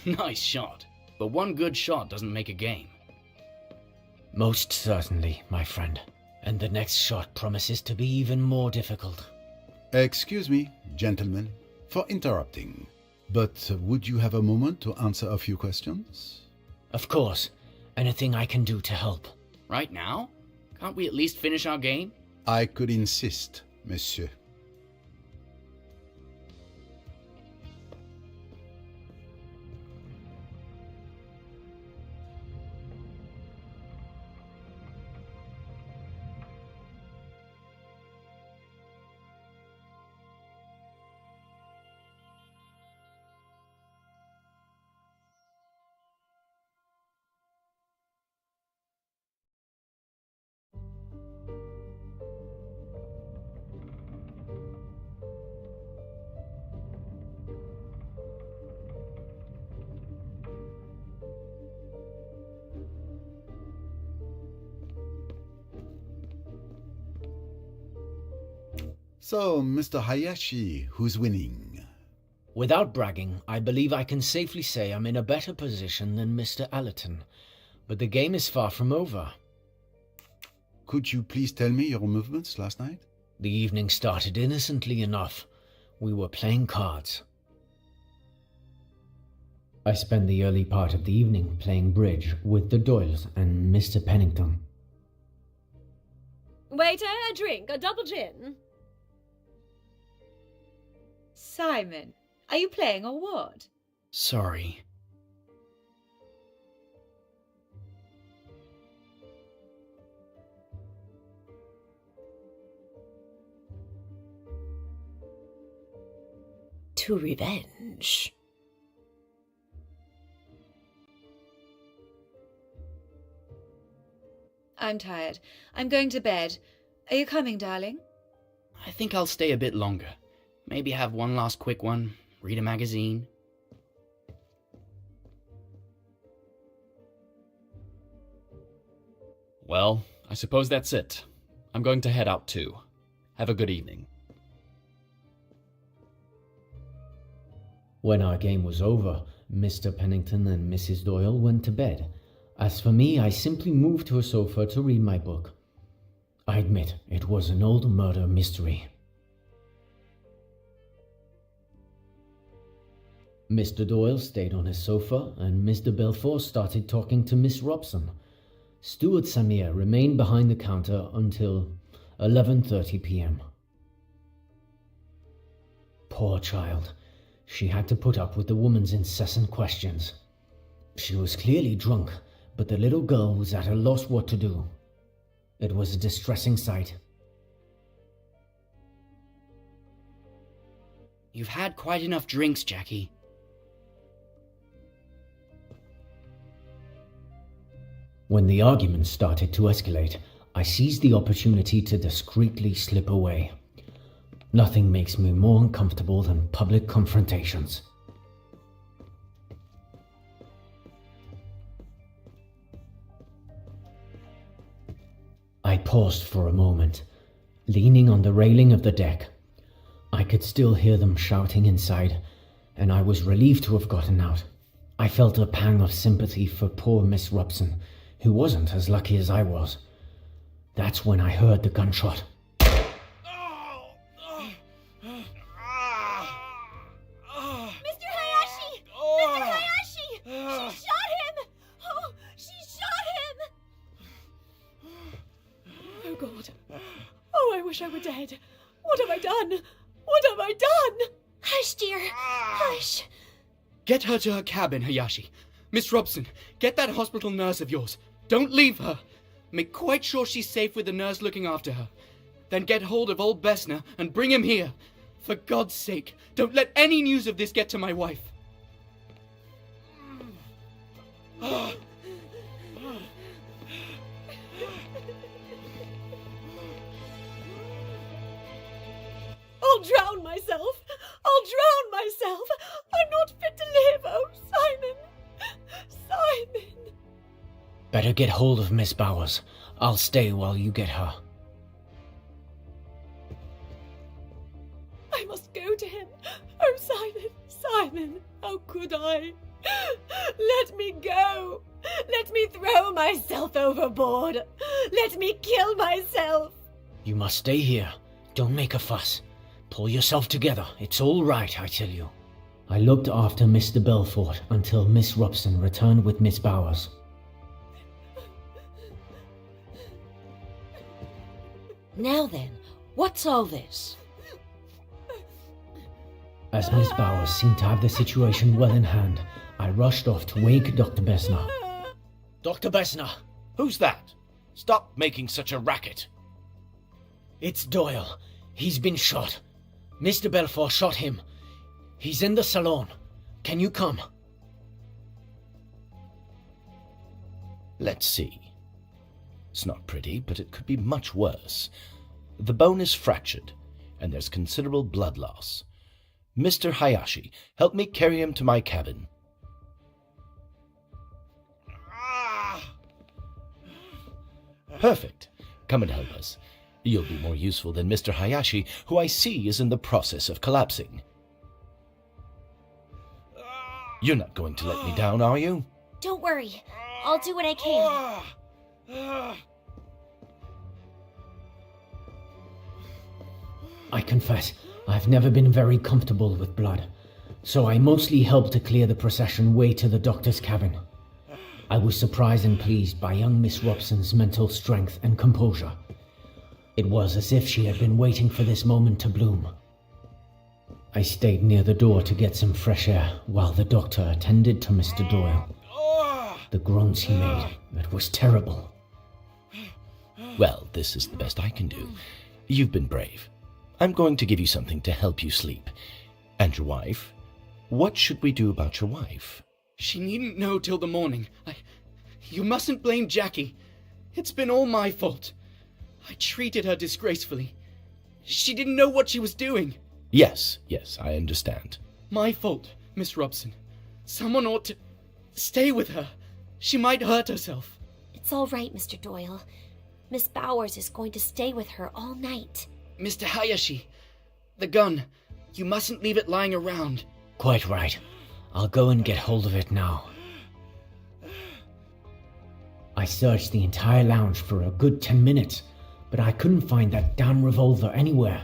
Nice shot. But one good shot doesn't make a game. Most certainly, my friend. And the next shot promises to be even more difficult. Excuse me, gentlemen, for interrupting. But would you have a moment to answer a few questions? Of course. Anything I can do to help. Right now? Can't we at least finish our game? I could insist, monsieur. So, Mr. Hayashi, who's winning? Without bragging, I believe I can safely say I'm in a better position than Mr. Allerton. But the game is far from over. Could you please tell me your movements last night? The evening started innocently enough. We were playing cards. I spent the early part of the evening playing bridge with the Doyles and Mr. Pennington. Waiter, a drink, a double gin. Simon, are you playing or what? Sorry. To revenge. I'm tired. I'm going to bed. Are you coming, darling? I think I'll stay a bit longer. Maybe have one last quick one, read a magazine. Well, I suppose that's it. I'm going to head out too. Have a good evening. When our game was over, Mr. Pennington and Mrs. Doyle went to bed. As for me, I simply moved to a sofa to read my book. I admit it was an old murder mystery. Mr. Doyle stayed on his sofa, and Mr. Belfort started talking to Miss Robson. Steward Samir remained behind the counter until 11:30 p.m. Poor child. She had to put up with the woman's incessant questions. She was clearly drunk, but the little girl was at a loss what to do. It was a distressing sight. You've had quite enough drinks, Jackie. When the argument started to escalate, I seized the opportunity to discreetly slip away. Nothing makes me more uncomfortable than public confrontations. I paused for a moment, leaning on the railing of the deck. I could still hear them shouting inside, and I was relieved to have gotten out. I felt a pang of sympathy for poor Miss Robson, who wasn't as lucky as I was. That's when I heard the gunshot. Mr. Hayashi! Mr. Hayashi! She shot him! Oh, she shot him! Oh, God. Oh, I wish I were dead. What have I done? What have I done? Hush, dear. Hush. Get her to her cabin, Hayashi. Miss Robson, get that hospital nurse of yours. Don't leave her. Make quite sure she's safe with the nurse looking after her. Then get hold of old Bessner and bring him here. For God's sake, don't let any news of this get to my wife. I'll drown myself. I'll drown myself. I'm not fit to live. Oh, Simon. Simon. Better get hold of Miss Bowers. I'll stay while you get her. I must go to him. Oh, Simon, Simon, how could I? No! Let me throw myself overboard! Let me kill myself! You must stay here. Don't make a fuss. Pull yourself together. It's all right, I tell you. I looked after Mr. Belfort until Miss Robson returned with Miss Bowers. Now then, what's all this? As Miss Bowers seemed to have the situation well in hand, I rushed off to wake Dr. Besner. Dr. Besner! Who's that? Stop making such a racket. It's Doyle. He's been shot. Mr. Belfort shot him. He's in the salon. Can you come? Let's see. It's not pretty, but it could be much worse. The bone is fractured, and there's considerable blood loss. Mr. Hayashi, help me carry him to my cabin. Perfect. Come and help us. You'll be more useful than Mr. Hayashi, who I see is in the process of collapsing. You're not going to let me down, are you? Don't worry. I'll do what I can. I confess, I've never been very comfortable with blood, so I mostly helped to clear the procession way to the doctor's cabin. I was surprised and pleased by young Miss Robson's mental strength and composure. It was as if she had been waiting for this moment to bloom. I stayed near the door to get some fresh air while the doctor attended to Mr. Doyle. The groans he made, it was terrible. Well, this is the best I can do. You've been brave. I'm going to give you something to help you sleep. And your wife? What should we do about your wife? She needn't know till the morning. You mustn't blame Jackie. It's been all my fault. I treated her disgracefully. She didn't know what she was doing. Yes, I understand. My fault, Miss Robson. Someone ought to stay with her. She might hurt herself. It's all right, Mr. Doyle. Miss Bowers is going to stay with her all night. Mr. Hayashi, the gun. You mustn't leave it lying around. Quite right. I'll go and get hold of it now. I searched the entire lounge for a good 10 minutes, but I couldn't find that damn revolver anywhere.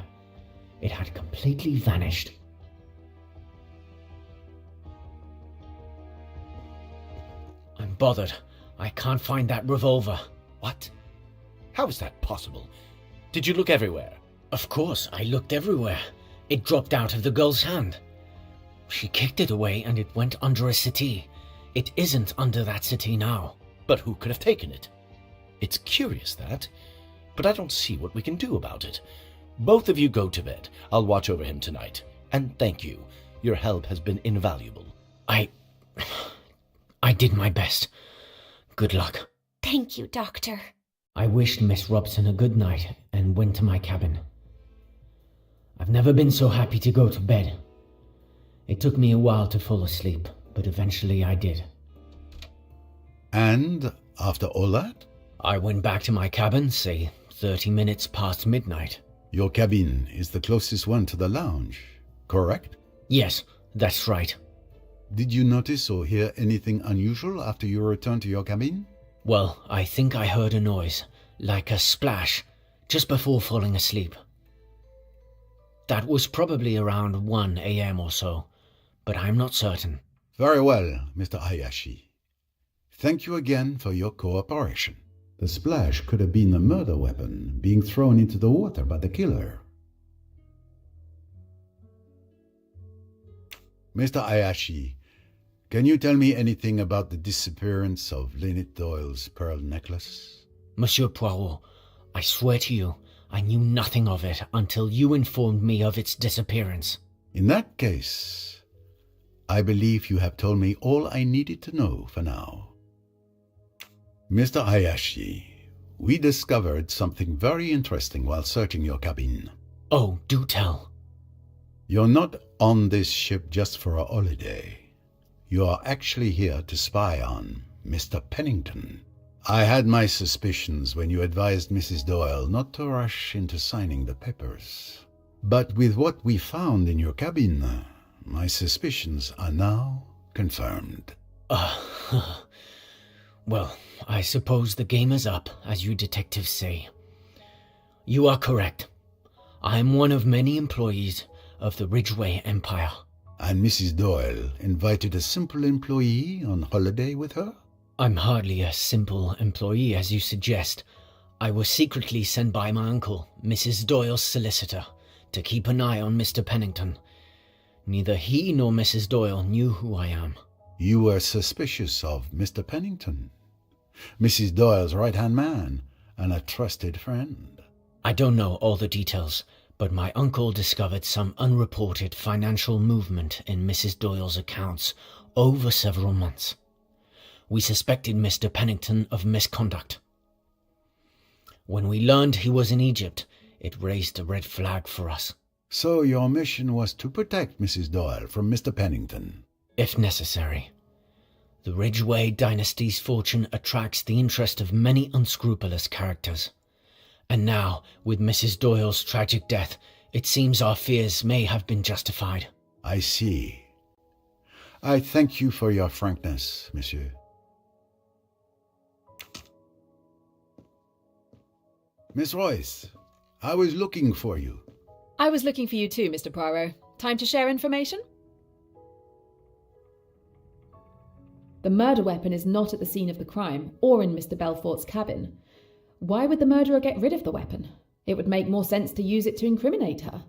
It had completely vanished. I'm bothered. I can't find that revolver. What? How is that possible? Did you look everywhere? Of course, I looked everywhere. It dropped out of the girl's hand. She kicked it away and it went under a settee. It isn't under that settee now. But who could have taken it? It's curious, that. But I don't see what we can do about it. Both of you go to bed. I'll watch over him tonight. And thank you. Your help has been invaluable. I did my best. Good luck. Thank you, Doctor. I wished Miss Robson a good night and went to my cabin. I've never been so happy to go to bed. It took me a while to fall asleep, but eventually I did. And after all that? I went back to my cabin, say 30 minutes past midnight. Your cabin is the closest one to the lounge, correct? Yes, that's right. Did you notice or hear anything unusual after you returned to your cabin? Well, I think I heard a noise, like a splash, just before falling asleep. That was probably around 1 a.m. or so, but I'm not certain. Very well, Mr. Hayashi. Thank you again for your cooperation. The splash could have been a murder weapon being thrown into the water by the killer. Mr. Hayashi, can you tell me anything about the disappearance of Lynette Doyle's pearl necklace? Monsieur Poirot, I swear to you, I knew nothing of it until you informed me of its disappearance. In that case, I believe you have told me all I needed to know for now. Mr. Hayashi, we discovered something very interesting while searching your cabin. Oh, do tell. You're not on this ship just for a holiday. You are actually here to spy on Mr. Pennington. I had my suspicions when you advised Mrs. Doyle not to rush into signing the papers. But with what we found in your cabin, my suspicions are now confirmed. Well, I suppose the game is up, as you detectives say. You are correct. I am one of many employees of the Ridgeway Empire. And Mrs. Doyle invited a simple employee on holiday with her? I'm hardly a simple employee, as you suggest. I was secretly sent by my uncle, Mrs. Doyle's solicitor, to keep an eye on Mr. Pennington. Neither he nor Mrs. Doyle knew who I am. You were suspicious of Mr. Pennington, Mrs. Doyle's right-hand man, and a trusted friend. I don't know all the details, but my uncle discovered some unreported financial movement in Mrs. Doyle's accounts over several months. We suspected Mr. Pennington of misconduct. When we learned he was in Egypt, it raised a red flag for us. So your mission was to protect Mrs. Doyle from Mr. Pennington? If necessary. The Ridgeway dynasty's fortune attracts the interest of many unscrupulous characters. And now, with Mrs. Doyle's tragic death, it seems our fears may have been justified. I see. I thank you for your frankness, monsieur. Miss Royce, I was looking for you. I was looking for you too, Mr. Poirot. Time to share information? The murder weapon is not at the scene of the crime or in Mr. Belfort's cabin. Why would the murderer get rid of the weapon? It would make more sense to use it to incriminate her.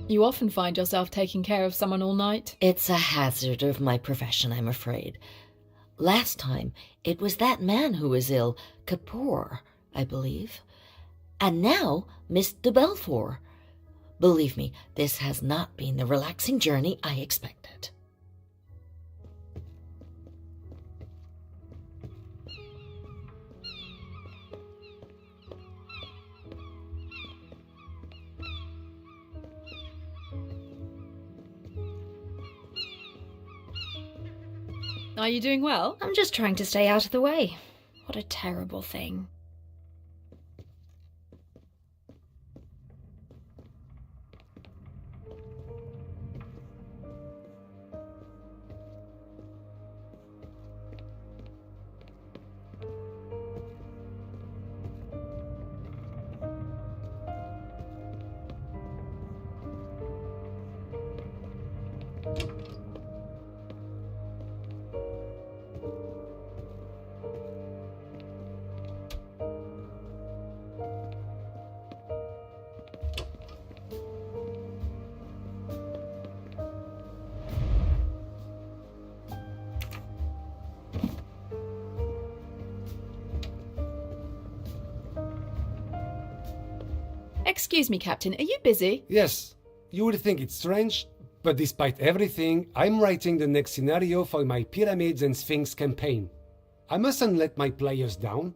You often find yourself taking care of someone all night. It's a hazard of my profession, I'm afraid. Last time, it was that man who was ill, Kapoor, I believe. And now, Miss de Belfort. Believe me, this has not been the relaxing journey I expected. Are you doing well? I'm just trying to stay out of the way. What a terrible thing. Excuse me, Captain, are you busy? Yes, you would think it's strange, but despite everything, I'm writing the next scenario for my Pyramids and Sphinx campaign. I mustn't let my players down.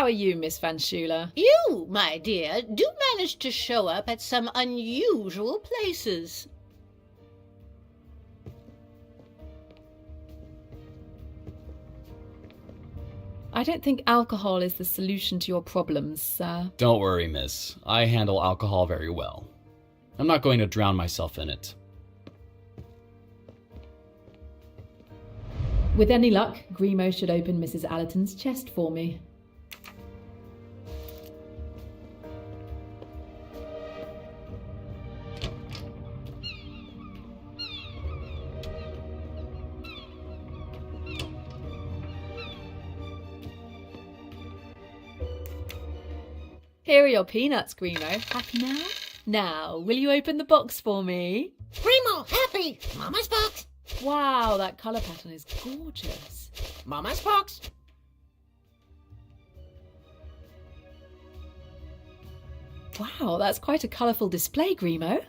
How are you, Miss Van Schuyler? You, my dear, do manage to show up at some unusual places. I don't think alcohol is the solution to your problems, sir. Don't worry, miss. I handle alcohol very well. I'm not going to drown myself in it. With any luck, Grimo should open Mrs. Allerton's chest for me. Here are your peanuts, Grimo. Happy now? Now, will you open the box for me? Primo, happy! Mama's box! Wow, that colour pattern is gorgeous. Mama's box! Wow, that's quite a colourful display, Grimo.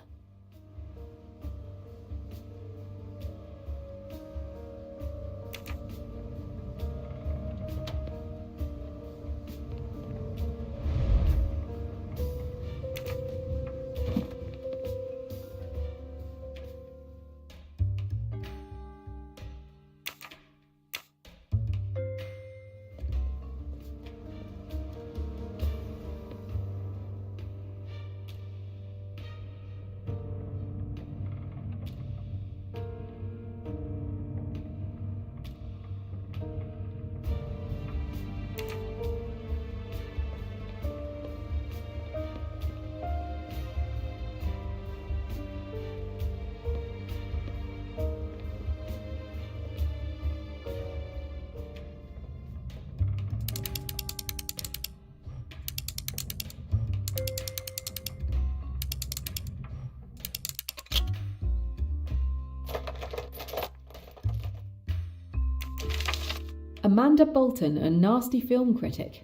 Amanda Bolton, a nasty film critic.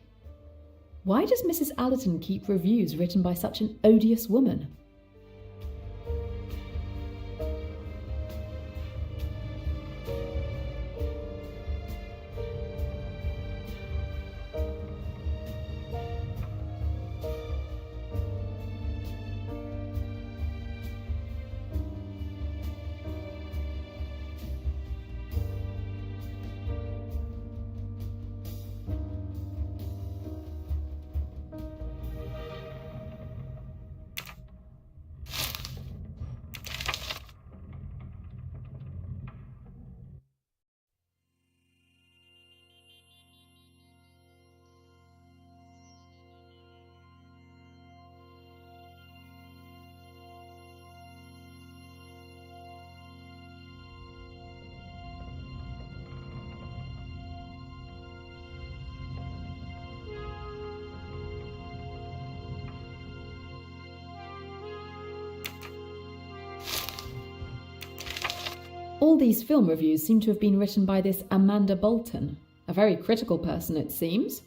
Why does Mrs. Allerton keep reviews written by such an odious woman? All these film reviews seem to have been written by this Amanda Bolton, a very critical person it seems.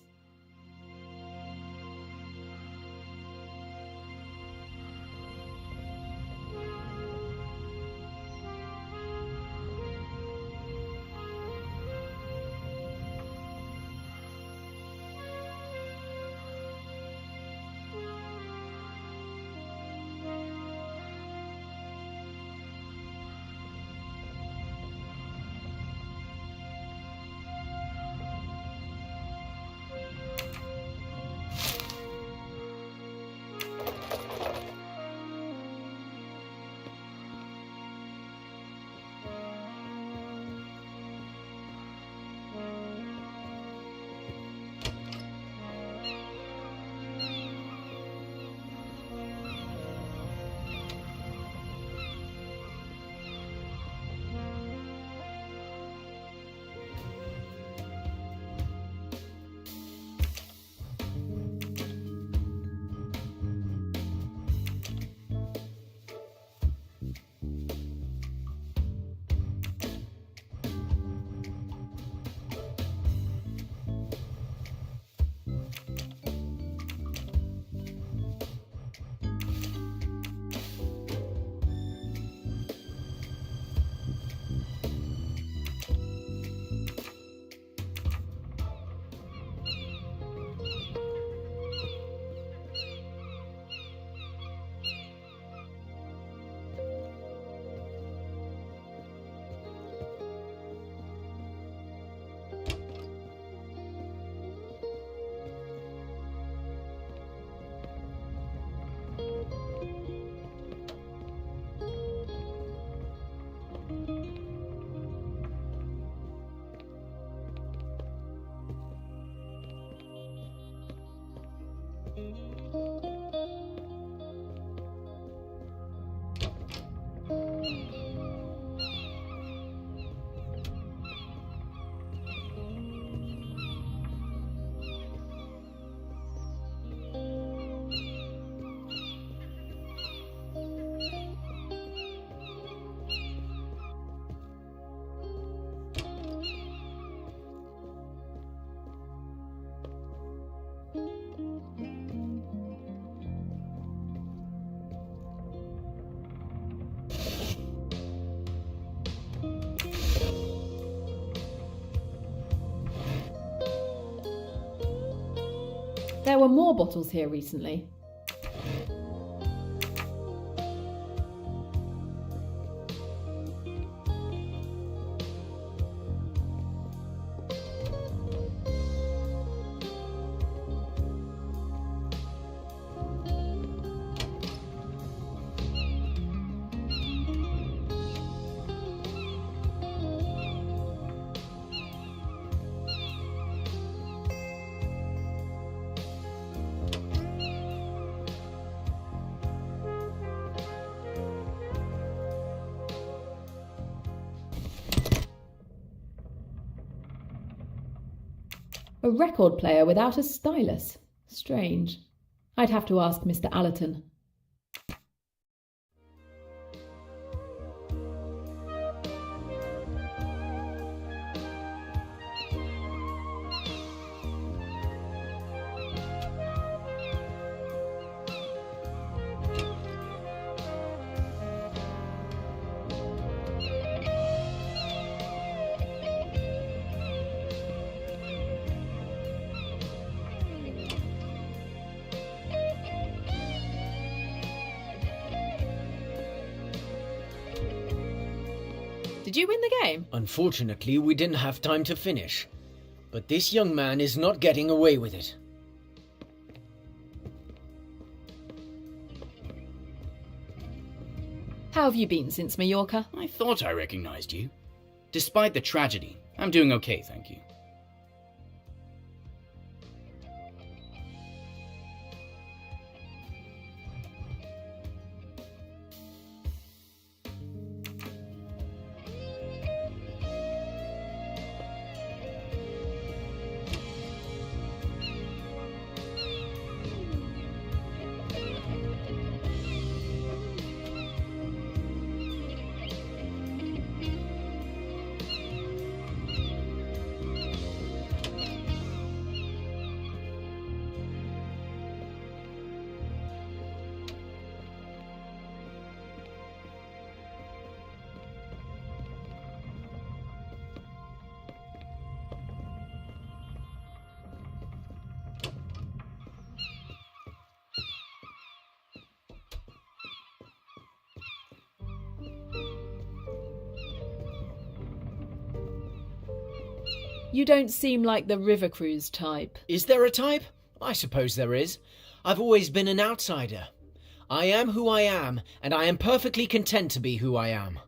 there were more bottles here recently. A record player without a stylus. Strange. I'd have to ask Mr. Allerton. Did you win the game? Unfortunately, we didn't have time to finish. But this young man is not getting away with it. How have you been since Mallorca? I thought I recognized you. Despite the tragedy, I'm doing okay, thank you. You don't seem like the river cruise type. Is there a type? I suppose there is. I've always been an outsider. I am who I am, and I am perfectly content to be who I am.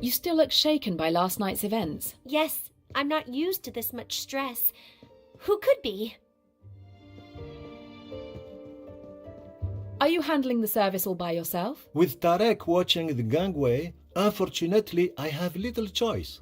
You still look shaken by last night's events. Yes, I'm not used to this much stress. Who could be? Are you handling the service all by yourself? With Tarek watching the gangway, unfortunately, I have little choice.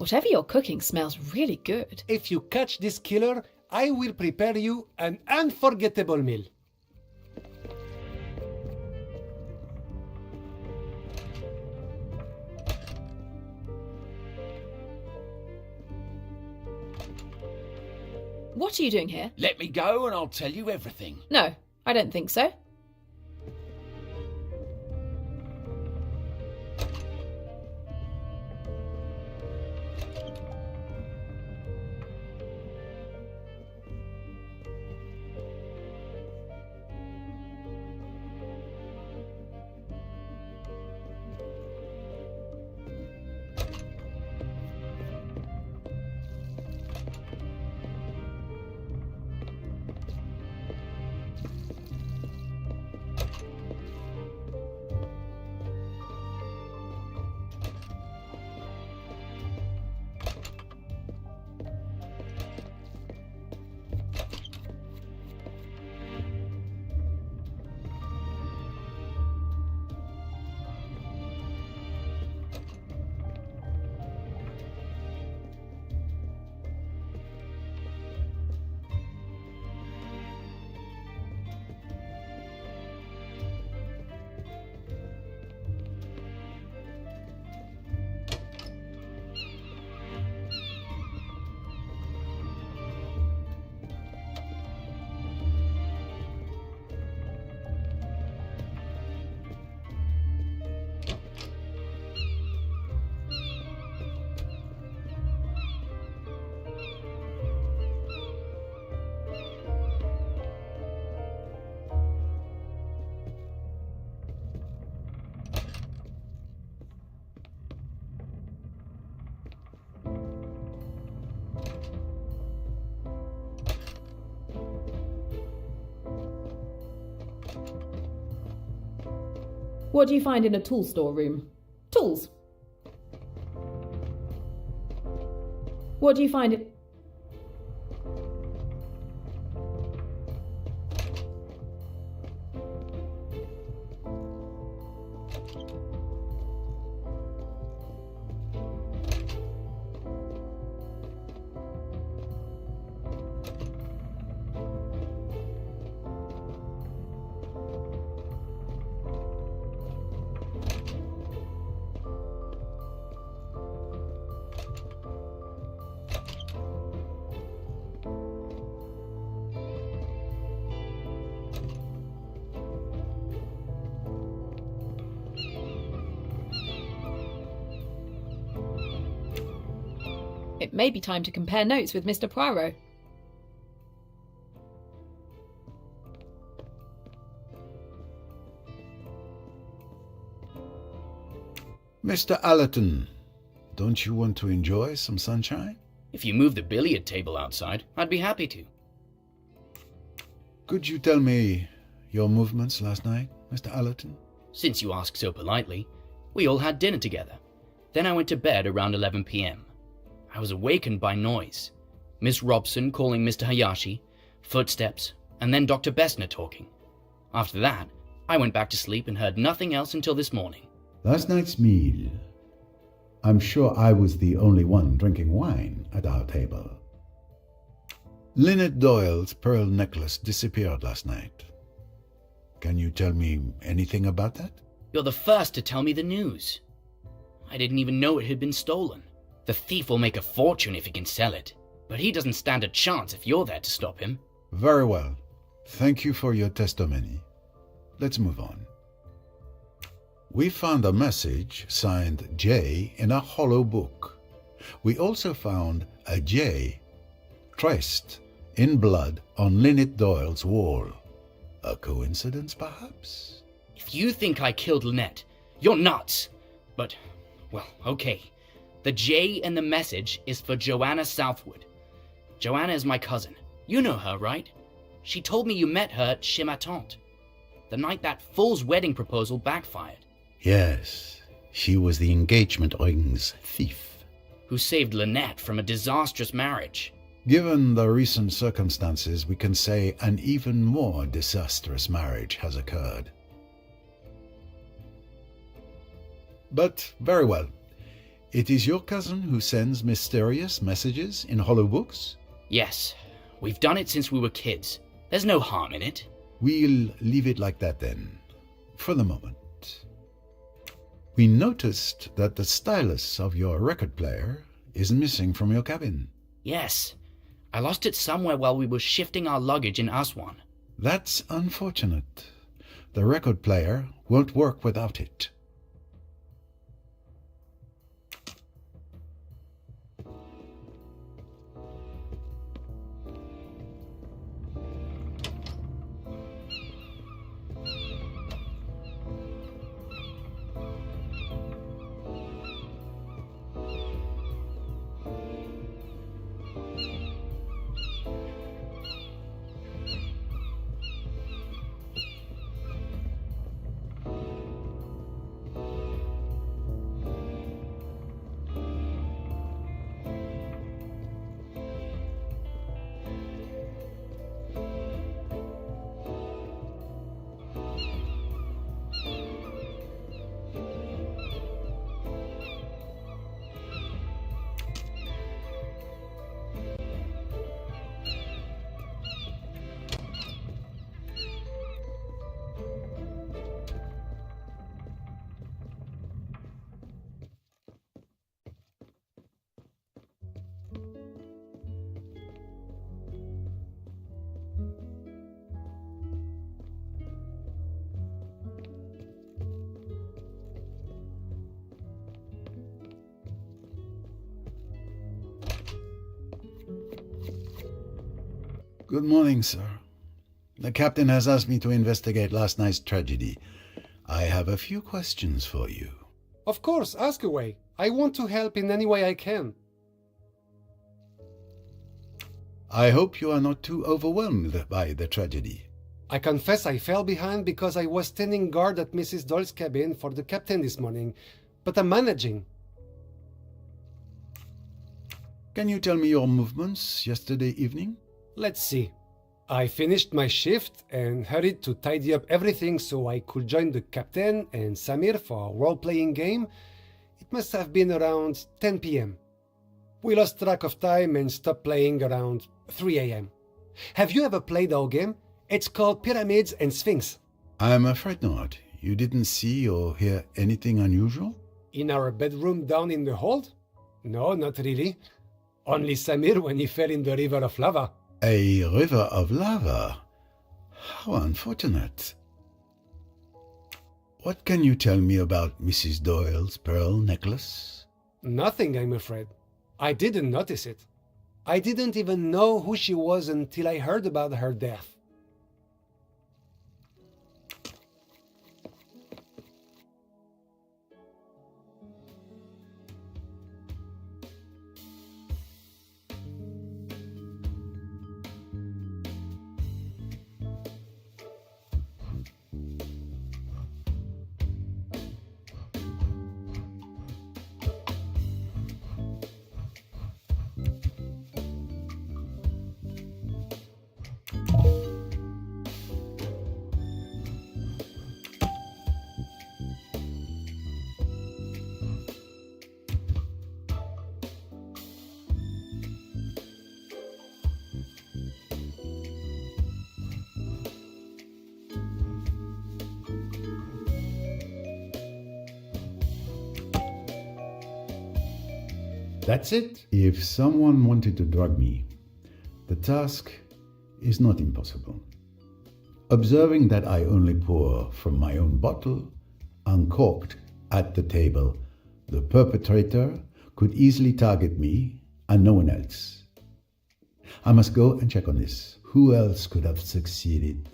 Whatever you're cooking smells really good. If you catch this killer, I will prepare you an unforgettable meal. What are you doing here? Let me go and I'll tell you everything. No, I don't think so. What do you find in a tool storeroom? Tools. What do you find in... It may be time to compare notes with Mr. Poirot. Mr. Allerton, don't you want to enjoy some sunshine? If you move the billiard table outside, I'd be happy to. Could you tell me your movements last night, Mr. Allerton? Since you ask so politely, we all had dinner together. Then I went to bed around 11 p.m. I was awakened by noise. Miss Robson calling Mr. Hayashi, footsteps, and then Dr. Bessner talking. After that, I went back to sleep and heard nothing else until this morning. Last night's meal. I'm sure I was the only one drinking wine at our table. Lynette Doyle's pearl necklace disappeared last night. Can you tell me anything about that? You're the first to tell me the news. I didn't even know it had been stolen. The thief will make a fortune if he can sell it, but he doesn't stand a chance if you're there to stop him. Very well. Thank you for your testimony. Let's move on. We found a message signed J in a hollow book. We also found a J traced in blood on Lynette Doyle's wall. A coincidence, perhaps? If you think I killed Lynette, you're nuts. But, well, okay. The J in the message is for Joanna Southwood. Joanna is my cousin. You know her, right? She told me you met her at Chez ma tante, the night that fool's wedding proposal backfired. Yes, she was the engagement ring's thief. Who saved Lynette from a disastrous marriage. Given the recent circumstances, we can say an even more disastrous marriage has occurred. But very well. It is your cousin who sends mysterious messages in hollow books? Yes, we've done it since we were kids. There's no harm in it. We'll leave it like that then, for the moment. We noticed that the stylus of your record player is missing from your cabin. Yes, I lost it somewhere while we were shifting our luggage in Aswan. That's unfortunate. The record player won't work without it. Good morning, sir. The captain has asked me to investigate last night's tragedy. I have a few questions for you. Of course, ask away. I want to help in any way I can. I hope you are not too overwhelmed by the tragedy. I confess I fell behind because I was standing guard at Mrs. Doyle's cabin for the captain this morning, but I'm managing. Can you tell me your movements yesterday evening? Let's see. I finished my shift and hurried to tidy up everything so I could join the captain and Samir for a role-playing game. It must have been around 10 p.m. We lost track of time and stopped playing around 3 a.m. Have you ever played our game? It's called Pyramids and Sphinx. I'm afraid not. You didn't see or hear anything unusual? In our bedroom down in the hold? No, not really. Only Samir when he fell in the river of lava. A river of lava? How unfortunate. What can you tell me about Mrs. Doyle's pearl necklace? Nothing, I'm afraid. I didn't notice it. I didn't even know who she was until I heard about her death. That's it. If someone wanted to drug me, the task is not impossible. Observing that I only pour from my own bottle, uncorked at the table, the perpetrator could easily target me and no one else. I must go and check on this. Who else could have succeeded?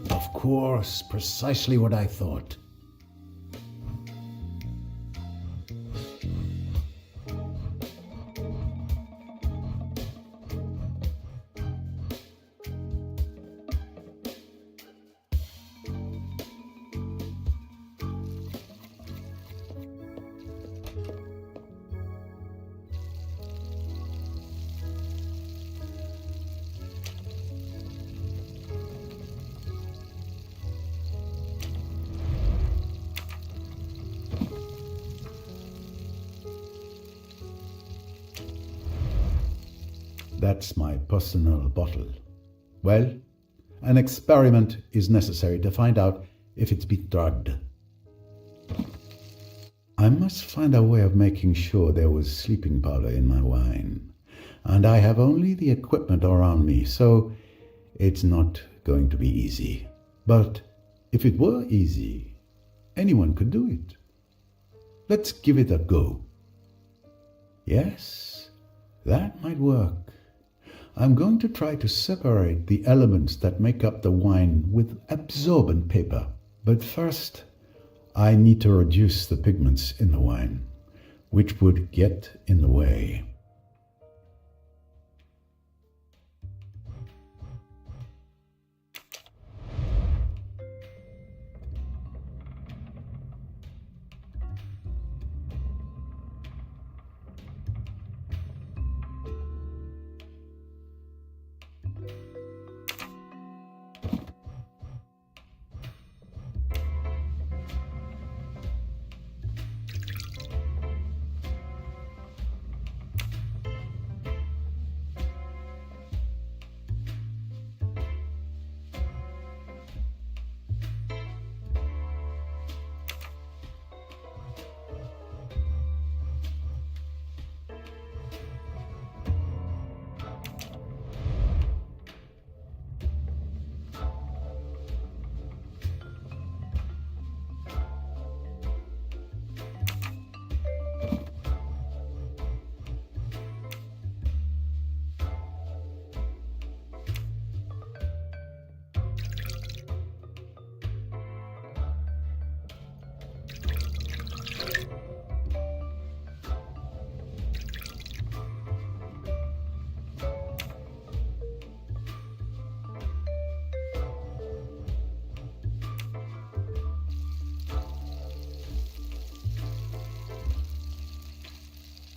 Of course, precisely what I thought. That's my personal bottle. Well, an experiment is necessary to find out if it's been drugged. I must find a way of making sure there was sleeping powder in my wine. And I have only the equipment around me, so it's not going to be easy. But if it were easy, anyone could do it. Let's give it a go. Yes, that might work. I'm going to try to separate the elements that make up the wine with absorbent paper. But first, I need to reduce the pigments in the wine, which would get in the way.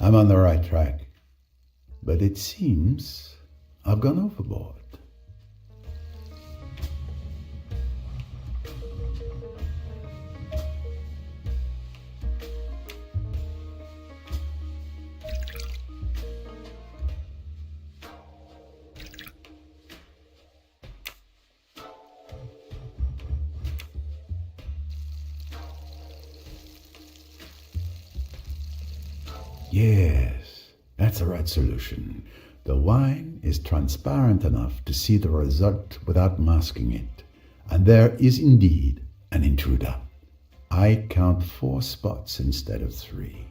I'm on the right track. But it seems I've gone overboard. Yes, that's the right solution. The wine is transparent enough to see the result without masking it. And there is indeed an intruder. I count 4 spots instead of 3.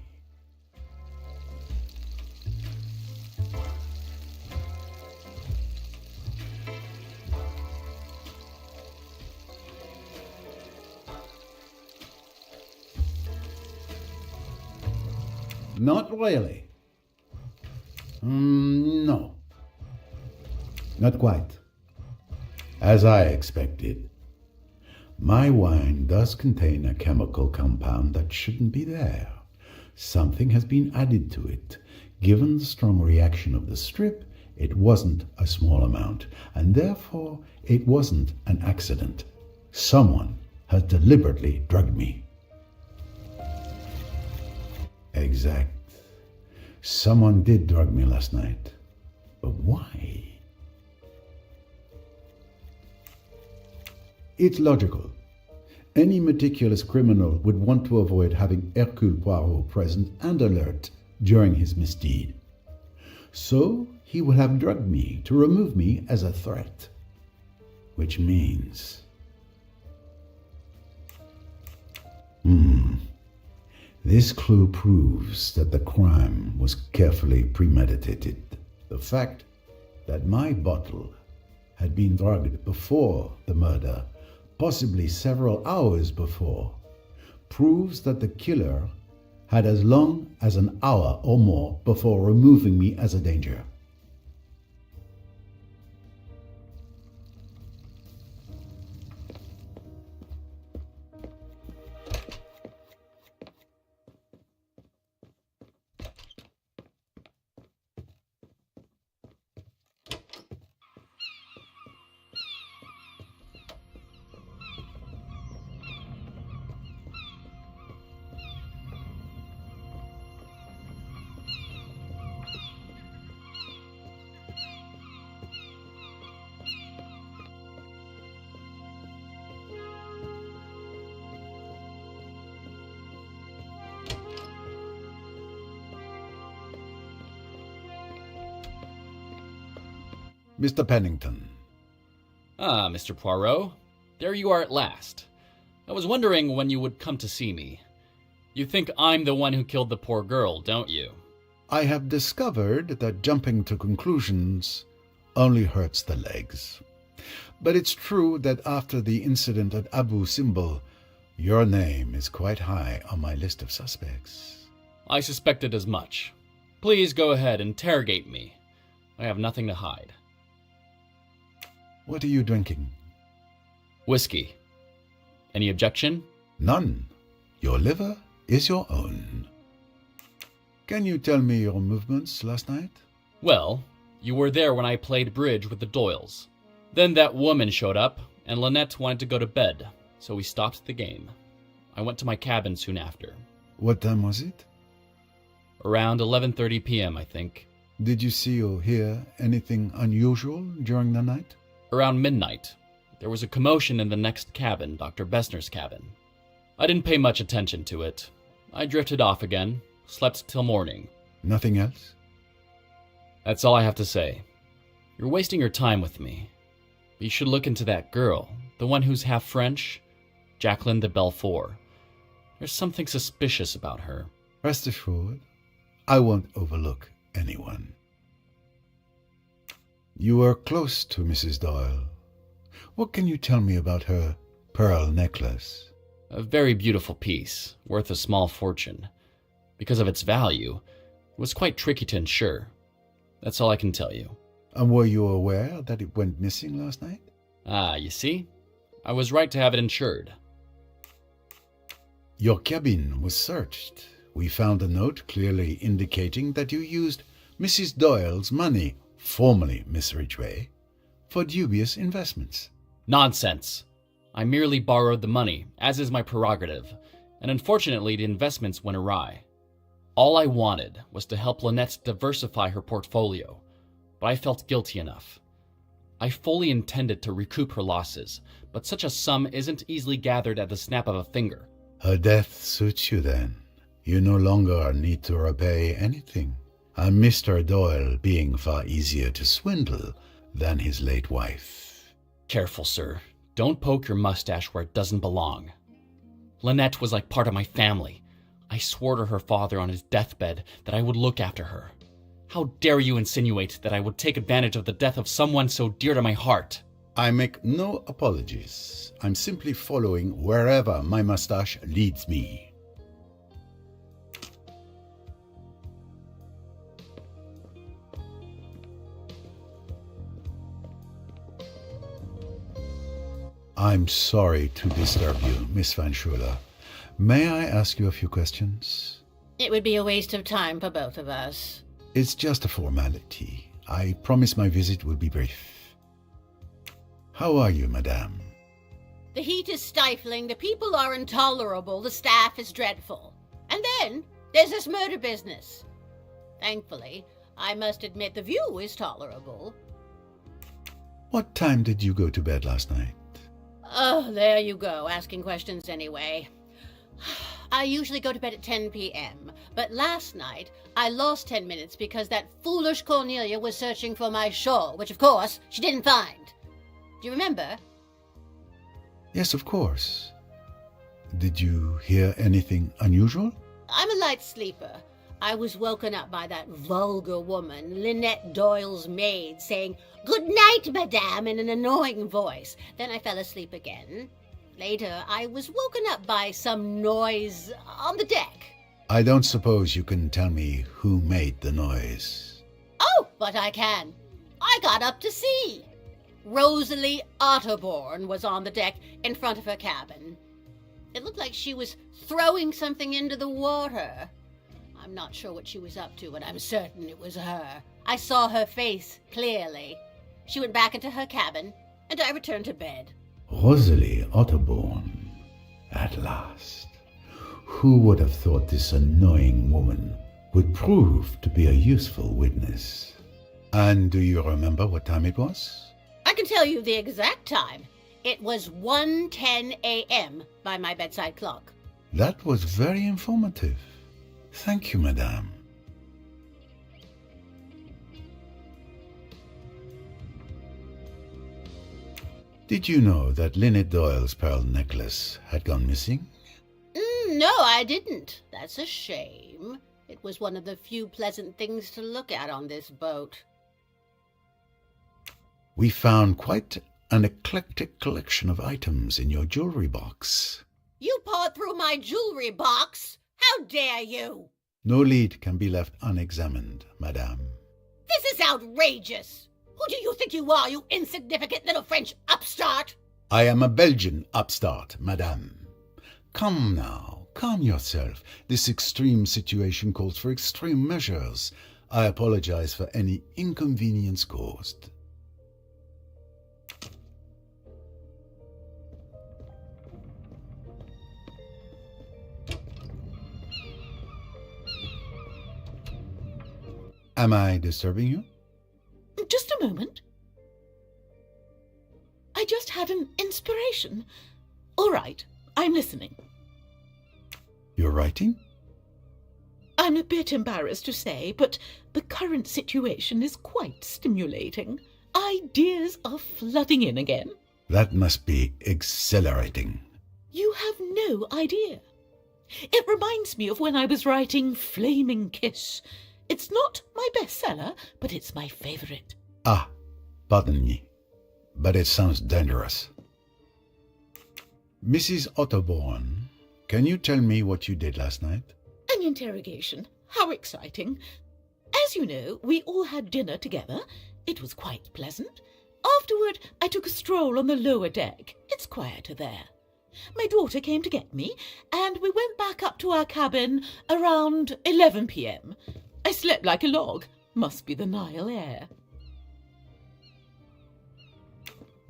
Not really. No. Not quite. As I expected. My wine does contain a chemical compound that shouldn't be there. Something has been added to it. Given the strong reaction of the strip, it wasn't a small amount, and therefore it wasn't an accident. Someone has deliberately drugged me. Exact. Someone did drug me last night. But why? It's logical. Any meticulous criminal would want to avoid having Hercule Poirot present and alert during his misdeed. So he would have drugged me to remove me as a threat. Which means... This clue proves that the crime was carefully premeditated. The fact that my bottle had been drugged before the murder, possibly several hours before, proves that the killer had as long as an hour or more before removing me as a danger. Mr. Pennington. Ah, Mr. Poirot. There you are at last. I was wondering when you would come to see me. You think I'm the one who killed the poor girl, don't you? I have discovered that jumping to conclusions only hurts the legs. But it's true that after the incident at Abu Simbel, your name is quite high on my list of suspects. I suspected as much. Please go ahead, interrogate me. I have nothing to hide. What are you drinking? Whiskey. Any objection? None. Your liver is your own. Can you tell me your movements last night? Well, you were there when I played bridge with the Doyles. Then that woman showed up, and Lynette wanted to go to bed, so we stopped the game. I went to my cabin soon after. What time was it? Around 11:30 p.m., I think. Did you see or hear anything unusual during the night? Around midnight, there was a commotion in the next cabin, Dr. Bessner's cabin. I didn't pay much attention to it. I drifted off again, slept till morning. Nothing else? That's all I have to say. You're wasting your time with me. You should look into that girl, the one who's half French, Jacqueline de Belfort. There's something suspicious about her. Rest assured, I won't overlook anyone. You were close to Mrs. Doyle. What can you tell me about her pearl necklace? A very beautiful piece, worth a small fortune. Because of its value, it was quite tricky to insure. That's all I can tell you. And were you aware that it went missing last night? Ah, you see? I was right to have it insured. Your cabin was searched. We found a note clearly indicating that you used Mrs. Doyle's money, formerly Miss Ridgway, for dubious investments. Nonsense. I merely borrowed the money, as is my prerogative, and unfortunately the investments went awry. All I wanted was to help Lynette diversify her portfolio, but I felt guilty enough. I fully intended to recoup her losses, but such a sum isn't easily gathered at the snap of a finger. Her death suits you then. You no longer need to repay anything, and Mr. Doyle being far easier to swindle than his late wife. Careful, sir. Don't poke your mustache where it doesn't belong. Lynette was like part of my family. I swore to her father on his deathbed that I would look after her. How dare you insinuate that I would take advantage of the death of someone so dear to my heart? I make no apologies. I'm simply following wherever my mustache leads me. I'm sorry to disturb you, Miss Van Schuler. May I ask you a few questions? It would be a waste of time for both of us. It's just a formality. I promise my visit will be brief. How are you, madame? The heat is stifling, the people are intolerable, the staff is dreadful. And then there's this murder business. Thankfully, I must admit the view is tolerable. What time did you go to bed last night? Oh, there you go, asking questions anyway. I usually go to bed at 10 p.m., but last night I lost 10 minutes because that foolish Cornelia was searching for my shawl, which of course she didn't find. Do you remember? Yes, of course. Did you hear anything unusual? I'm a light sleeper. I was woken up by that vulgar woman, Lynette Doyle's maid, saying, "Good night, madame," in an annoying voice. Then I fell asleep again. Later, I was woken up by some noise on the deck. I don't suppose you can tell me who made the noise. Oh, but I can. I got up to see. Rosalie Otterborn was on the deck in front of her cabin. It looked like she was throwing something into the water. I'm not sure what she was up to, but I'm certain it was her. I saw her face clearly. She went back into her cabin, and I returned to bed. Rosalie Otterborn. At last. Who would have thought this annoying woman would prove to be a useful witness? And do you remember what time it was? I can tell you the exact time. It was 1:10 a.m. by my bedside clock. That was very informative. Thank you, madame. Did you know that Lynette Doyle's pearl necklace had gone missing? No, I didn't. That's a shame. It was one of the few pleasant things to look at on this boat. We found quite an eclectic collection of items in your jewelry box. You pawed through my jewelry box? How dare you? No lead can be left unexamined, madame. This is outrageous. Who do you think you are, you insignificant little French upstart? I am a Belgian upstart, madame. Come now, calm yourself. This extreme situation calls for extreme measures. I apologize for any inconvenience caused. Am I disturbing you? Just a moment. I just had an inspiration. All right, I'm listening. You're writing? I'm a bit embarrassed to say, but the current situation is quite stimulating. Ideas are flooding in again. That must be exhilarating. You have no idea. It reminds me of when I was writing Flaming Kiss. It's not my bestseller, but it's my favorite. Ah, pardon me, but it sounds dangerous. Mrs. Otterborn, can you tell me what you did last night? An interrogation. How exciting. As you know, we all had dinner together. It was quite pleasant. Afterward, I took a stroll on the lower deck. It's quieter there. My daughter came to get me, and we went back up to our cabin around 11 p.m. I slept like a log. Must be the Nile air.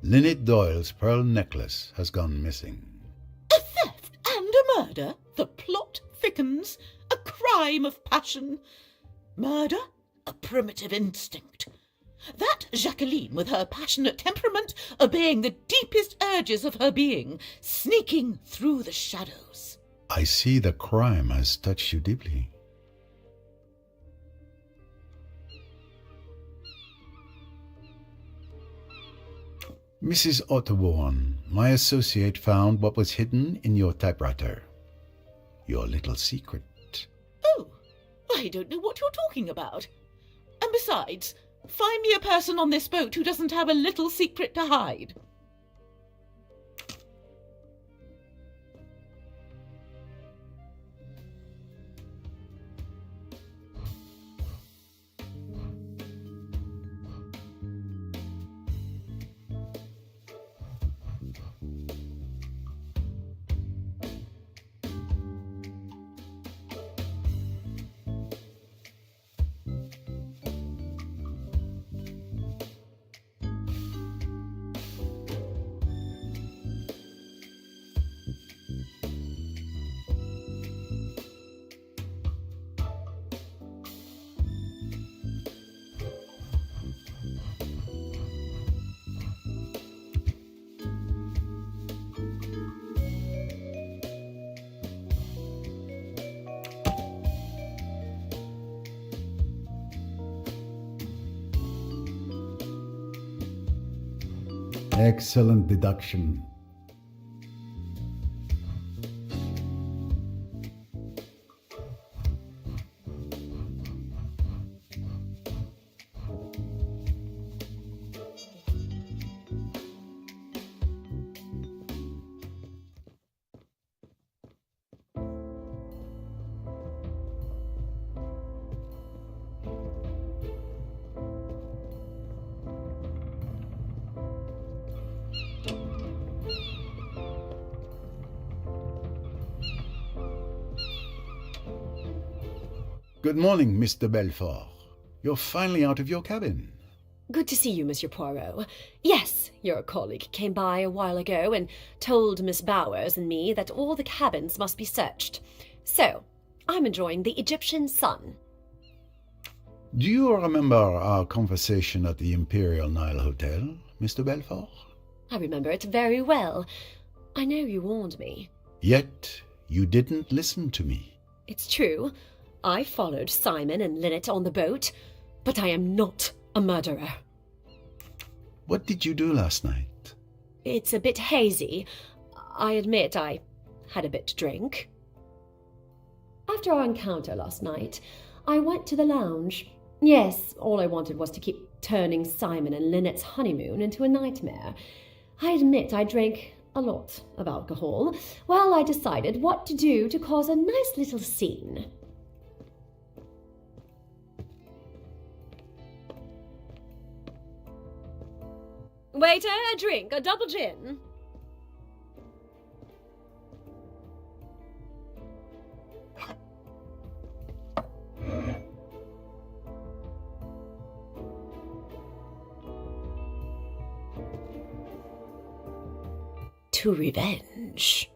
Lynette Doyle's pearl necklace has gone missing. A theft and a murder? The plot thickens. A crime of passion. Murder? A primitive instinct. That Jacqueline, with her passionate temperament, obeying the deepest urges of her being, sneaking through the shadows. I see the crime has touched you deeply. Mrs. Otterbourne, my associate found what was hidden in your typewriter. Your little secret. Oh, I don't know what you're talking about. And besides, find me a person on this boat who doesn't have a little secret to hide. Excellent deduction. Good morning, Mr. Belfort. You're finally out of your cabin. Good to see you, Monsieur Poirot. Yes, your colleague came by a while ago and told Miss Bowers and me that all the cabins must be searched. So, I'm enjoying the Egyptian sun. Do you remember our conversation at the Imperial Nile Hotel, Mr. Belfort? I remember it very well. I know you warned me. Yet, you didn't listen to me. It's true. I followed Simon and Lynette on the boat, but I am not a murderer. What did you do last night? It's a bit hazy. I admit I had a bit to drink. After our encounter last night, I went to the lounge. Yes, all I wanted was to keep turning Simon and Lynette's honeymoon into a nightmare. I admit I drank a lot of alcohol. Well, I decided what to do to cause a nice little scene. Waiter, a drink, a double gin. To revenge.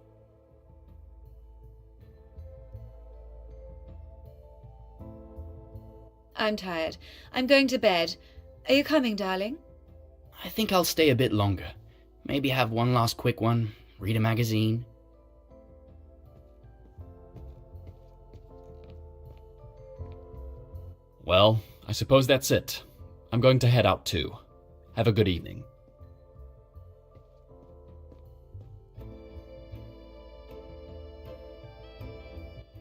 I'm tired. I'm going to bed. Are you coming, darling? I think I'll stay a bit longer. Maybe have one last quick one, read a magazine. Well, I suppose that's it. I'm going to head out too. Have a good evening.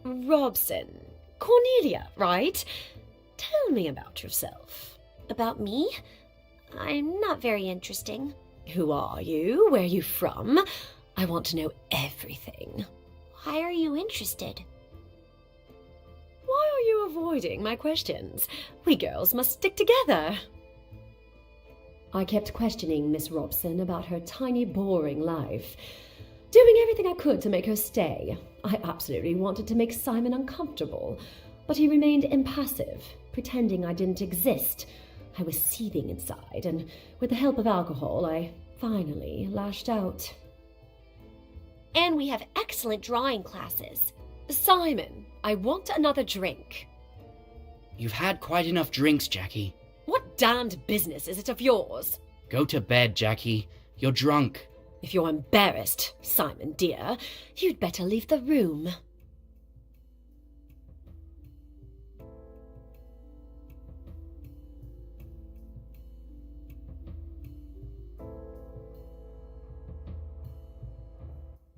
Robson. Cornelia, right? Tell me about yourself. About me? I'm not very interesting. Who are you? Where are you from? I want to know everything. Why are you interested? Why are you avoiding my questions? We girls must stick together. I kept questioning Miss Robson about her tiny, boring life. doing everything I could to make her stay. I absolutely wanted to make Simon uncomfortable, but he remained impassive, pretending I didn't exist. I was seething inside, and with the help of alcohol, I finally lashed out. And we have excellent drawing classes. Simon, I want another drink. You've had quite enough drinks, Jackie. What damned business is it of yours? Go to bed, Jackie. You're drunk. If you're embarrassed, Simon dear, you'd better leave the room.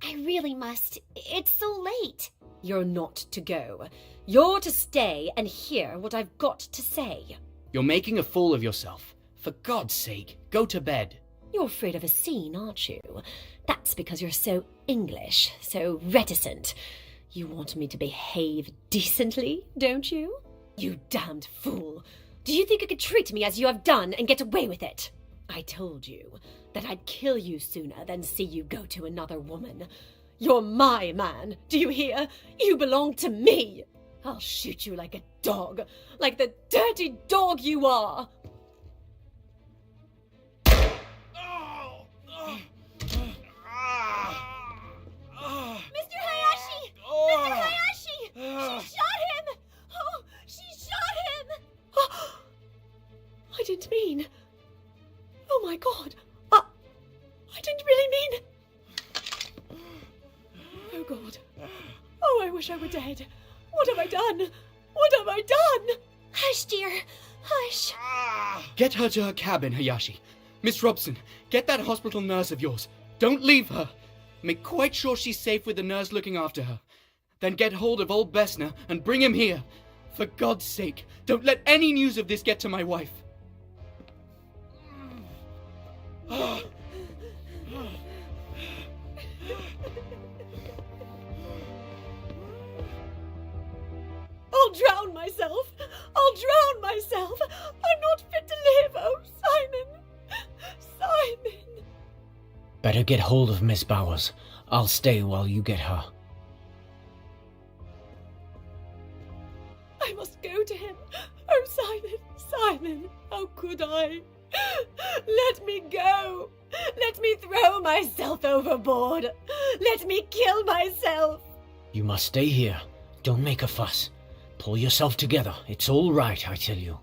I really must. It's so late. You're not to go. You're to stay and hear what I've got to say. You're making a fool of yourself. For God's sake, go to bed. You're afraid of a scene, aren't you? That's because you're so English, so reticent. You want me to behave decently, don't you? You damned fool. Do you think you could treat me as you have done and get away with it? I told you that I'd kill you sooner than see you go to another woman. You're my man, do you hear? You belong to me. I'll shoot you like a dog, like the dirty dog you are. Mr. Hayashi! Mr. Hayashi! She shot him! Oh, she shot him! I didn't mean... Oh my God! I didn't really mean... Oh God. Oh, I wish I were dead. What have I done? What have I done? Hush, dear. Hush. Get her to her cabin, Hayashi. Miss Robson, get that hospital nurse of yours. Don't leave her. Make quite sure she's safe with the nurse looking after her. Then get hold of old Bessner and bring him here. For God's sake, don't let any news of this get to my wife. I'll drown myself. I'll drown myself. I'm not fit to live. Oh, Simon. Simon. Better get hold of Miss Bowers. I'll stay while you get her. I must go to him. Oh, Simon, Simon, how could I? Let me go. Let me throw myself overboard. Let me kill myself. You must stay here. Don't make a fuss. Pull yourself together. It's all right, I tell you.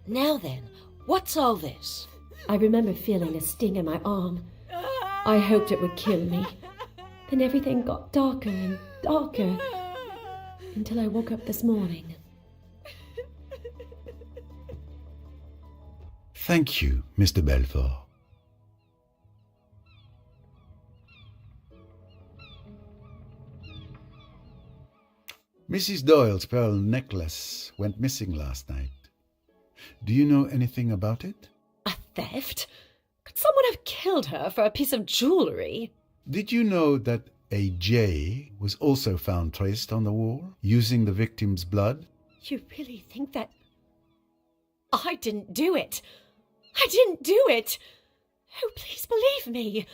Now then, what's all this? I remember feeling a sting in my arm. I hoped it would kill me. Then everything got darker and darker until I woke up this morning. Thank you, Mr. Belfort. Mrs. Doyle's pearl necklace went missing last night. Do you know anything about it? A theft? Could someone have killed her for a piece of jewellery? Did you know that a J was also found traced on the wall, using the victim's blood? You really think that... I didn't do it. I didn't do it. Oh, please believe me.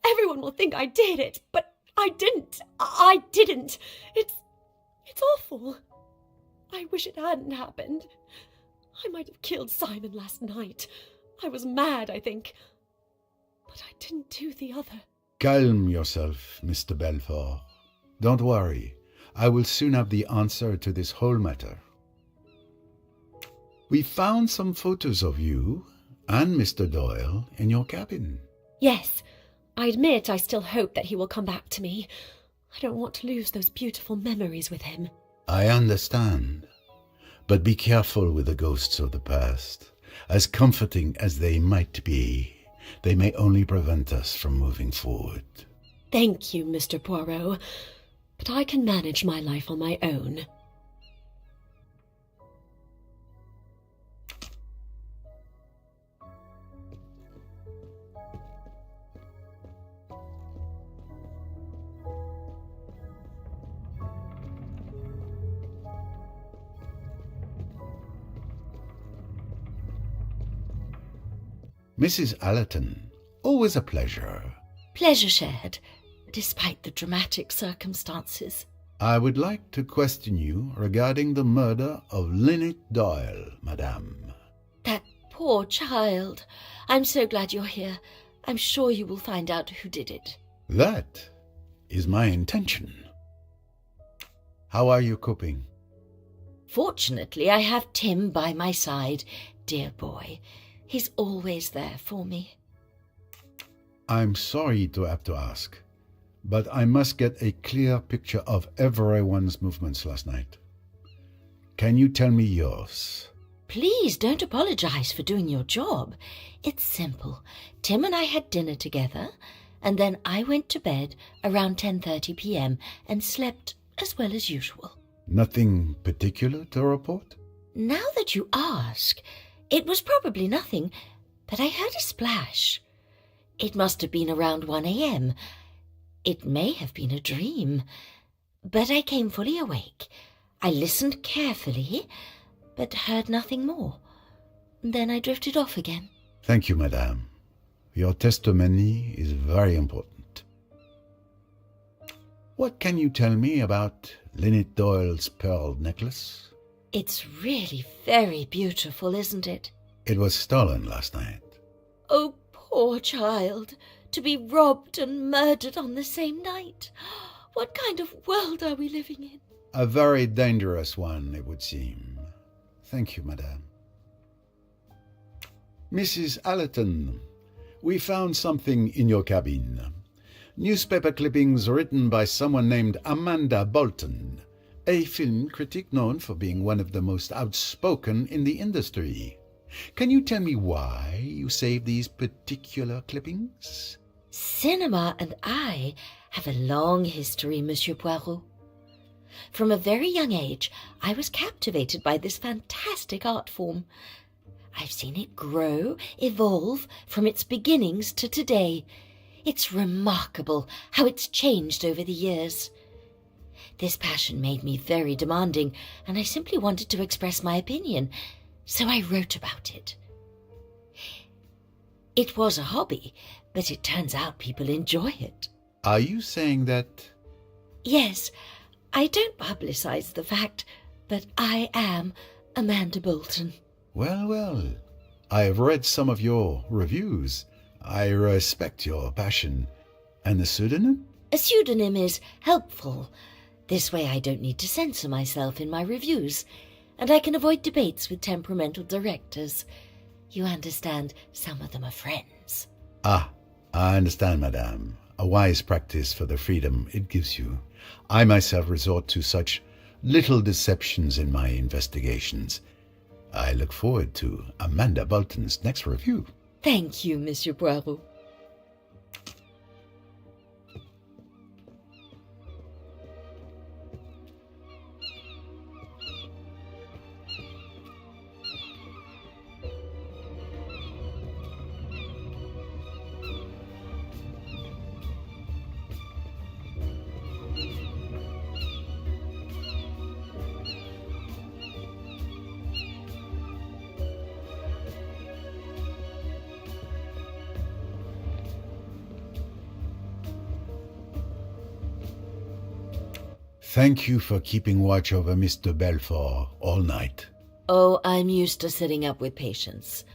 Everyone will think I did it, but I didn't. I didn't. It's awful. I wish it hadn't happened. I might have killed Simon last night. I was mad, I think. But I didn't do the other. Calm yourself, Mr. Belfort. Don't worry. I will soon have the answer to this whole matter. We found some photos of you and Mr. Doyle in your cabin. Yes, I admit I still hope that he will come back to me. I don't want to lose those beautiful memories with him. I understand. But be careful with the ghosts of the past. As comforting as they might be, they may only prevent us from moving forward. Thank you, Mr. Poirot. But I can manage my life on my own. Mrs. Allerton, always a pleasure. Pleasure shared, despite the dramatic circumstances. I would like to question you regarding the murder of Lynette Doyle, madame. That poor child. I'm so glad you're here. I'm sure you will find out who did it. That is my intention. How are you coping? Fortunately, I have Tim by my side, dear boy. He's always there for me. I'm sorry to have to ask, but I must get a clear picture of everyone's movements last night. Can you tell me yours? Please don't apologize for doing your job. It's simple. Tim and I had dinner together, and then I went to bed around 10:30 p.m. and slept as well as usual. Nothing particular to report? Now that you ask, it was probably nothing, but I heard a splash. It must have been around 1 a.m. It may have been a dream, but I came fully awake. I listened carefully, but heard nothing more. Then I drifted off again. Thank you, madame. Your testimony is very important. What can you tell me about Lynette Doyle's pearl necklace? It's really very beautiful, isn't it? It was stolen last night. Oh, poor child, to be robbed and murdered on the same night. What kind of world are we living in? A very dangerous one, it would seem. Thank you, madame. Mrs. Allerton, we found something in your cabin. Newspaper clippings written by someone named Amanda Bolton, a film critic known for being one of the most outspoken in the industry. Can you tell me why you saved these particular clippings? Cinema and I have a long history, Monsieur Poirot. From a very young age, I was captivated by this fantastic art form. I've seen it grow, evolve from its beginnings to today. It's remarkable how it's changed over the years. This passion made me very demanding, and I simply wanted to express my opinion, so I wrote about it. It was a hobby, but it turns out people enjoy it. Are you saying that? Yes, I don't publicize the fact, but I am Amanda Bolton. Well, well, I have read some of your reviews. I respect your passion. And the pseudonym? A pseudonym is helpful. This way I don't need to censor myself in my reviews, and I can avoid debates with temperamental directors. You understand, some of them are friends. Ah, I understand, madame. A wise practice for the freedom it gives you. I myself resort to such little deceptions in my investigations. I look forward to Amanda Bolton's next review. Thank you, Monsieur Poirot. Thank you for keeping watch over Mr. Belfort all night. Oh, I'm used to sitting up with patients.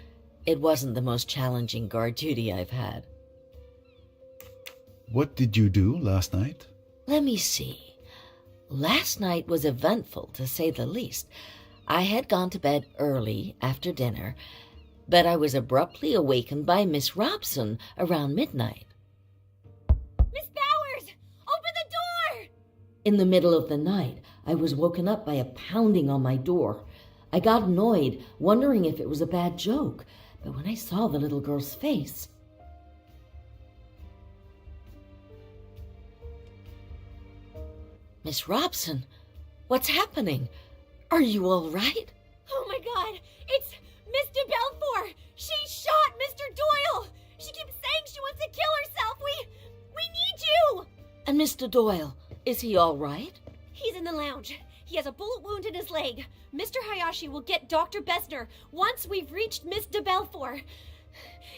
It wasn't the most challenging guard duty I've had. What did you do last night? Let me see. Last night was eventful, to say the least. I had gone to bed early after dinner, but I was abruptly awakened by Miss Robson around midnight. Miss Bowers! Open the door! In the middle of the night, I was woken up by a pounding on my door. I got annoyed, wondering if it was a bad joke, but when I saw the little girl's face... Miss Robson, what's happening? Are you all right? Oh my God! It's Mr. Belfort! She shot Mr. Doyle! She keeps saying she wants to kill herself! We need you! And Mr. Doyle, is he all right? He's in the lounge. He has a bullet wound in his leg. Mr. Hayashi will get Dr. Bessner once we've reached Miss de Belfort.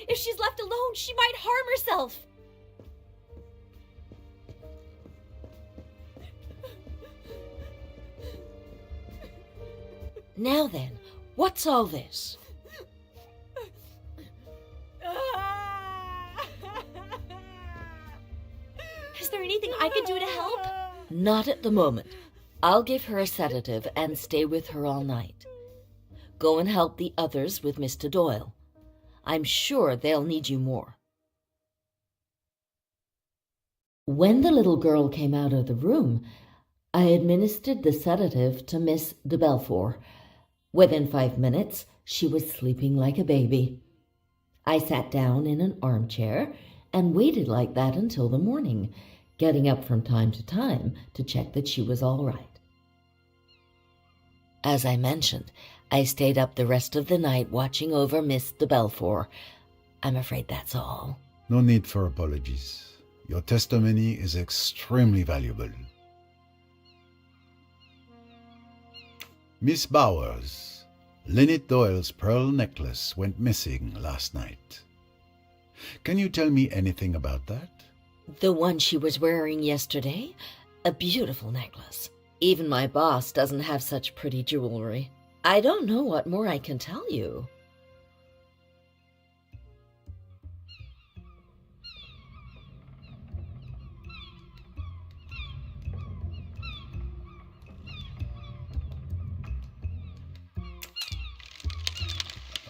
If she's left alone, she might harm herself. Now then, what's all this? Is there anything I can do to help? Not at the moment. I'll give her a sedative and stay with her all night. Go and help the others with Mr. Doyle. I'm sure they'll need you more. When the little girl came out of the room, I administered the sedative to Miss de Belfort. Within 5 minutes, she was sleeping like a baby. I sat down in an armchair and waited like that until the morning, getting up from time to check that she was all right. As I mentioned, I stayed up the rest of the night watching over Miss de Belfort. I'm afraid that's all. No need for apologies. Your testimony is extremely valuable. Miss Bowers, Lynette Doyle's pearl necklace went missing last night. Can you tell me anything about that? The one she was wearing yesterday? A beautiful necklace. Even my boss doesn't have such pretty jewelry. I don't know what more I can tell you.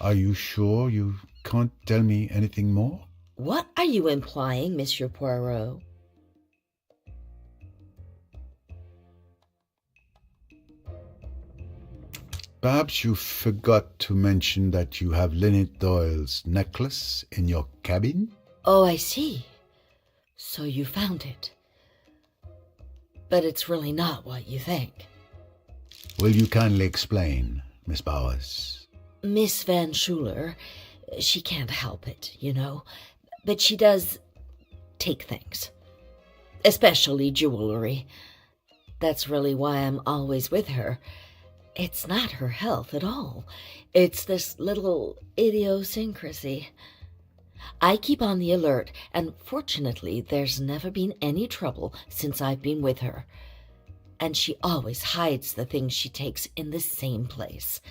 Are you sure you can't tell me anything more? What are you implying, Monsieur Poirot? Perhaps you forgot to mention that you have Lynette Doyle's necklace in your cabin? Oh, I see. So you found it. But it's really not what you think. Will you kindly explain, Miss Bowers? Miss Van Schuler, she can't help it, you know, but she does take things, especially jewelry. That's really why I'm always with her. It's not her health at all. It's this little idiosyncrasy. I keep on the alert, and fortunately there's never been any trouble since I've been with her. And she always hides the things she takes in the same place.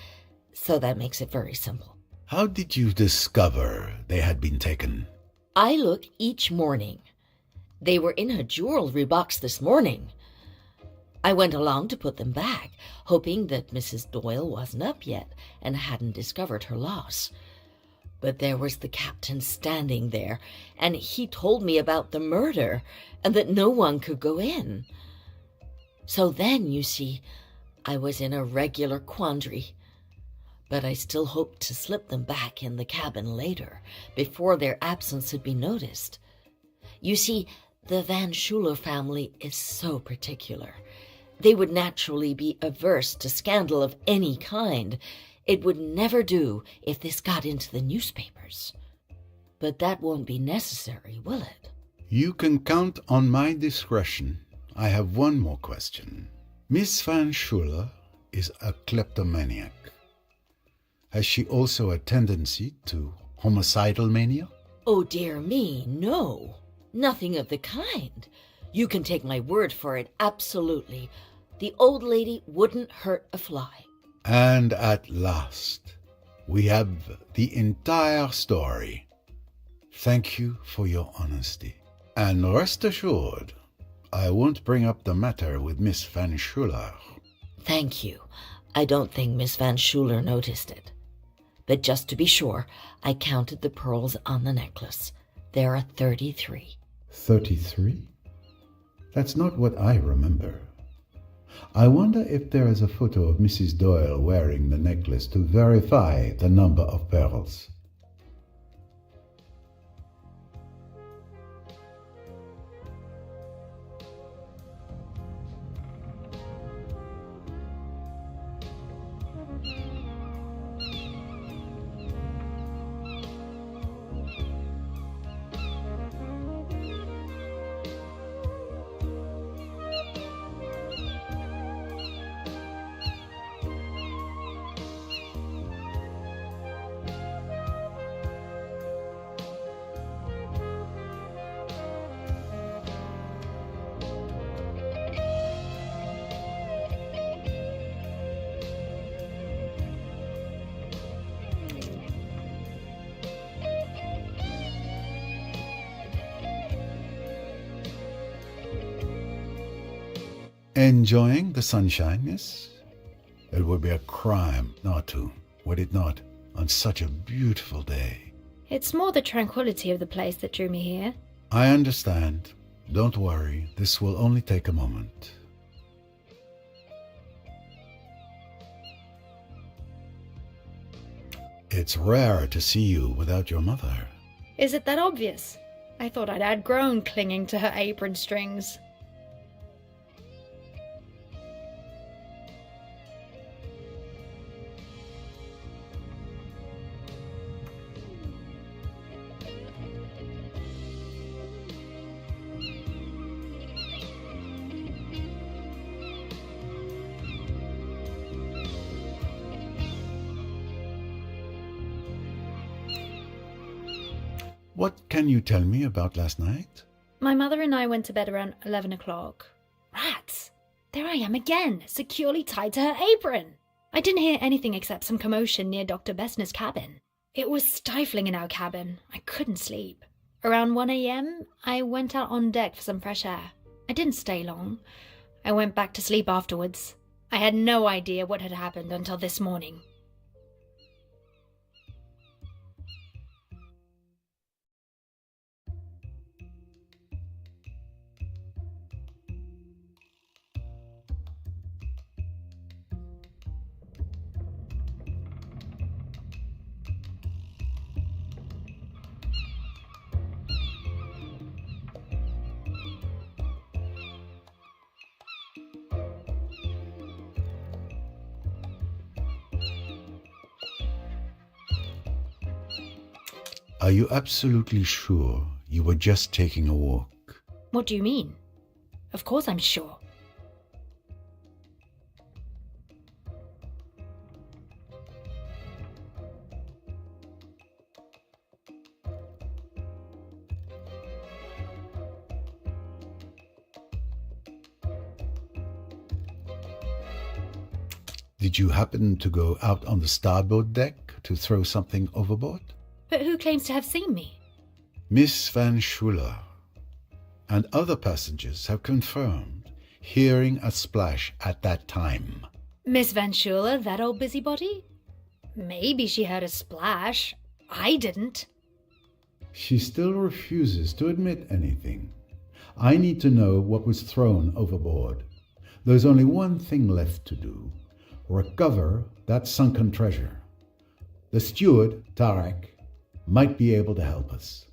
So that makes it very simple. How did you discover they had been taken? I look each morning. They were in her jewelry box this morning. I went along to put them back, hoping that Mrs. Doyle wasn't up yet and hadn't discovered her loss. But there was the captain standing there, and he told me about the murder and that no one could go in. So then, you see, I was in a regular quandary. But I still hoped to slip them back in the cabin later, before their absence had been noticed. You see, the Van Schuler family is so particular. They would naturally be averse to scandal of any kind. It would never do if this got into the newspapers. But that won't be necessary, will it? You can count on my discretion. I have one more question. Miss Van Schuler is a kleptomaniac. Has she also a tendency to homicidal mania? Oh, dear me, no. Nothing of the kind. You can take my word for it, absolutely. The old lady wouldn't hurt a fly. And at last, we have the entire story. Thank you for your honesty. And rest assured, I won't bring up the matter with Miss Van Schuler. Thank you. I don't think Miss Van Schuler noticed it. But just to be sure, I counted the pearls on the necklace. There are 33. 33? That's not what I remember. I wonder if there is a photo of Mrs. Doyle wearing the necklace to verify the number of pearls. Enjoying the sunshine, miss? It would be a crime not to, would it not, on such a beautiful day? It's more the tranquility of the place that drew me here. I understand. Don't worry, this will only take a moment. It's rare to see you without your mother. Is it that obvious? I thought I'd outgrown clinging to her apron strings. What can you tell me about last night? My mother and I went to bed around 11 o'clock. Rats! There I am again, securely tied to her apron. I didn't hear anything except some commotion near Dr. Bessner's cabin. It was stifling in our cabin. I couldn't sleep. Around 1 a.m., I went out on deck for some fresh air. I didn't stay long. I went back to sleep afterwards. I had no idea what had happened until this morning. Are you absolutely sure you were just taking a walk? What do you mean? Of course I'm sure. Did you happen to go out on the starboard deck to throw something overboard? But who claims to have seen me? Miss Van Schuler and other passengers have confirmed hearing a splash at that time. Miss Van Schuler, that old busybody? Maybe she heard a splash. I didn't. She still refuses to admit anything. I need to know what was thrown overboard. There's only one thing left to do. Recover that sunken treasure. The steward, Tarek, might be able to help us.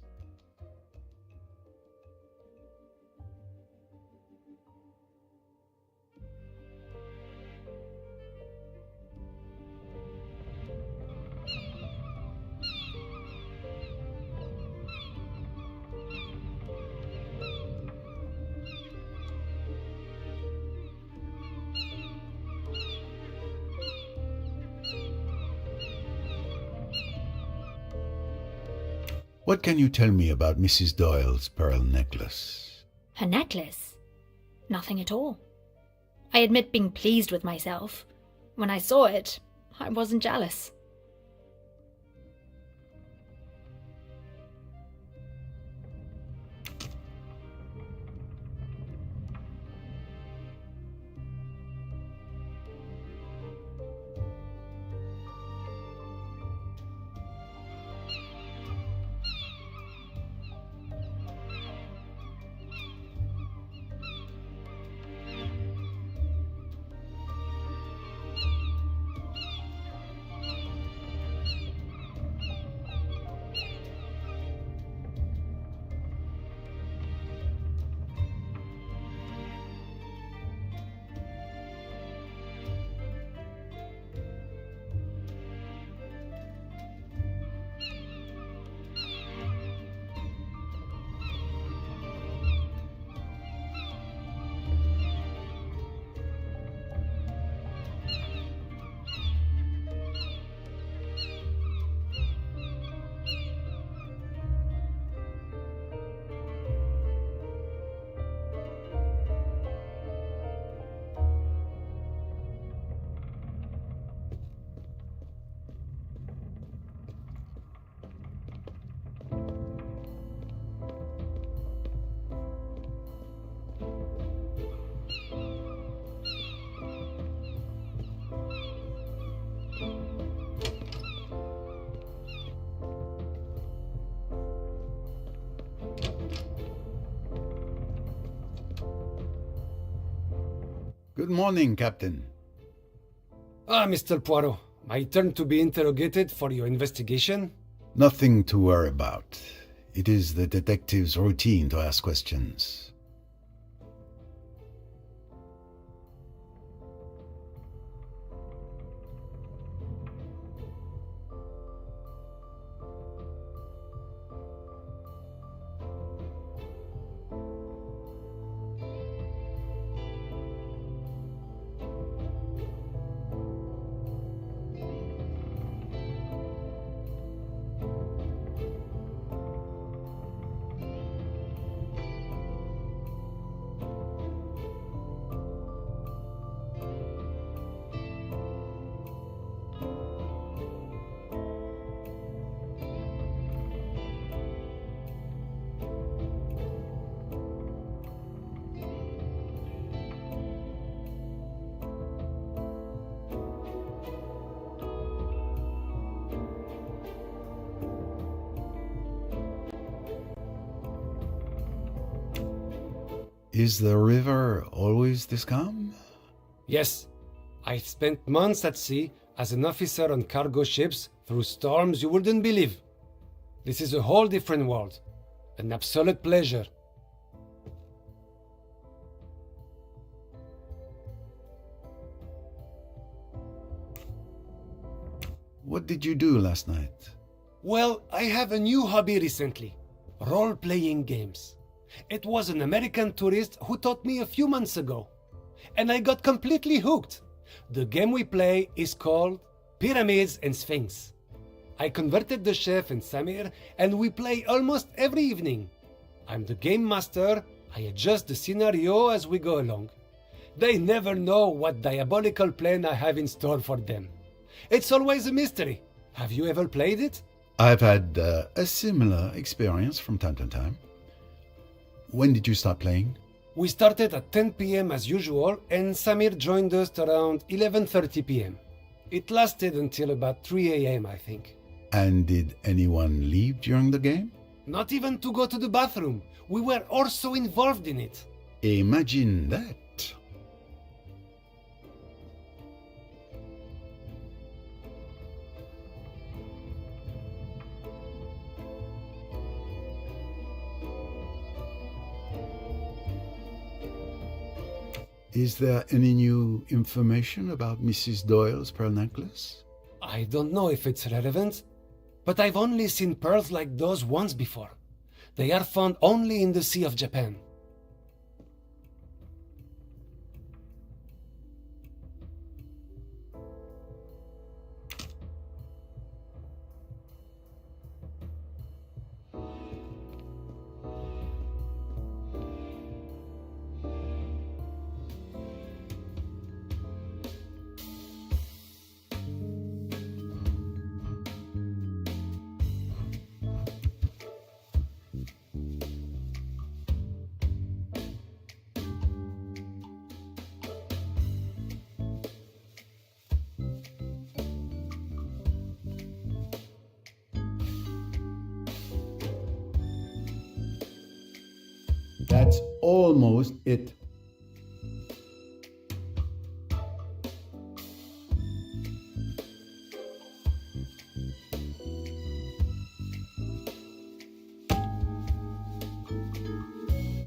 What can you tell me about Mrs. Doyle's pearl necklace? Her necklace? Nothing at all. I admit being pleased with myself. When I saw it, I wasn't jealous. Good morning, Captain. Ah, Mr. Poirot, my turn to be interrogated for your investigation? Nothing to worry about. It is the detective's routine to ask questions. Is the river always this calm? Yes. I spent months at sea as an officer on cargo ships through storms you wouldn't believe. This is a whole different world. An absolute pleasure. What did you do last night? Well, I have a new hobby recently. Role-playing games. It was an American tourist who taught me a few months ago. And I got completely hooked. The game we play is called Pyramids and Sphinx. I converted the chef and Samir, and we play almost every evening. I'm the game master. I adjust the scenario as we go along. They never know what diabolical plan I have in store for them. It's always a mystery. Have you ever played it? I've had a similar experience from time to time. When did you start playing? We started at 10 p.m. as usual, and Samir joined us around 11:30 p.m. It lasted until about 3 a.m., I think. And did anyone leave during the game? Not even to go to the bathroom. We were also involved in it. Imagine that. Is there any new information about Mrs. Doyle's pearl necklace? I don't know if it's relevant, but I've only seen pearls like those once before. They are found only in the Sea of Japan. That's almost it.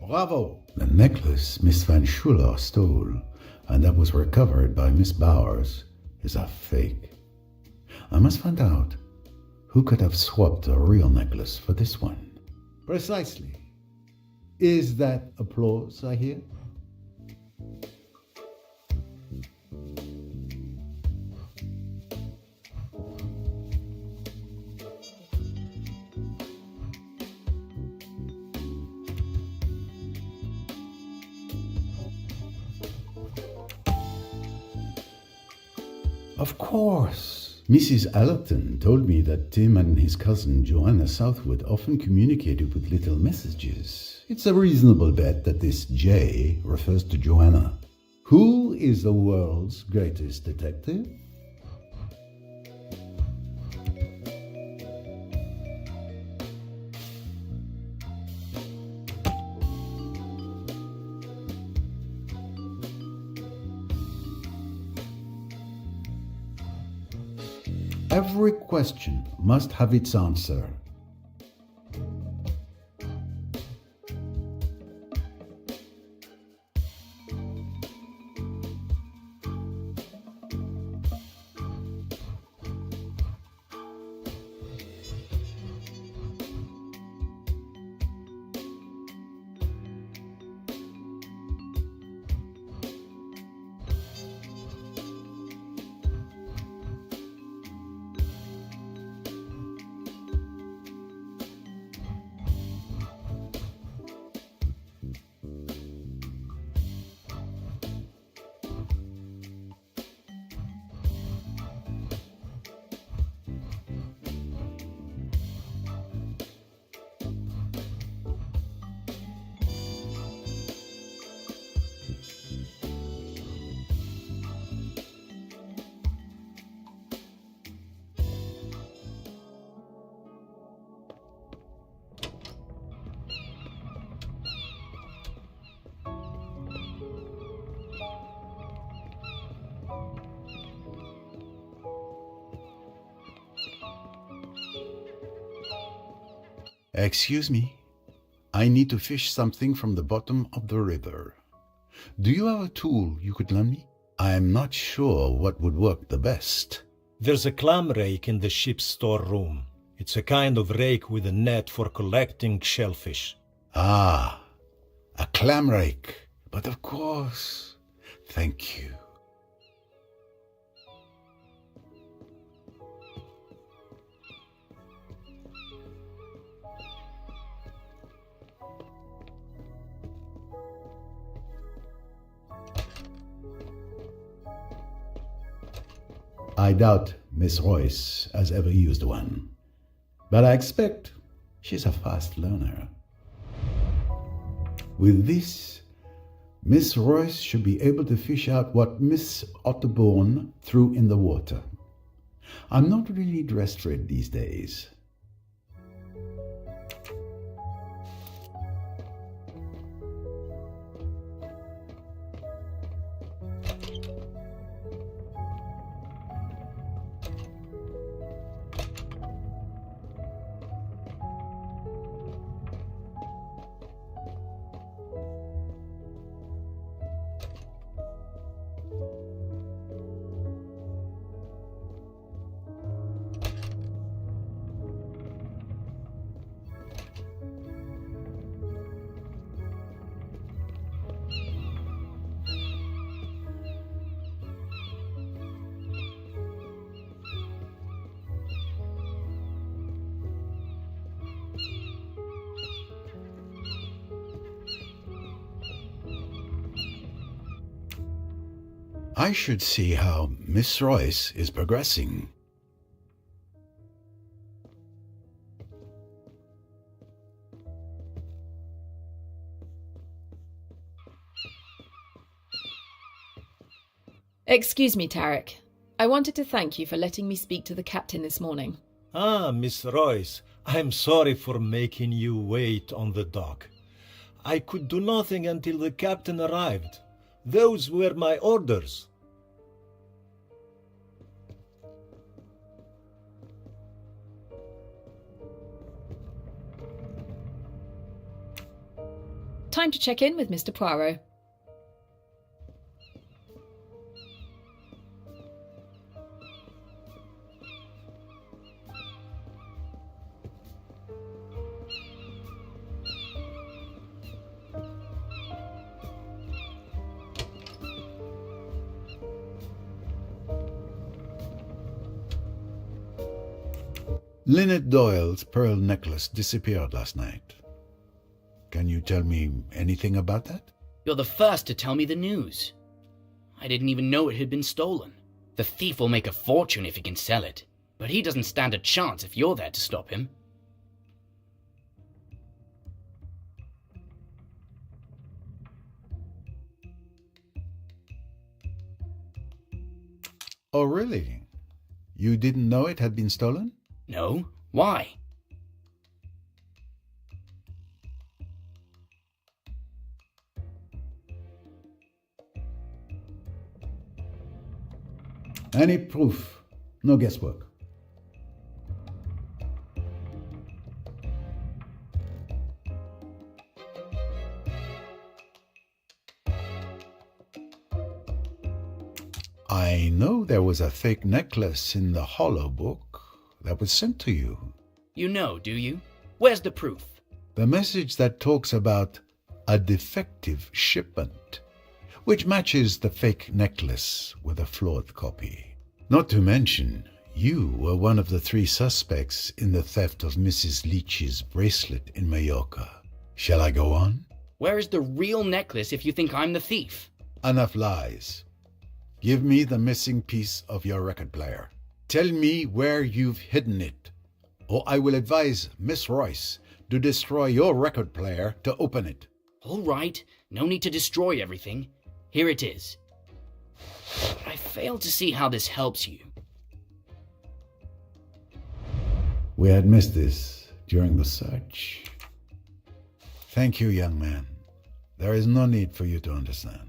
Bravo! The necklace Miss Van Schuler stole, and that was recovered by Miss Bowers, is a fake. I must find out who could have swapped a real necklace for this one. Precisely. Is that applause I hear? Of course. Mrs. Allerton told me that Tim and his cousin Joanna Southwood often communicated with little messages. It's a reasonable bet that this J refers to Joanna. Who is the world's greatest detective? Every question must have its answer. Excuse me, I need to fish something from the bottom of the river. Do you have a tool you could lend me? I am not sure what would work the best. There's a clam rake in the ship's storeroom. It's a kind of rake with a net for collecting shellfish. Ah, a clam rake. But of course. Thank you. I doubt Miss Royce has ever used one, but I expect she's a fast learner. With this, Miss Royce should be able to fish out what Miss Otterbourne threw in the water. I'm not really dressed for it these days. I should see how Miss Royce is progressing. Excuse me, Tarek. I wanted to thank you for letting me speak to the captain this morning. Ah, Miss Royce, I'm sorry for making you wait on the dock. I could do nothing until the captain arrived. Those were my orders. Time to check in with Mr. Poirot. Lynette Doyle's pearl necklace disappeared last night. Can you tell me anything about that? You're the first to tell me the news. I didn't even know it had been stolen. The thief will make a fortune if he can sell it, but he doesn't stand a chance if you're there to stop him. Oh, really? You didn't know it had been stolen? No. Why? Any proof? No guesswork. I know there was a fake necklace in the hollow book that was sent to you. You know, do you? Where's the proof? The message that talks about a defective shipment, which matches the fake necklace with a flawed copy. Not to mention, you were one of the 3 suspects in the theft of Mrs. Leach's bracelet in Mallorca. Shall I go on? Where is the real necklace if you think I'm the thief? Enough lies. Give me the missing piece of your record player. Tell me where you've hidden it, or I will advise Miss Royce to destroy your record player to open it. All right, no need to destroy everything. Here it is. But I fail to see how this helps you. We had missed this during the search. Thank you, young man. There is no need for you to understand.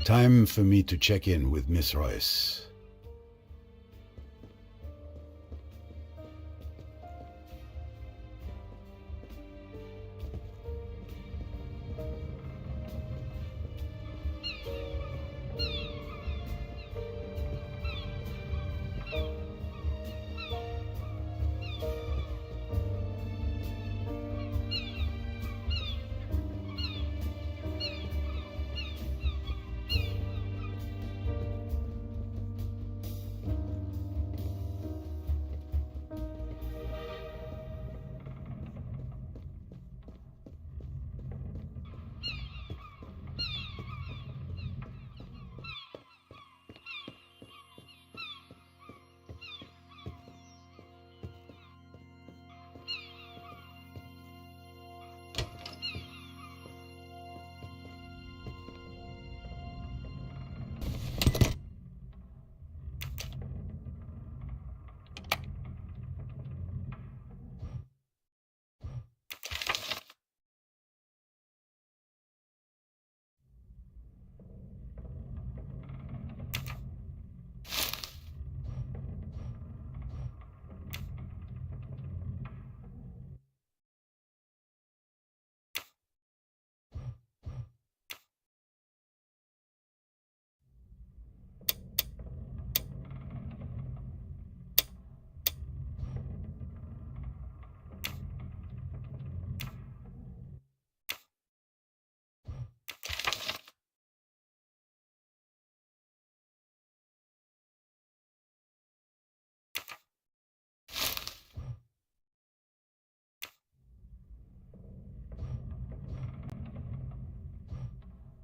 Time for me to check in with Miss Royce.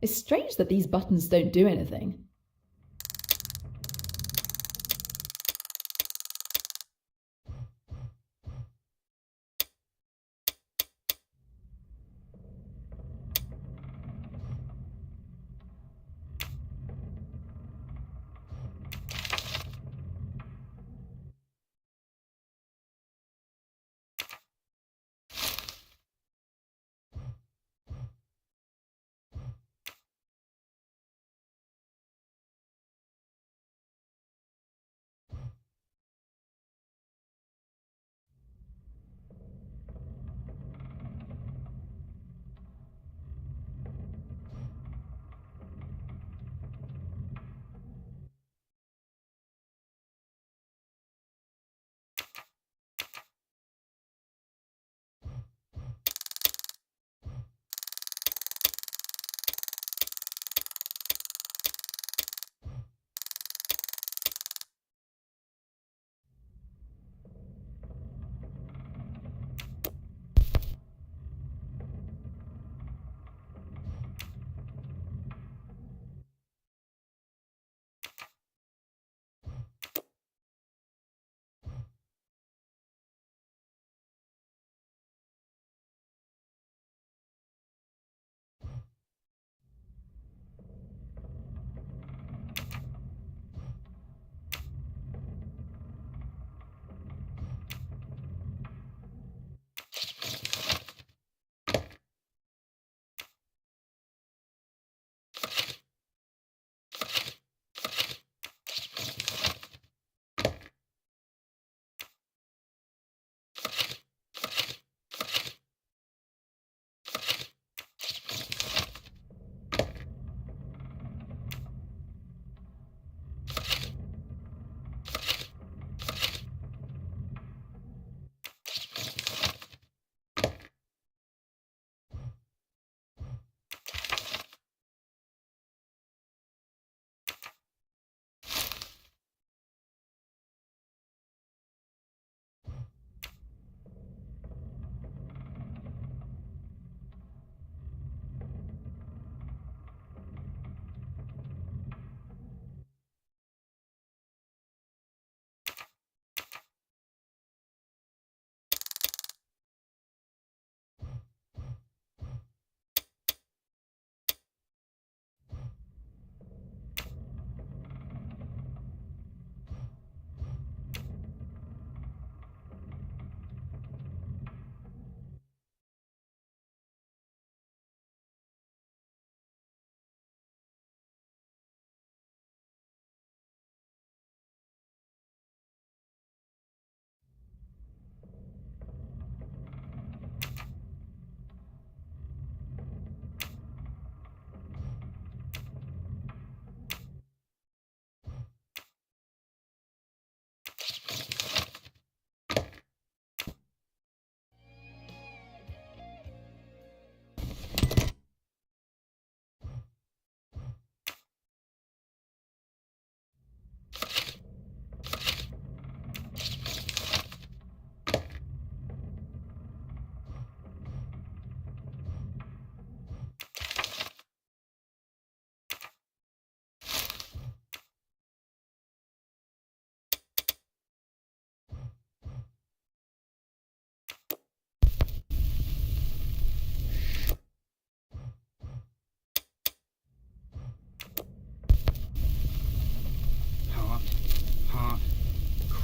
It's strange that these buttons don't do anything.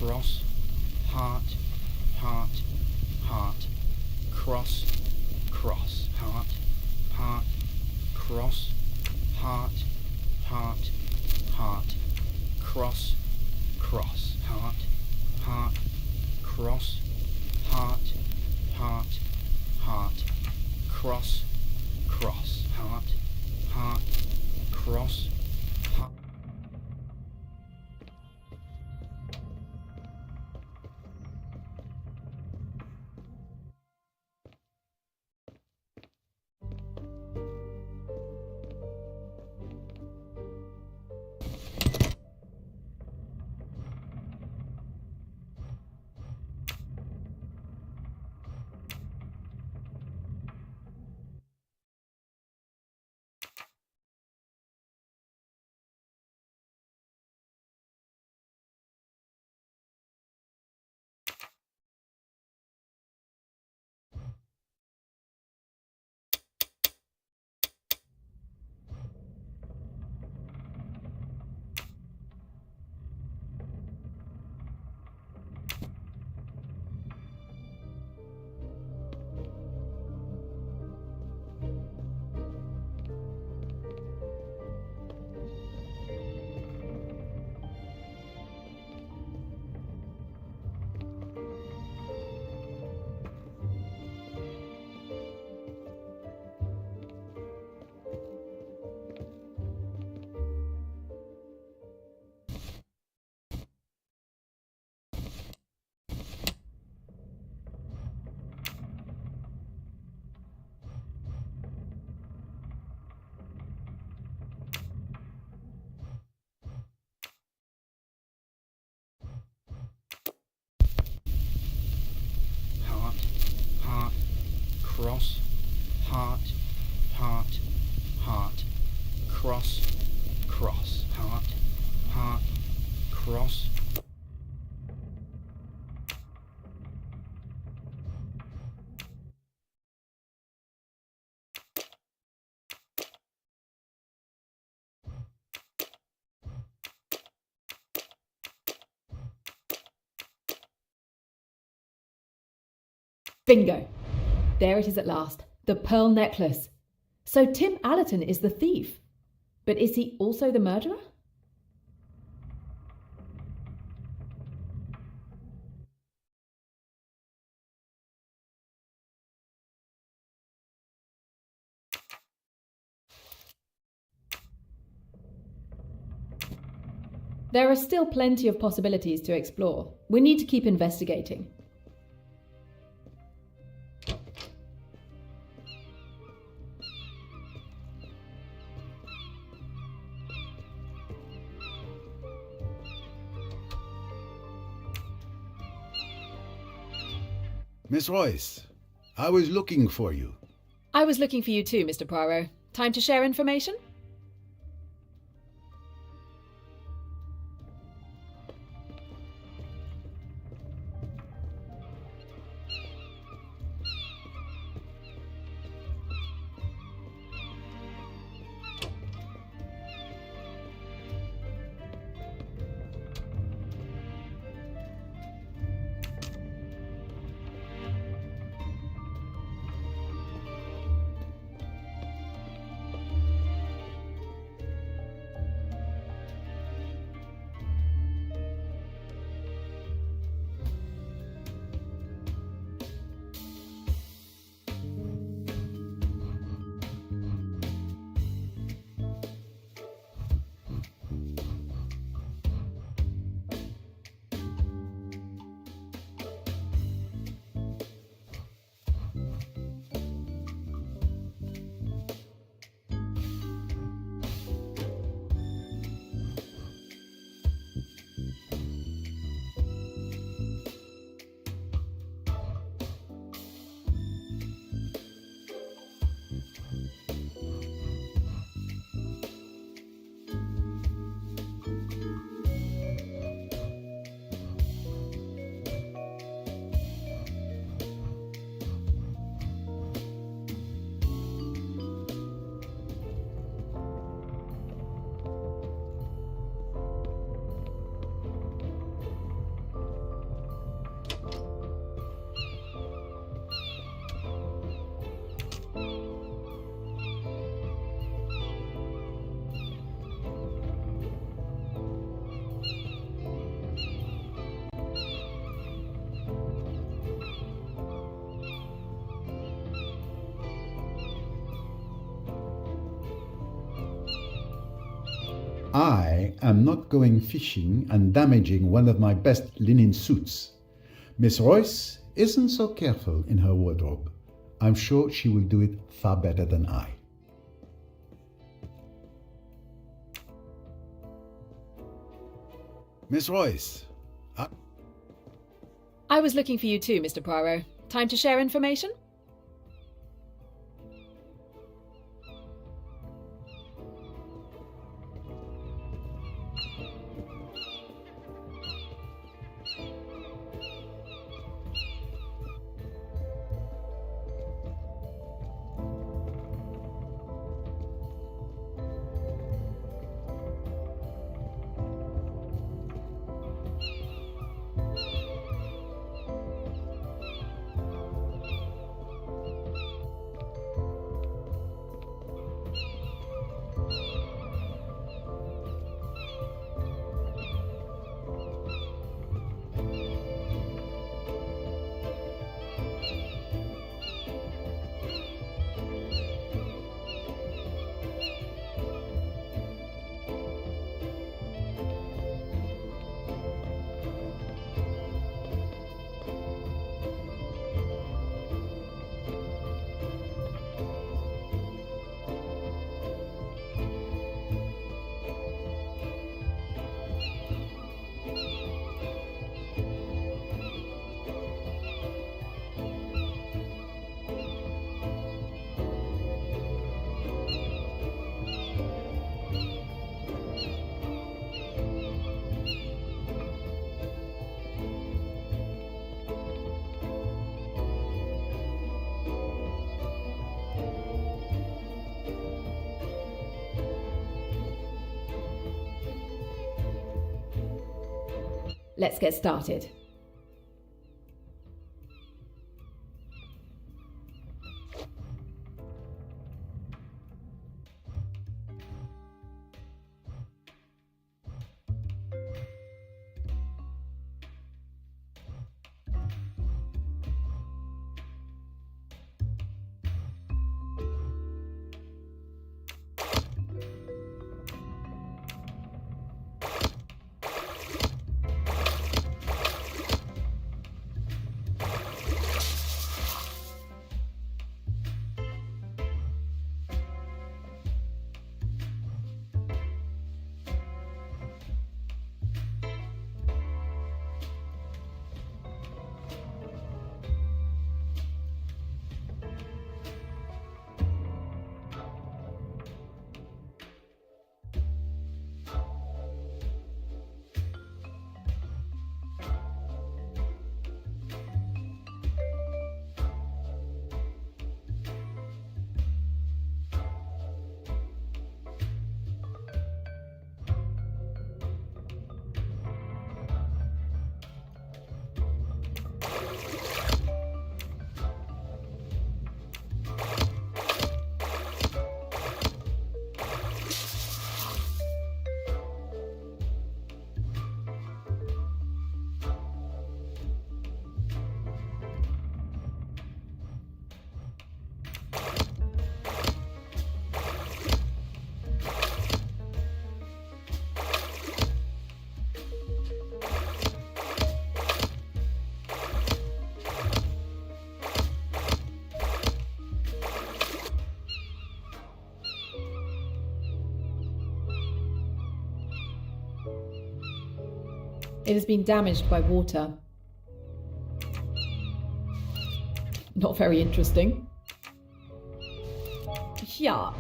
cross, heart, heart, heart, cross, cross, heart, heart, cross, heart, heart, heart, cross, cross, heart, heart, cross, heart, heart, heart, cross, cross, heart, heart, cross, heart. Heart, heart, cross, heart, heart, heart, cross, cross, heart, heart, cross. Bingo! There it is at last. The pearl necklace. So Tim Allerton is the thief. But is he also the murderer? There are still plenty of possibilities to explore. We need to keep investigating. Miss Royce, I was looking for you. I was looking for you too, Mr. Poirot. Time to share information? I am not going fishing and damaging one of my best linen suits. Miss Royce isn't so careful in her wardrobe. I'm sure she will do it far better than I. Miss Royce. I was looking for you too, Mr. Poirot. Time to share information? Let's get started. It has been damaged by water. Not very interesting. Yuck.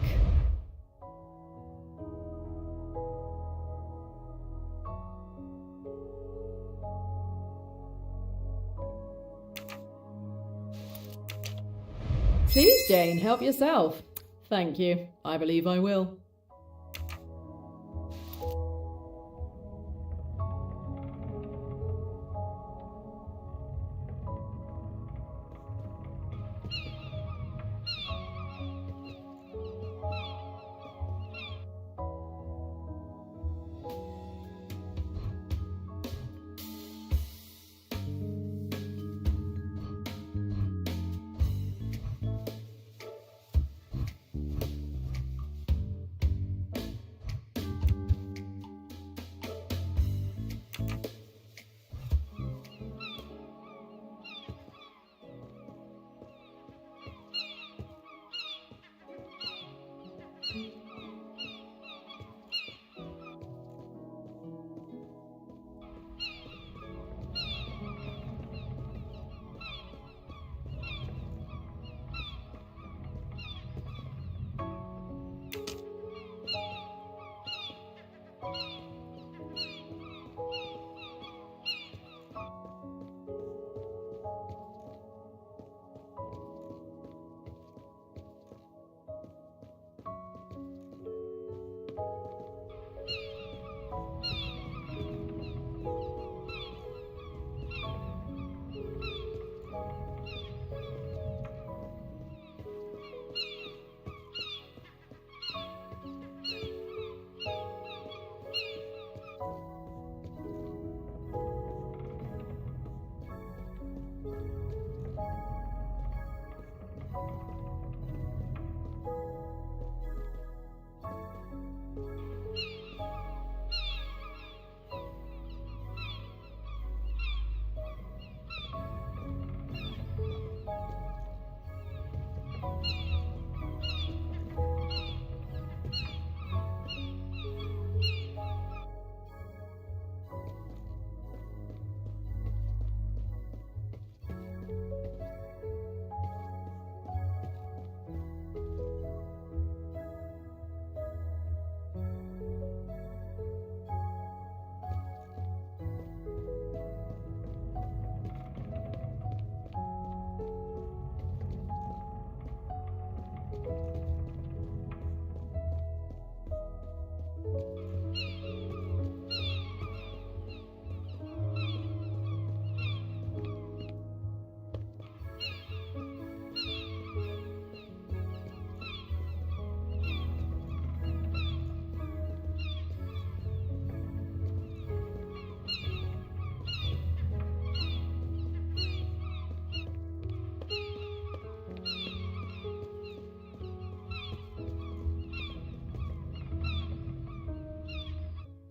Please, Jane, help yourself. Thank you. I believe I will.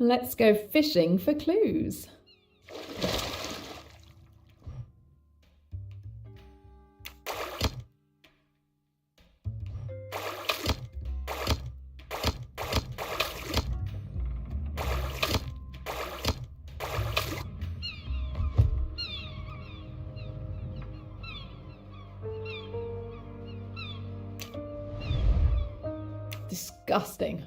Let's go fishing for clues. Disgusting.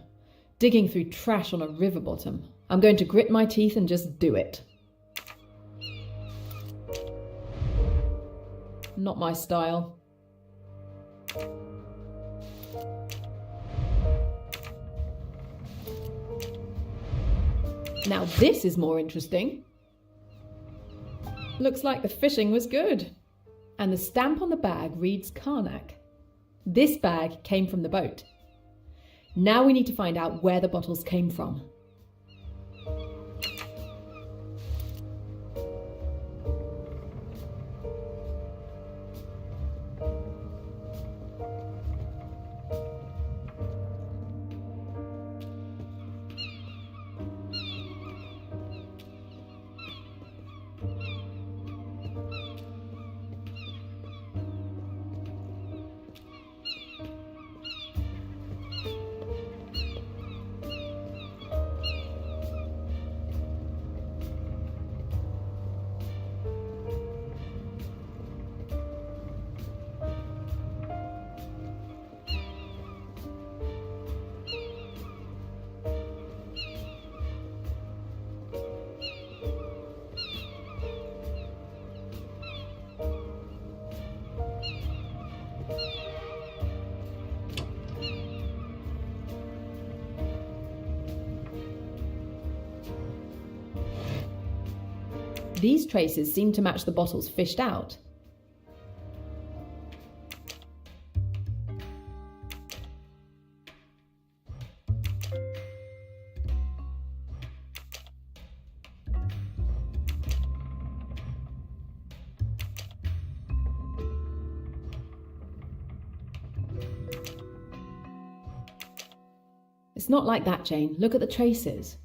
Digging through trash on a river bottom. I'm going to grit my teeth and just do it. Not my style. Now this is more interesting. Looks like the fishing was good. And the stamp on the bag reads Karnak. This bag came from the boat. Now we need to find out where the bottles came from. These traces seem to match the bottles fished out. It's not like that, Jane. Look at the traces.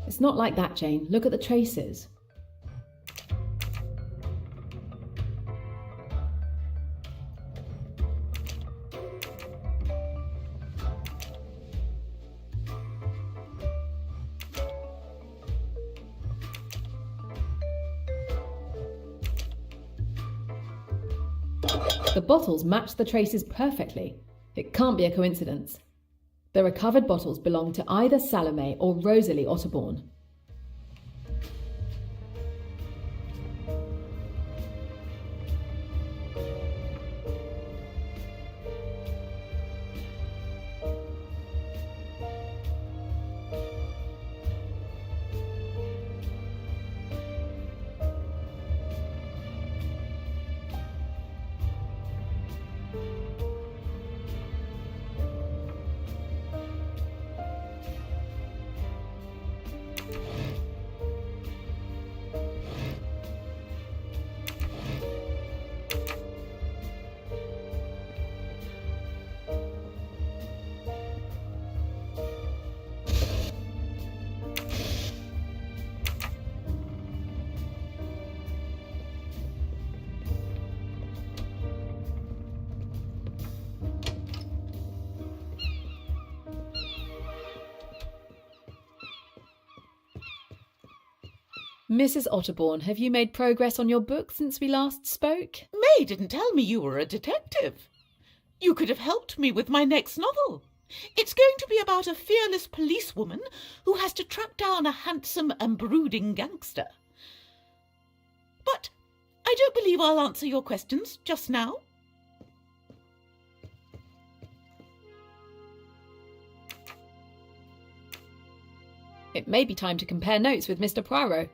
It's not like that, Jane. Look at the traces. The bottles match the traces perfectly. It can't be a coincidence. The recovered bottles belong to either Salome or Rosalie Otterbourne. Mrs. Otterbourne, have you made progress on your book since we last spoke? May didn't tell me you were a detective. You could have helped me with my next novel. It's going to be about a fearless policewoman who has to track down a handsome and brooding gangster. But I don't believe I'll answer your questions just now. It may be time to compare notes with Mr. Poirot.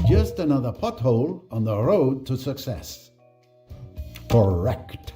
Just another pothole on the road to success. Correct.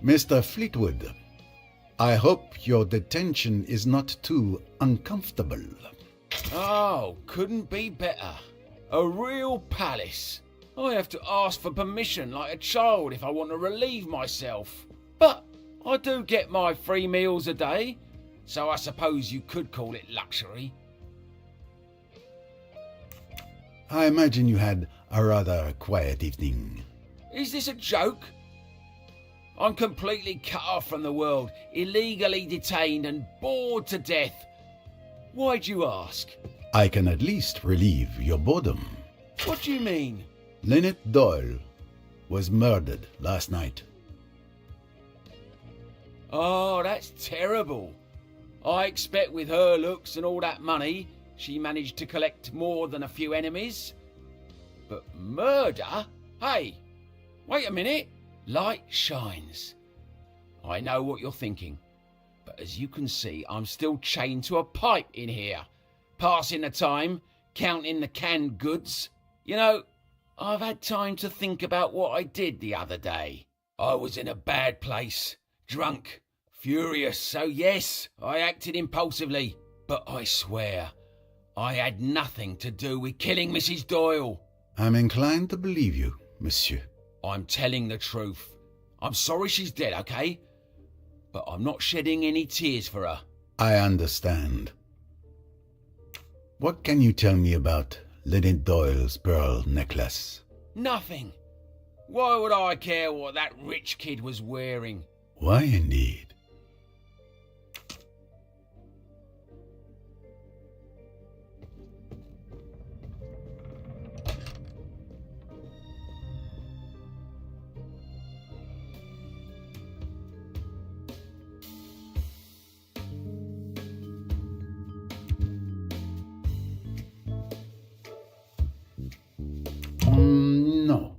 Mr. Fleetwood, I hope your detention is not too uncomfortable. Oh, couldn't be better. A real palace. I have to ask for permission like a child if I want to relieve myself. But I do get my 3 meals a day, so I suppose you could call it luxury. I imagine you had a rather quiet evening. Is this a joke? I'm completely cut off from the world, illegally detained and bored to death. Why'd you ask? I can at least relieve your boredom. What do you mean? Lynette Doyle was murdered last night. Oh, that's terrible. I expect with her looks and all that money, she managed to collect more than a few enemies. But murder? Hey, wait a minute. Light shines. I know what you're thinking, but as you can see, I'm still chained to a pipe in here, passing the time, counting the canned goods. You know, I've had time to think about what I did the other day. I was in a bad place, drunk, furious, so yes, I acted impulsively, but I swear, I had nothing to do with killing Mrs. Doyle. I'm inclined to believe you, monsieur. I'm telling the truth. I'm sorry she's dead, okay? But I'm not shedding any tears for her. I understand. What can you tell me about Lady Doyle's pearl necklace? Nothing. Why would I care what that rich kid was wearing? Why indeed? No.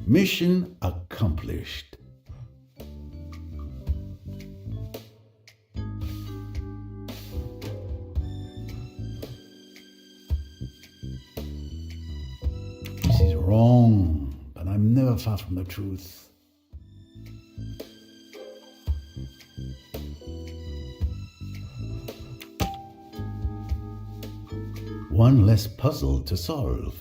Mission accomplished. This is wrong, but I'm never far from the truth. One less puzzle to solve.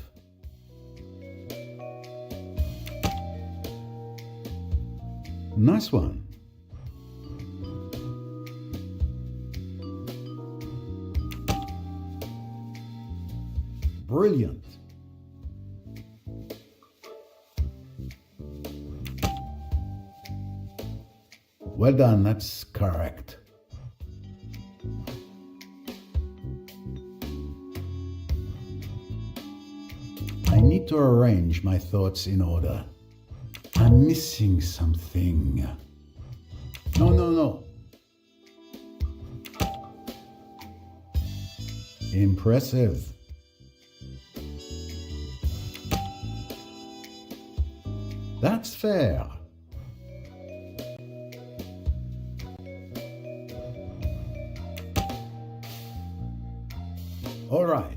Nice one. Brilliant. Well done, that's correct. I need to arrange my thoughts in order. I'm missing something. No. Impressive. That's fair. All right.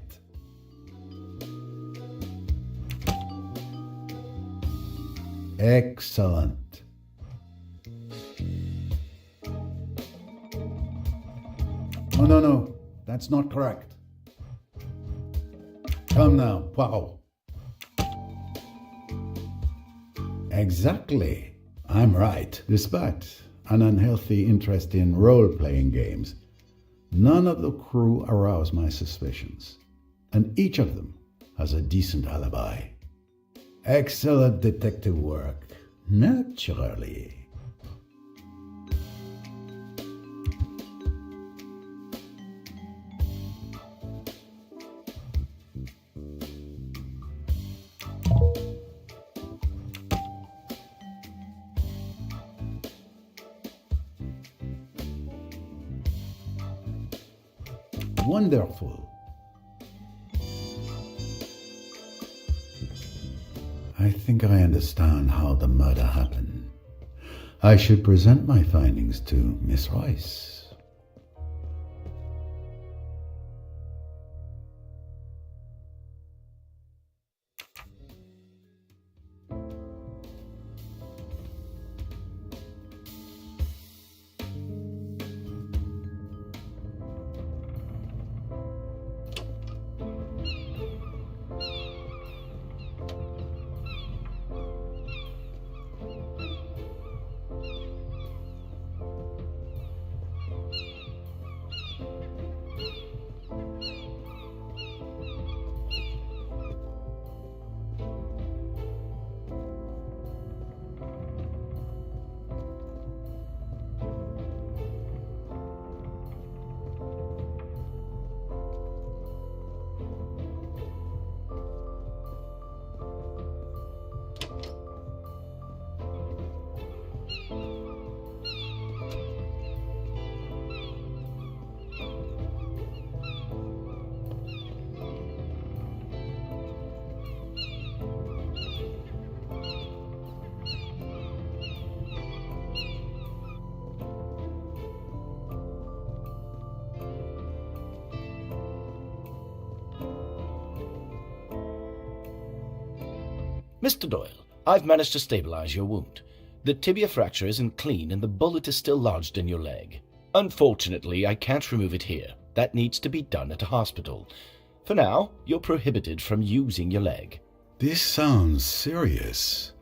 Excellent. No. That's not correct. Come now, Poirot. Exactly. I'm right. Despite an unhealthy interest in role-playing games, none of the crew aroused my suspicions, and each of them has a decent alibi. Excellent detective work, naturally. Wonderful. I think I understand how the murder happened. I should present my findings to Miss Royce. Mr. Doyle, I've managed to stabilize your wound. The tibia fracture isn't clean and the bullet is still lodged in your leg. Unfortunately, I can't remove it here. That needs to be done at a hospital. For now, you're prohibited from using your leg. This sounds serious.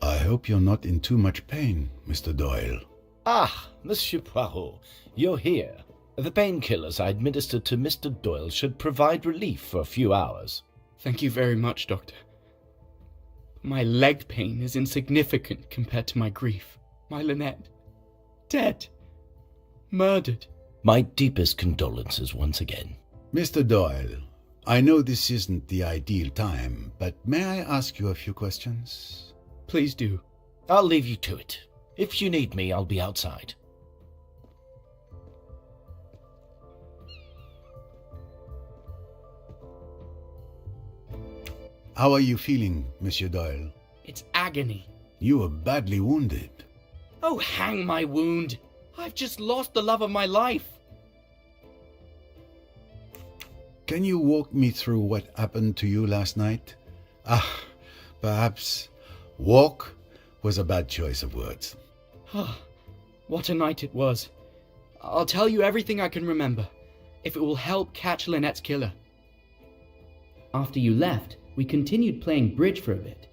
I hope you're not in too much pain, Mr. Doyle. Ah, Monsieur Poirot, you're here. The painkillers I administered to Mr. Doyle should provide relief for a few hours. Thank you very much, Doctor. My leg pain is insignificant compared to my grief. My Lynette. Dead. Murdered. My deepest condolences once again. Mr. Doyle, I know this isn't the ideal time, but may I ask you a few questions? Please do. I'll leave you to it. If you need me, I'll be outside. How are you feeling, Monsieur Doyle? It's agony. You were badly wounded. Oh, hang my wound. I've just lost the love of my life. Can you walk me through what happened to you last night? Perhaps walk was a bad choice of words. What a night it was. I'll tell you everything I can remember, if it will help catch Lynette's killer. After you left, we continued playing bridge for a bit.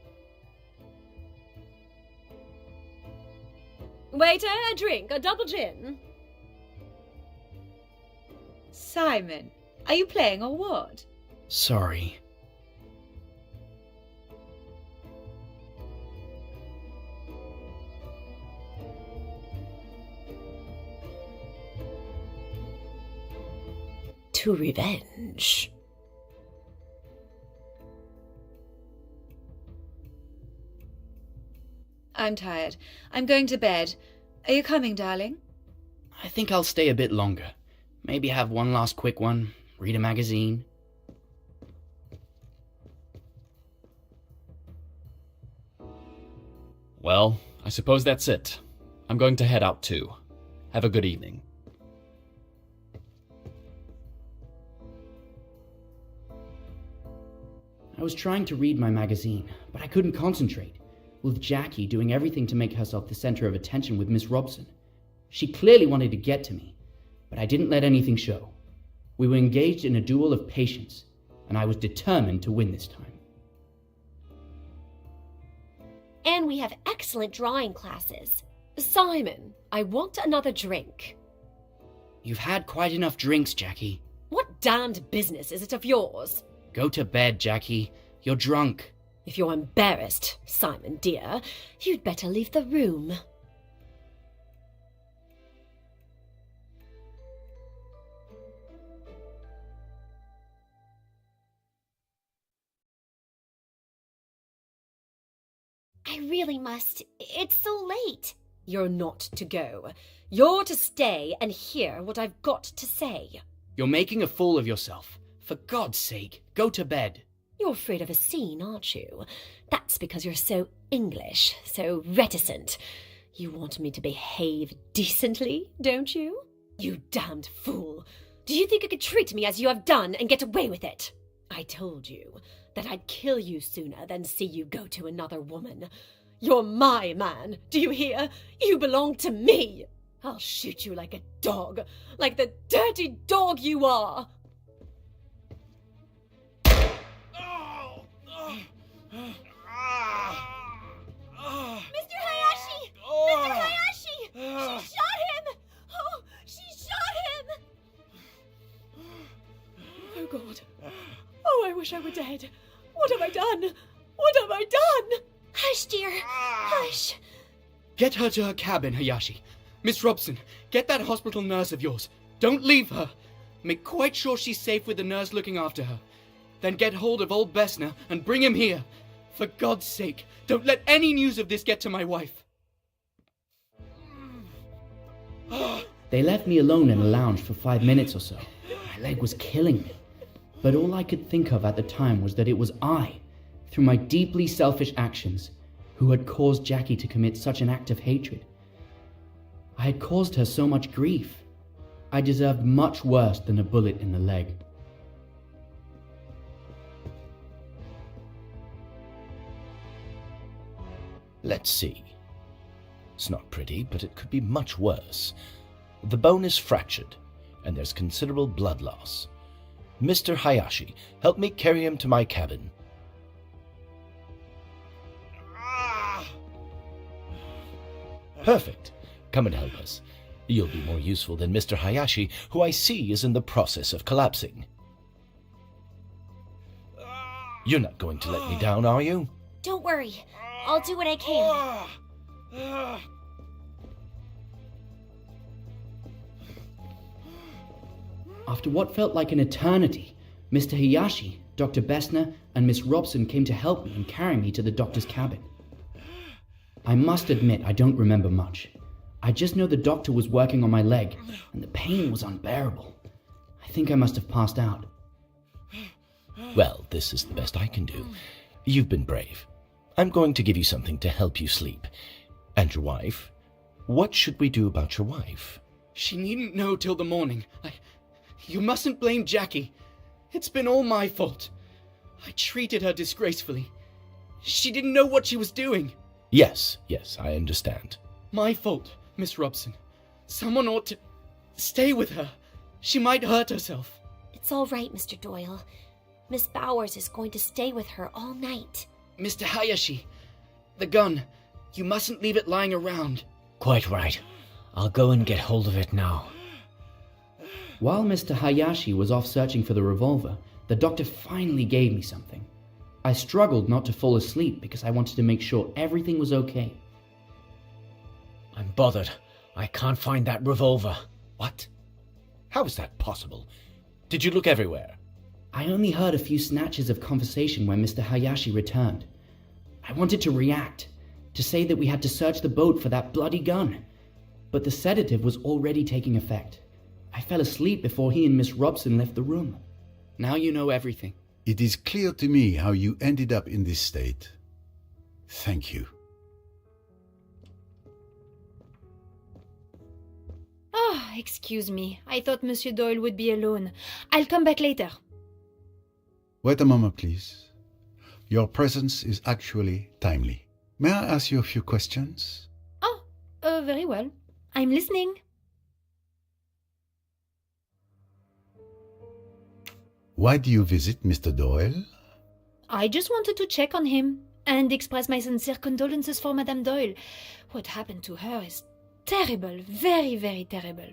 Waiter, a drink, a double gin. Simon, are you playing or what? Sorry. To revenge. I'm tired. I'm going to bed. Are you coming, darling? I think I'll stay a bit longer. Maybe have one last quick one, read a magazine. Well, I suppose that's it. I'm going to head out too. Have a good evening. I was trying to read my magazine, but I couldn't concentrate, with Jackie doing everything to make herself the center of attention with Miss Robson. She clearly wanted to get to me, but I didn't let anything show. We were engaged in a duel of patience, and I was determined to win this time. And we have excellent drawing classes. Simon, I want another drink. You've had quite enough drinks, Jackie. What damned business is it of yours? Go to bed, Jackie. You're drunk. If you're embarrassed, Simon dear, you'd better leave the room. I really must. It's so late. You're not to go. You're to stay and hear what I've got to say. You're making a fool of yourself. For God's sake, go to bed. You're afraid of a scene, aren't you? That's because you're so English, so reticent. You want me to behave decently, don't you? You damned fool. Do you think you could treat me as you have done and get away with it? I told you that I'd kill you sooner than see you go to another woman. You're my man, do you hear? You belong to me. I'll shoot you like a dog, like the dirty dog you are. Mr. Hayashi! Mr. Hayashi! She shot him! Oh, she shot him! Oh, God. Oh, I wish I were dead. What have I done? What have I done? Hush, dear. Hush. Get her to her cabin, Hayashi. Miss Robson, get that hospital nurse of yours. Don't leave her. Make quite sure she's safe with the nurse looking after her. Then get hold of old Bessner and bring him here. For God's sake, don't let any news of this get to my wife. They left me alone in the lounge for 5 minutes or so. My leg was killing me. But all I could think of at the time was that it was I, through my deeply selfish actions, who had caused Jackie to commit such an act of hatred. I had caused her so much grief. I deserved much worse than a bullet in the leg. Let's see. It's not pretty, but it could be much worse. The bone is fractured, and there's considerable blood loss. Mr. Hayashi, help me carry him to my cabin. Perfect. Come and help us. You'll be more useful than Mr. Hayashi, who I see is in the process of collapsing. You're not going to let me down, are you? Don't worry. I'll do what I can. After what felt like an eternity, Mr. Hayashi, Dr. Bessner, and Miss Robson came to help me and carry me to the doctor's cabin. I must admit I don't remember much. I just know the doctor was working on my leg, and the pain was unbearable. I think I must have passed out. Well, this is the best I can do. You've been brave. I'm going to give you something to help you sleep. And your wife? What should we do about your wife? She needn't know till the morning. You mustn't blame Jackie. It's been all my fault. I treated her disgracefully. She didn't know what she was doing. Yes, I understand. My fault, Miss Robson. Someone ought to stay with her. She might hurt herself. It's all right, Mr. Doyle. Miss Bowers is going to stay with her all night. Mr. Hayashi, the gun. You mustn't leave it lying around. Quite right. I'll go and get hold of it now. While Mr. Hayashi was off searching for the revolver, the doctor finally gave me something. I struggled not to fall asleep because I wanted to make sure everything was okay. I'm bothered. I can't find that revolver. What? How is that possible? Did you look everywhere? I only heard a few snatches of conversation when Mr. Hayashi returned. I wanted to react, to say that we had to search the boat for that bloody gun. But the sedative was already taking effect. I fell asleep before he and Miss Robson left the room. Now you know everything. It is clear to me how you ended up in this state. Thank you. Ah, excuse me. I thought Monsieur Doyle would be alone. I'll come back later. Wait a moment, please. Your presence is actually timely. May I ask you a few questions? Oh, very well. I'm listening. Why do you visit Mr. Doyle? I just wanted to check on him and express my sincere condolences for Madame Doyle. What happened to her is terrible, very, very terrible.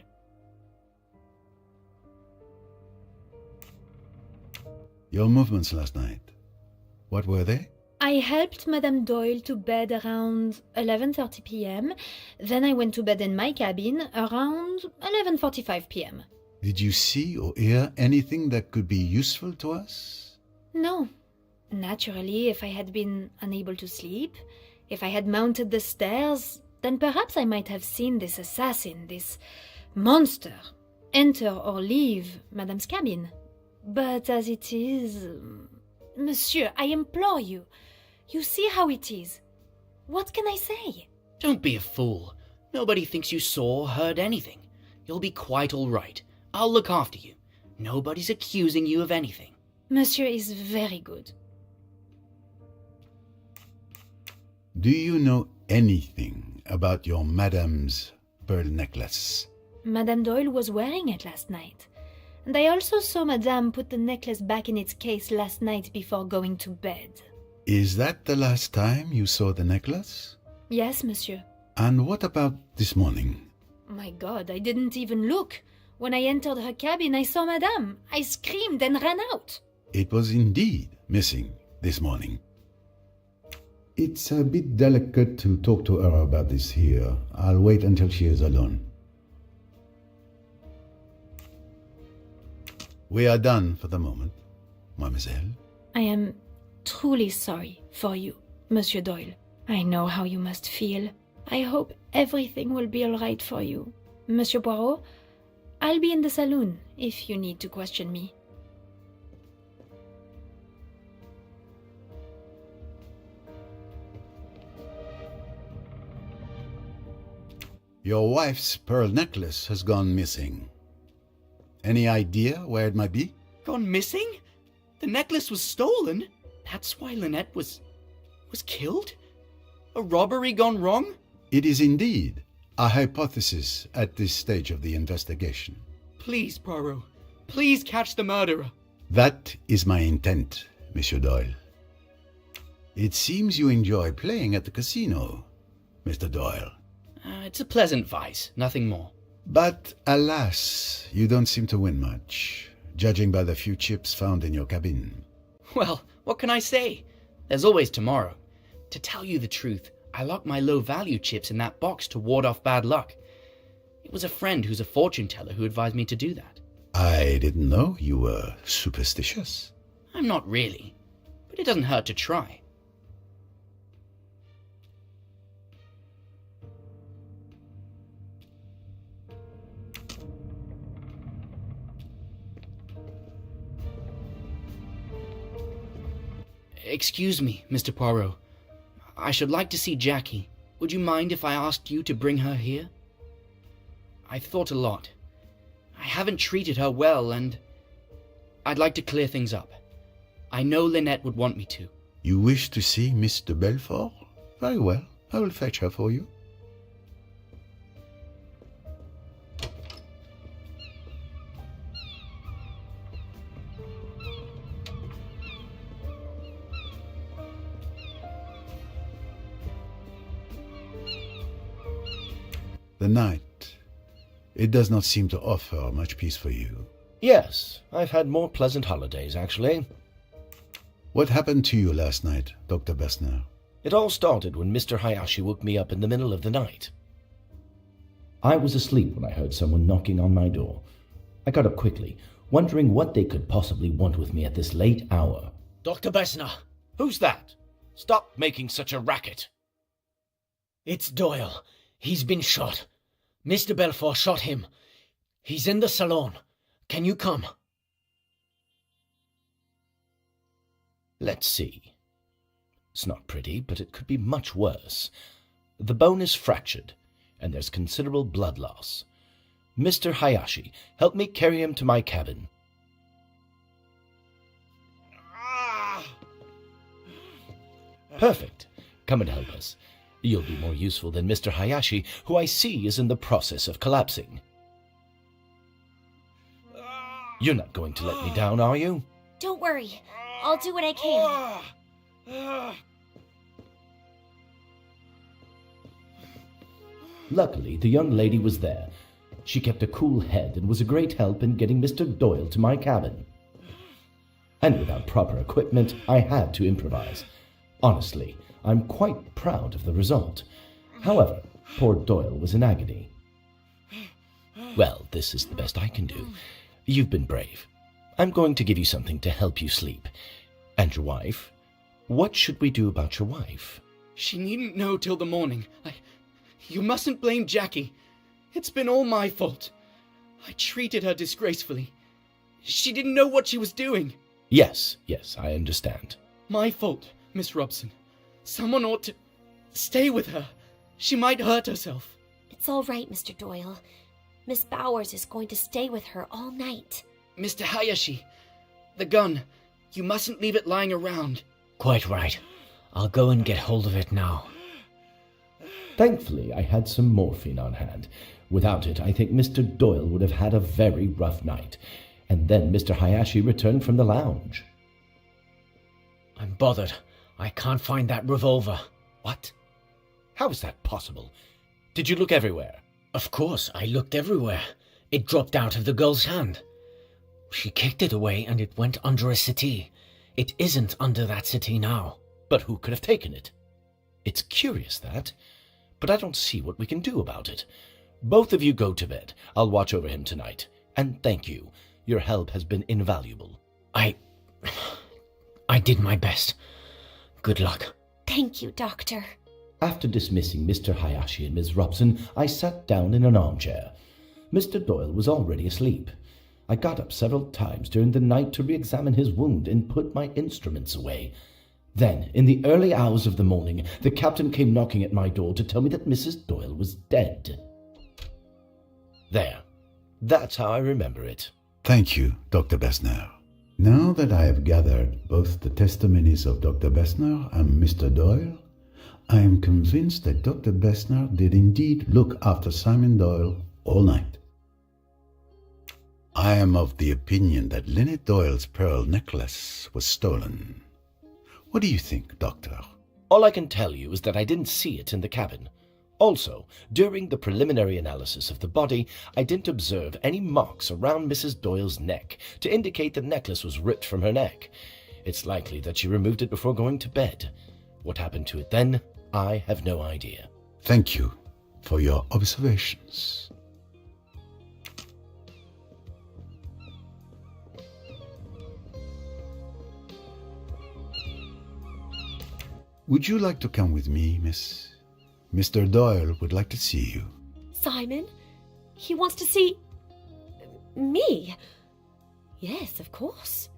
Your movements last night, what were they? I helped Madame Doyle to bed around 11:30 p.m. Then I went to bed in my cabin around 11:45 p.m. Did you see or hear anything that could be useful to us? No. Naturally, if I had been unable to sleep, if I had mounted the stairs, then perhaps I might have seen this assassin, this monster, enter or leave Madame's cabin. But as it is... Monsieur, I implore you. You see how it is. What can I say? Don't be a fool. Nobody thinks you saw or heard anything. You'll be quite all right. I'll look after you. Nobody's accusing you of anything. Monsieur is very good. Do you know anything about your Madame's pearl necklace? Madame Doyle was wearing it last night. And I also saw Madame put the necklace back in its case last night before going to bed. Is that the last time you saw the necklace? Yes, monsieur. And what about this morning? My God, I didn't even look. When I entered her cabin, I saw Madame. I screamed and ran out. It was indeed missing this morning. It's a bit delicate to talk to her about this here. I'll wait until she is alone. We are done for the moment, mademoiselle. I am truly sorry for you, Monsieur Doyle. I know how you must feel. I hope everything will be all right for you. Monsieur Poirot, I'll be in the saloon if you need to question me. Your wife's pearl necklace has gone missing. Any idea where it might be? Gone missing? The necklace was stolen? That's why Lynette was killed? A robbery gone wrong? It is indeed a hypothesis at this stage of the investigation. Please, Poirot. Please catch the murderer. That is my intent, Monsieur Doyle. It seems you enjoy playing at the casino, Mr. Doyle. It's a pleasant vice, nothing more. But alas, you don't seem to win much, judging by the few chips found in your cabin. Well, what can I say? There's always tomorrow. To tell you the truth, I locked my low-value chips in that box to ward off bad luck. It was a friend who's a fortune teller who advised me to do that. I didn't know you were superstitious. I'm not really, but it doesn't hurt to try. Excuse me, Mr. Poirot. I should like to see Jackie. Would you mind if I asked you to bring her here? I've thought a lot. I haven't treated her well, and I'd like to clear things up. I know Lynette would want me to. You wish to see Miss de Belfort? Very well. I will fetch her for you. The night. It does not seem to offer much peace for you. Yes, I've had more pleasant holidays, actually. What happened to you last night, Dr. Bessner? It all started when Mr. Hayashi woke me up in the middle of the night. I was asleep when I heard someone knocking on my door. I got up quickly, wondering what they could possibly want with me at this late hour. Dr. Bessner! Who's that? Stop making such a racket. It's Doyle. He's been shot. Mr. Belfort shot him. He's in the salon. Can you come? Let's see. It's not pretty, but it could be much worse. The bone is fractured, and there's considerable blood loss. Mr. Hayashi, help me carry him to my cabin. Perfect. Come and help us. You'll be more useful than Mr. Hayashi, who I see is in the process of collapsing. You're not going to let me down, are you? Don't worry. I'll do what I can. Luckily, the young lady was there. She kept a cool head and was a great help in getting Mr. Doyle to my cabin. And without proper equipment, I had to improvise. Honestly, I'm quite proud of the result. However, poor Doyle was in agony. Well, this is the best I can do. You've been brave. I'm going to give you something to help you sleep. And your wife? What should we do about your wife? She needn't know till the morning. You mustn't blame Jackie. It's been all my fault. I treated her disgracefully. She didn't know what she was doing. Yes, I understand. My fault, Miss Robson. Someone ought to stay with her. She might hurt herself. It's all right, Mr. Doyle. Miss Bowers is going to stay with her all night. Mr. Hayashi, the gun. You mustn't leave it lying around. Quite right. I'll go and get hold of it now. Thankfully, I had some morphine on hand. Without it, I think Mr. Doyle would have had a very rough night. And then Mr. Hayashi returned from the lounge. I'm bothered. I can't find that revolver. What? How is that possible? Did you look everywhere? Of course, I looked everywhere. It dropped out of the girl's hand. She kicked it away and it went under a settee. It isn't under that settee now. But who could have taken it? It's curious, that. But I don't see what we can do about it. Both of you go to bed. I'll watch over him tonight. And thank you. Your help has been invaluable. I did my best. Good luck. Thank you, Doctor. After dismissing Mr. Hayashi and Miss Robson, I sat down in an armchair. Mr. Doyle was already asleep. I got up several times during the night to re-examine his wound and put my instruments away. Then, in the early hours of the morning, the captain came knocking at my door to tell me that Mrs. Doyle was dead. There. That's how I remember it. Thank you, Dr. Bessner. Now that I have gathered both the testimonies of Dr. Bessner and Mr. Doyle, I am convinced that Dr. Bessner did indeed look after Simon Doyle all night. I am of the opinion that Lynette Doyle's pearl necklace was stolen. What do you think, Doctor? All I can tell you is that I didn't see it in the cabin. Also, during the preliminary analysis of the body, I didn't observe any marks around Mrs. Doyle's neck to indicate the necklace was ripped from her neck. It's likely that she removed it before going to bed. What happened to it then, I have no idea. Thank you for your observations. Would you like to come with me, miss? Mr. Doyle would like to see you. Simon? He wants to see... me? Yes, of course.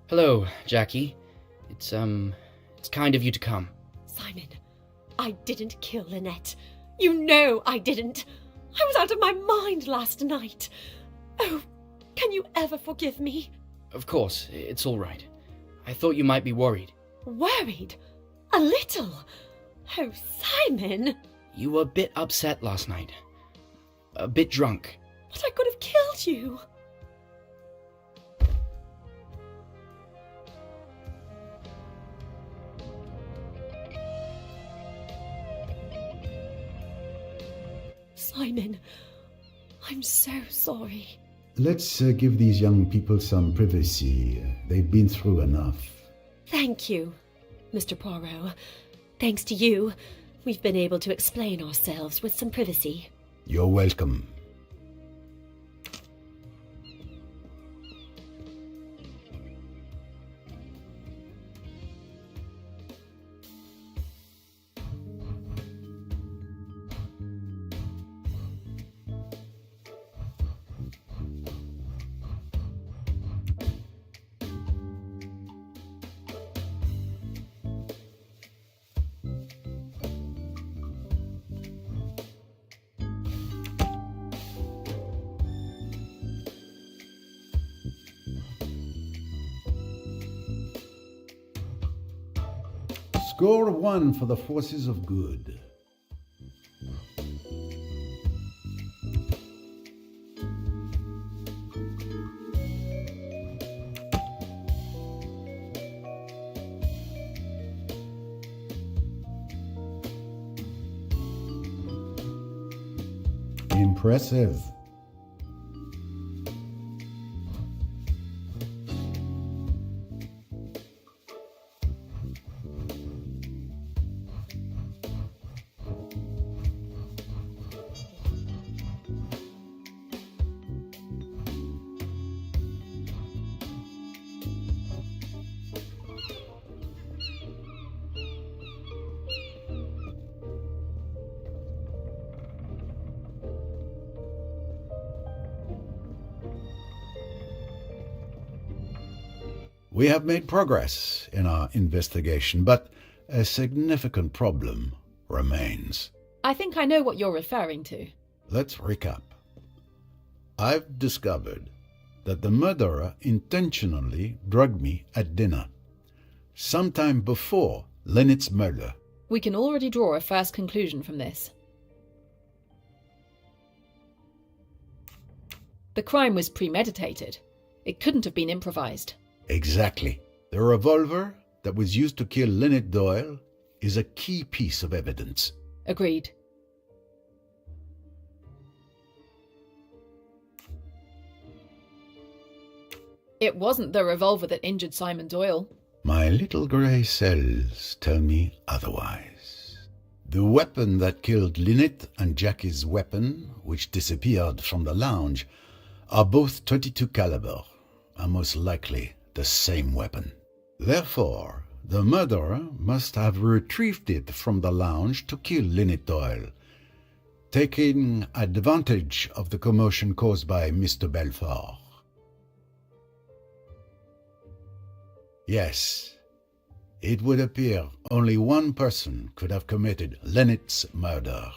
Hello, Jackie. It's kind of you to come. Simon, I didn't kill Lynette. You know I didn't. I was out of my mind last night. Oh, can you ever forgive me? Of course, it's all right. I thought you might be worried. Worried? A little? Oh, Simon! You were a bit upset last night. A bit drunk. But I could have killed you. Simon, I'm so sorry. Let's give these young people some privacy. They've been through enough. Thank you, Mr. Poirot. Thanks to you, we've been able to explain ourselves with some privacy. You're welcome. Score 1 for the forces of good. Impressive. We have made progress in our investigation, but a significant problem remains. I think I know what you're referring to. Let's recap. I've discovered that the murderer intentionally drugged me at dinner, sometime before Lynette's murder. We can already draw a first conclusion from this. The crime was premeditated. It couldn't have been improvised. Exactly. The revolver that was used to kill Lynette Doyle is a key piece of evidence. Agreed. It wasn't the revolver that injured Simon Doyle. My little grey cells tell me otherwise. The weapon that killed Lynette and Jackie's weapon, which disappeared from the lounge, are both .22 caliber, and most likely the same weapon. Therefore, the murderer must have retrieved it from the lounge to kill Lynette Doyle, taking advantage of the commotion caused by Mr. Belfort. Yes, it would appear only one person could have committed Lynette's murder.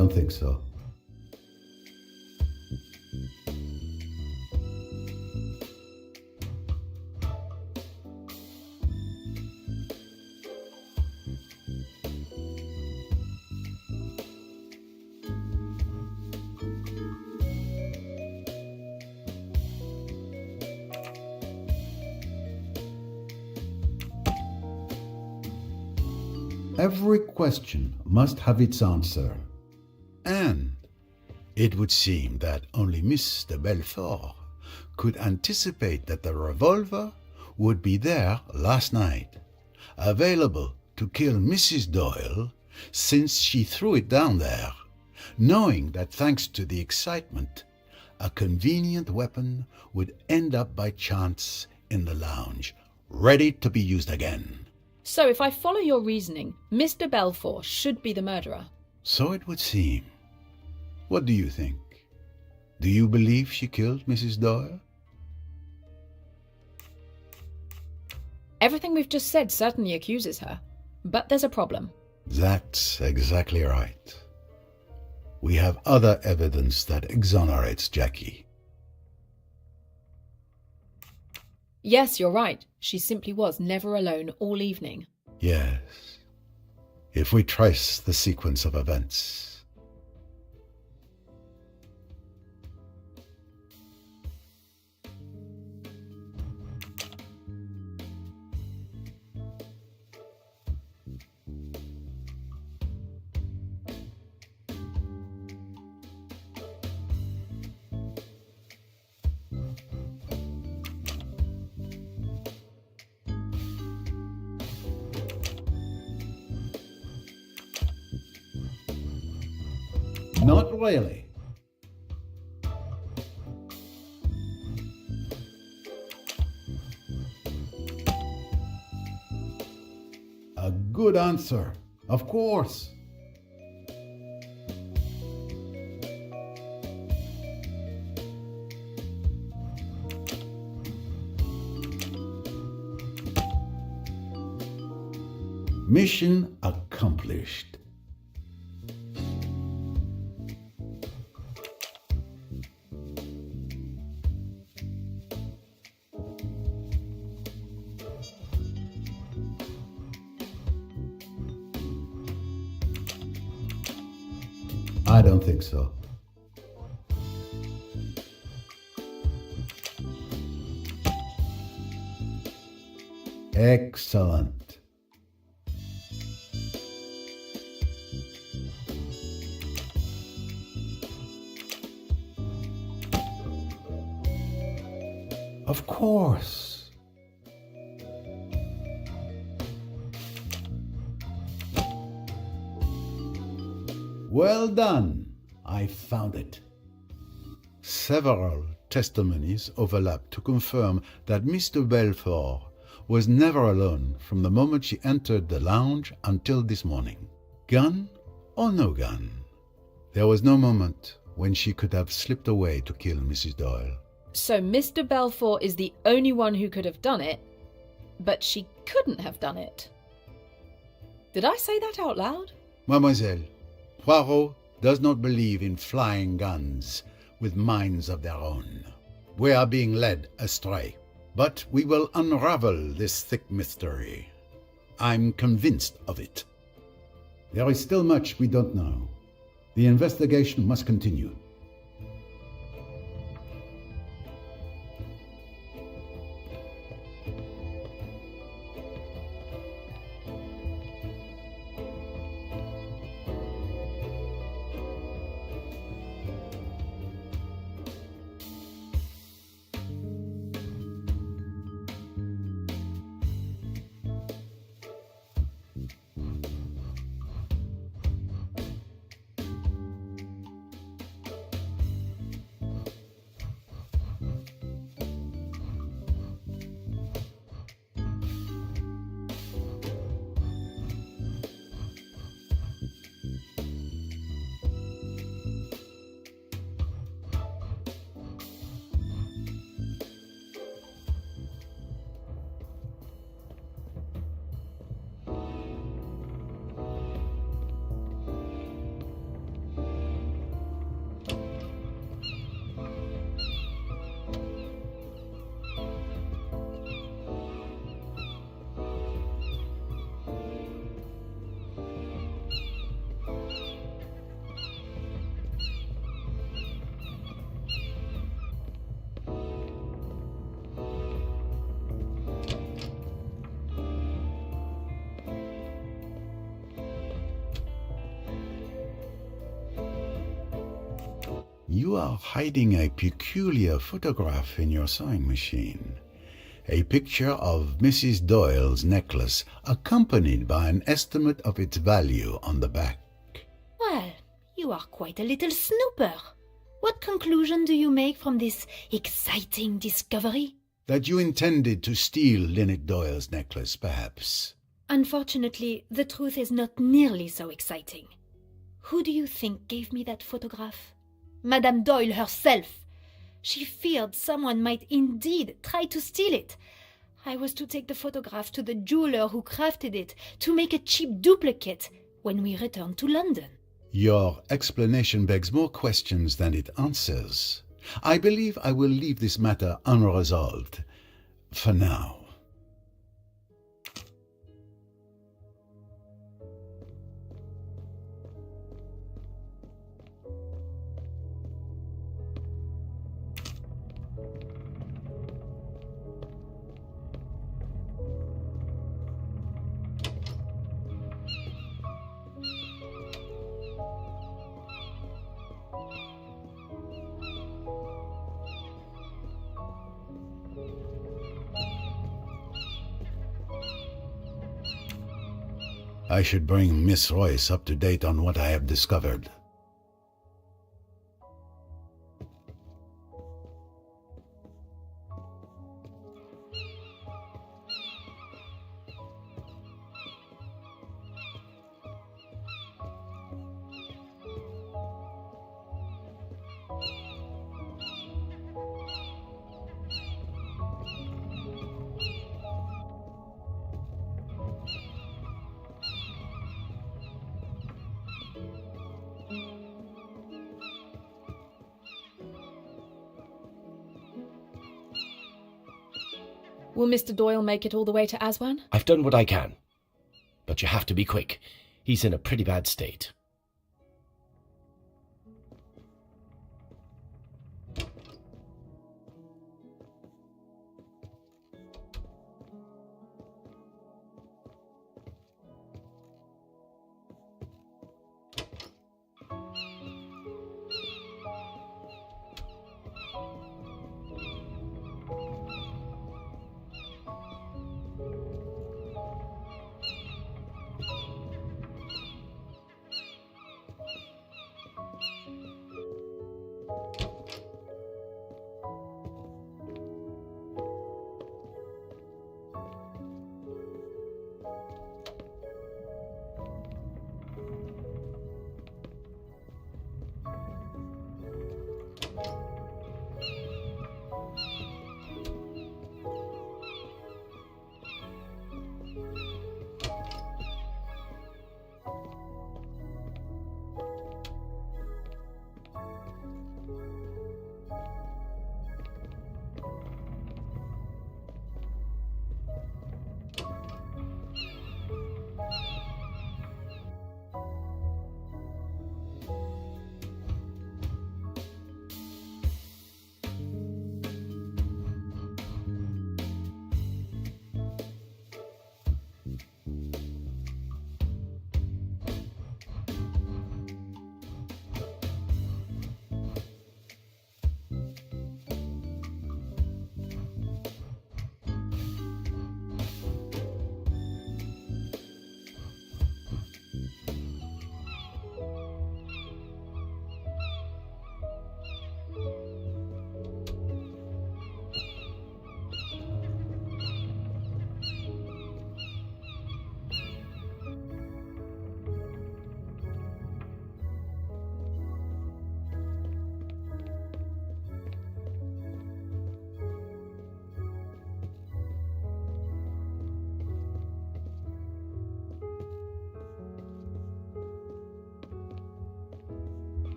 don't think so. Every question must have its answer. And it would seem that only Miss de Belfort could anticipate that the revolver would be there last night, available to kill Mrs. Doyle since she threw it down there, knowing that thanks to the excitement, a convenient weapon would end up by chance in the lounge, ready to be used again. So if I follow your reasoning, Mr. Belfour should be the murderer. So it would seem. What do you think? Do you believe she killed Mrs. Doyle? Everything we've just said certainly accuses her. But there's a problem. That's exactly right. We have other evidence that exonerates Jackie. Yes, you're right. She simply was never alone all evening. Yes. If we trace the sequence of events. Not really. A good answer, of course. Mission accomplished. I don't think so. Excellent. Of course. Well done. I found it. Several testimonies overlap to confirm that Mr. Belfort was never alone from the moment she entered the lounge until this morning. Gun or no gun, there was no moment when she could have slipped away to kill Mrs. Doyle. So Mr. Belfort is the only one who could have done it, but she couldn't have done it. Did I say that out loud? Mademoiselle, Poirot does not believe in flying guns with minds of their own. We are being led astray. But we will unravel this thick mystery. I'm convinced of it. There is still much we don't know. The investigation must continue. You are hiding a peculiar photograph in your sewing machine. A picture of Mrs. Doyle's necklace, accompanied by an estimate of its value on the back. Well, you are quite a little snooper. What conclusion do you make from this exciting discovery? That you intended to steal Lynette Doyle's necklace, perhaps. Unfortunately, the truth is not nearly so exciting. Who do you think gave me that photograph? Madame Doyle herself. She feared someone might indeed try to steal it. I was to take the photograph to the jeweler who crafted it to make a cheap duplicate when we returned to London. Your explanation begs more questions than it answers. I believe I will leave this matter unresolved for now. I should bring Miss Royce up to date on what I have discovered. Will Mr. Doyle make it all the way to Aswan? I've done what I can. But you have to be quick. He's in a pretty bad state.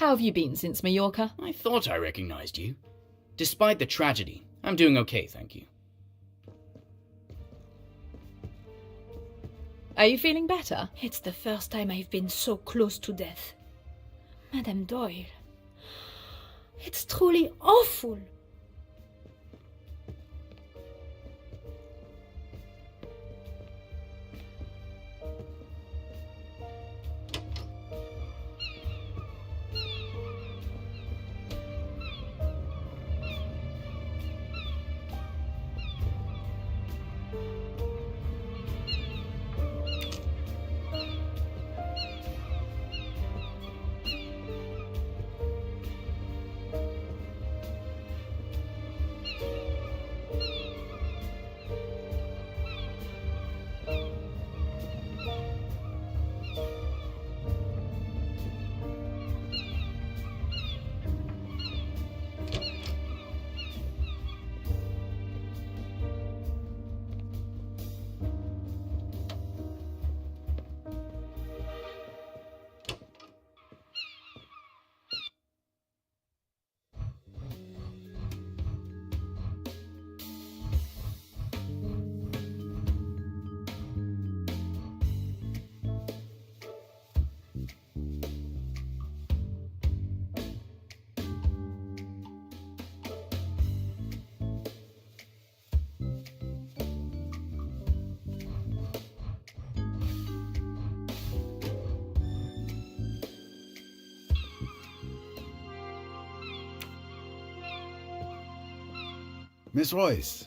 How have you been since Mallorca? I thought I recognized you. Despite the tragedy, I'm doing okay, thank you. Are you feeling better? It's the first time I've been so close to death. Madame Doyle. It's truly awful. Miss Royce,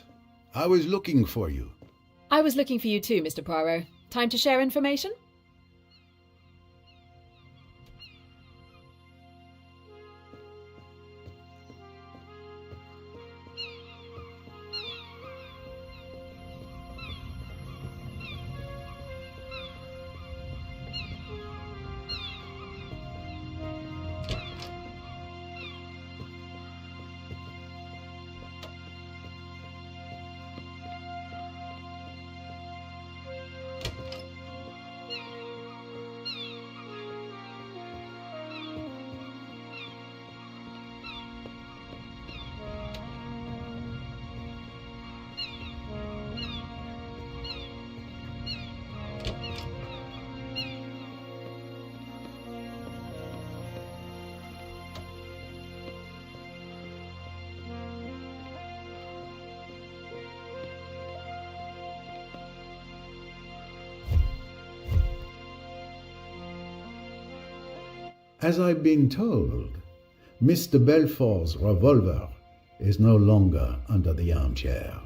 I was looking for you. I was looking for you too, Mr. Poirot. Time to share information? As I've been told, Mr. Belfort's revolver is no longer under the armchair.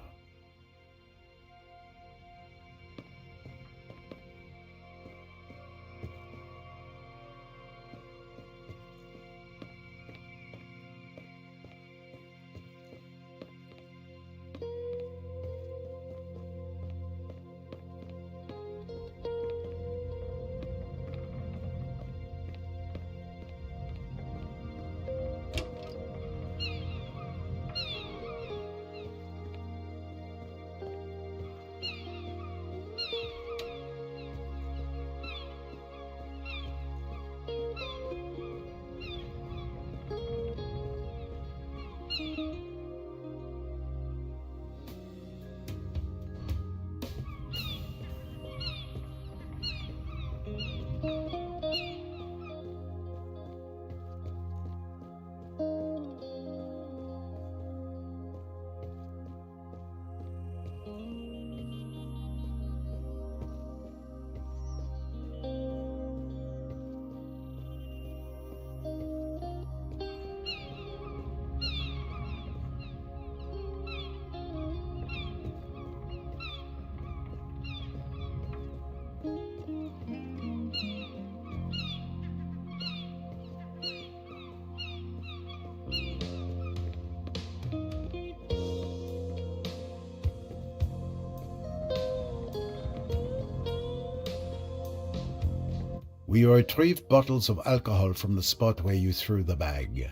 We retrieved bottles of alcohol from the spot where you threw the bag.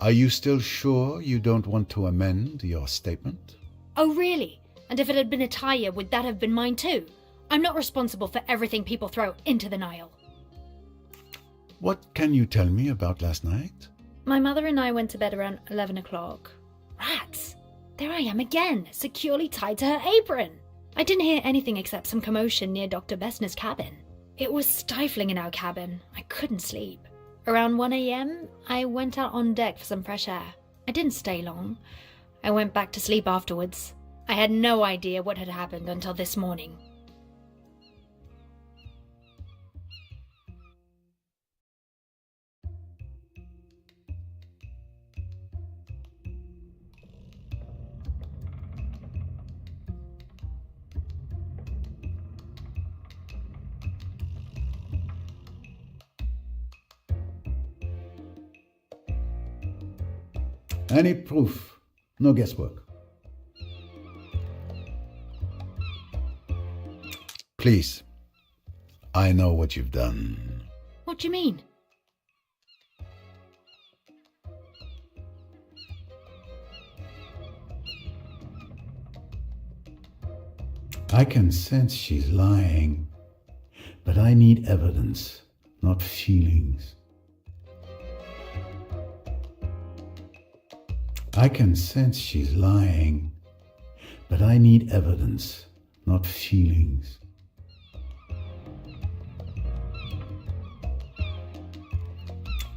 Are you still sure you don't want to amend your statement? Oh, really? And if it had been a tire, would that have been mine too? I'm not responsible for everything people throw into the Nile. What can you tell me about last night? My mother and I went to bed around 11 o'clock. Rats! There I am again, securely tied to her apron. I didn't hear anything except some commotion near Dr. Bessner's cabin. It was stifling in our cabin. I couldn't sleep. Around 1 a.m., I went out on deck for some fresh air. I didn't stay long. I went back to sleep afterwards. I had no idea what had happened until this morning. Any proof, no guesswork. Please, I know what you've done. What do you mean? I can sense she's lying, but I need evidence, not feelings. I can sense she's lying, but I need evidence, not feelings.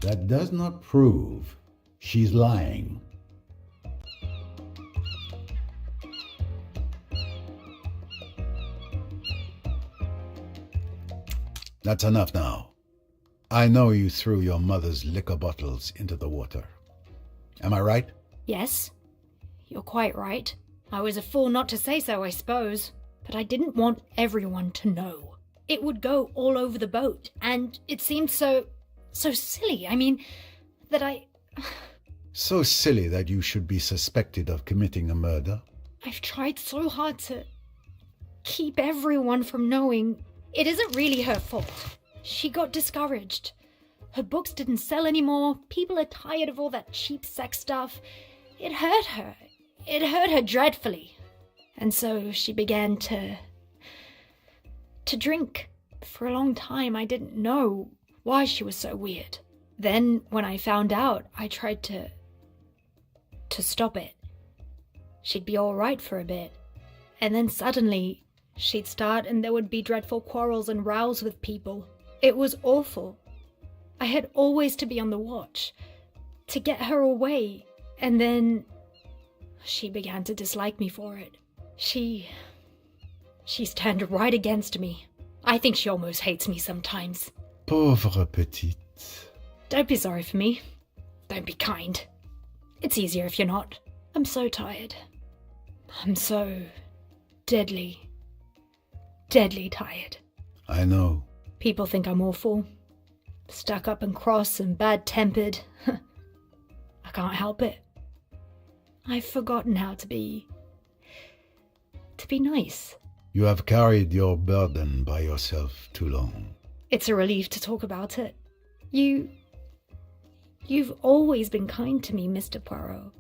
That does not prove she's lying. That's enough now. I know you threw your mother's liquor bottles into the water. Am I right? Yes, you're quite right. I was a fool not to say so, I suppose. But I didn't want everyone to know. It would go all over the boat, and it seemed so silly. I mean, that I... So silly that you should be suspected of committing a murder? I've tried so hard to keep everyone from knowing. It isn't really her fault. She got discouraged. Her books didn't sell anymore. People are tired of all that cheap sex stuff. It hurt her. It hurt her dreadfully. And so she began to drink. For a long time, I didn't know why she was so weird. Then, when I found out, I tried to stop it. She'd be all right for a bit. And then suddenly, she'd start and there would be dreadful quarrels and rows with people. It was awful. I had always to be on the watch, to get her away. And then she began to dislike me for it. She's turned right against me. I think she almost hates me sometimes. Pauvre petite. Don't be sorry for me. Don't be kind. It's easier if you're not. I'm so tired. I'm so deadly tired. I know. People think I'm awful. Stuck up and cross and bad-tempered. I can't help it. I've forgotten how to be nice. You have carried your burden by yourself too long. It's a relief to talk about it. You've always been kind to me, Mr. Poirot.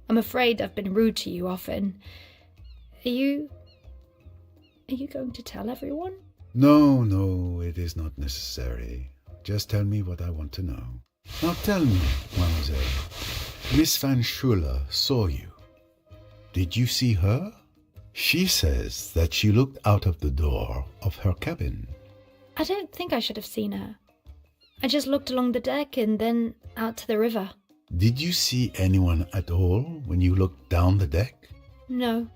I'm afraid I've been rude to you often. Are you going to tell everyone? No, it is not necessary. Just tell me what I want to know. Now tell me, mademoiselle. Miss Van Schuler saw you. Did you see her? She says that she looked out of the door of her cabin. I don't think I should have seen her. I just looked along the deck and then out to the river. Did you see anyone at all when you looked down the deck? No.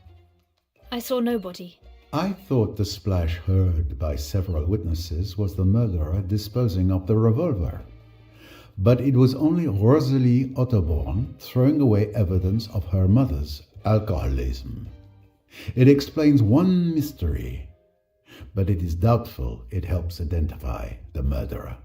I saw nobody. I thought the splash heard by several witnesses was the murderer disposing of the revolver. But it was only Rosalie Otterborn throwing away evidence of her mother's alcoholism. It explains one mystery, but it is doubtful it helps identify the murderer.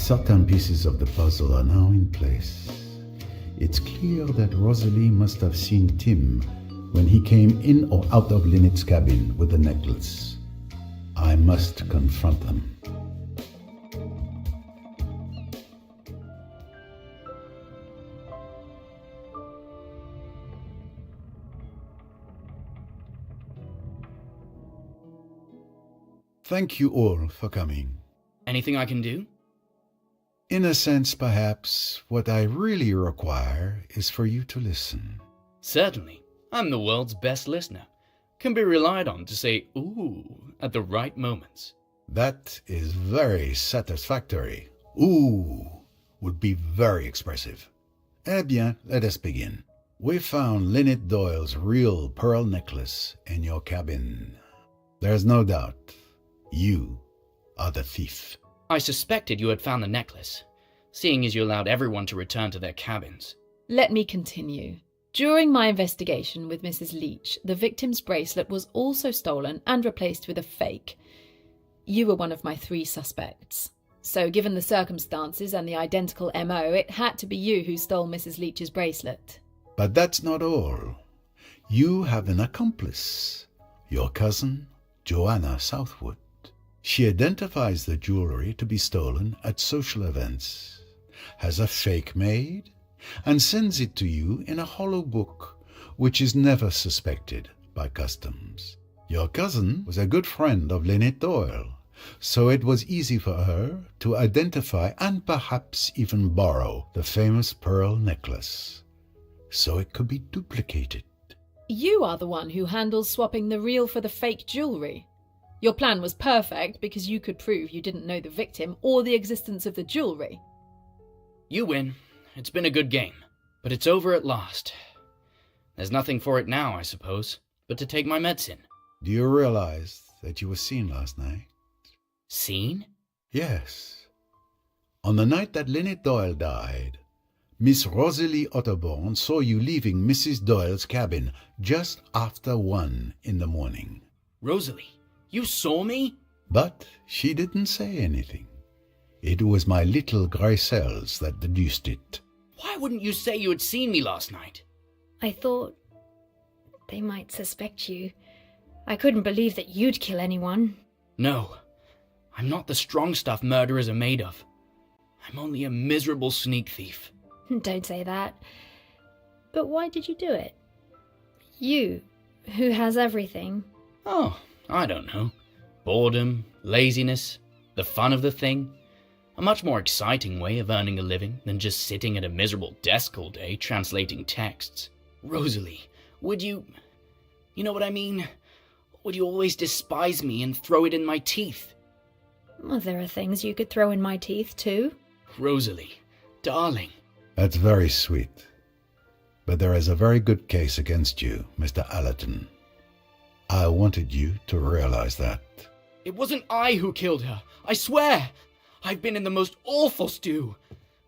Certain pieces of the puzzle are now in place. It's clear that Rosalie must have seen Tim when he came in or out of Lynette's cabin with the necklace. I must confront them. Thank you all for coming. Anything I can do? In a sense, perhaps, what I really require is for you to listen. Certainly. I'm the world's best listener. Can be relied on to say ooh at the right moments. That is very satisfactory. Ooh would be very expressive. Eh bien, let us begin. We found Lynette Doyle's real pearl necklace in your cabin. There's no doubt. You are the thief. I suspected you had found the necklace, seeing as you allowed everyone to return to their cabins. Let me continue. During my investigation with Mrs. Leach, the victim's bracelet was also stolen and replaced with a fake. You were one of my 3 suspects. So given the circumstances and the identical MO, it had to be you who stole Mrs. Leach's bracelet. But that's not all. You have an accomplice, your cousin, Joanna Southwood. She identifies the jewelry to be stolen at social events, has a fake made, and sends it to you in a hollow book, which is never suspected by customs. Your cousin was a good friend of Lynette Doyle, so it was easy for her to identify and perhaps even borrow the famous pearl necklace, so it could be duplicated. You are the one who handles swapping the real for the fake jewelry. Your plan was perfect because you could prove you didn't know the victim or the existence of the jewelry. You win. It's been a good game, but it's over at last. There's nothing for it now, I suppose, but to take my medicine. Do you realize that you were seen last night? Seen? Yes. On the night that Lynette Doyle died, Miss Rosalie Otterborn saw you leaving Mrs. Doyle's cabin just after 1 in the morning. Rosalie, you saw me? But she didn't say anything. It was my little grey cells that deduced it. Why wouldn't you say you had seen me last night? I thought they might suspect you. I couldn't believe that you'd kill anyone. No, I'm not the strong stuff murderers are made of. I'm only a miserable sneak thief. Don't say that. But why did you do it? You, who has everything. Oh, I don't know. Boredom, laziness, the fun of the thing. A much more exciting way of earning a living than just sitting at a miserable desk all day translating texts. Rosalie, would you... You know what I mean? Would you always despise me and throw it in my teeth? Well, there are things you could throw in my teeth, too. Rosalie, darling. That's very sweet. But there is a very good case against you, Mr. Allerton. I wanted you to realize that. It wasn't I who killed her, I swear! I've been in the most awful stew.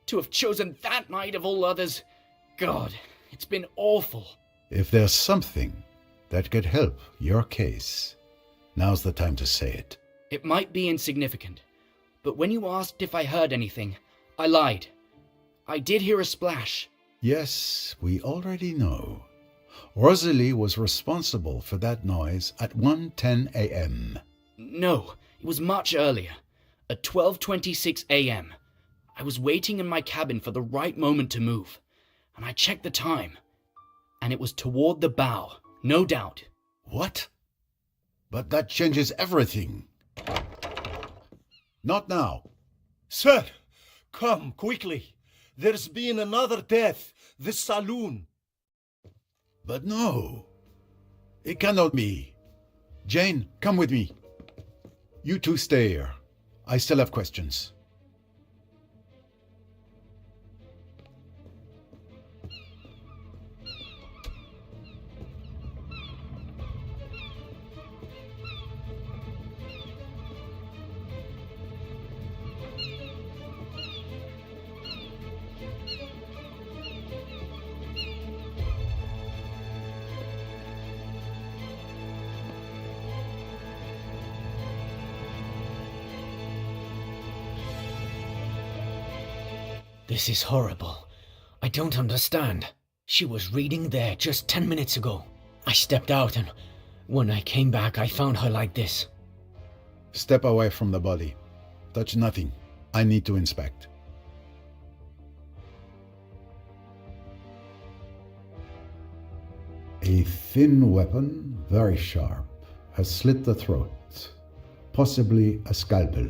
To have chosen that night of all others... God, it's been awful. If there's something that could help your case, now's the time to say it. It might be insignificant, but when you asked if I heard anything, I lied. I did hear a splash. Yes, we already know. Rosalie was responsible for that noise at 1:10 a.m. No, it was much earlier. At 12:26 a.m. I was waiting in my cabin for the right moment to move, and I checked the time, and it was toward the bow, no doubt. What? But that changes everything. Not now. Sir, come quickly. There's been another death. The saloon. But no. It cannot be. Jane, come with me. You two stay here. I still have questions. This is horrible. I don't understand. She was reading there just 10 minutes ago. I stepped out and when I came back I found her like this. Step away from the body. Touch nothing. I need to inspect. A thin weapon, very sharp, has slit the throat. Possibly a scalpel.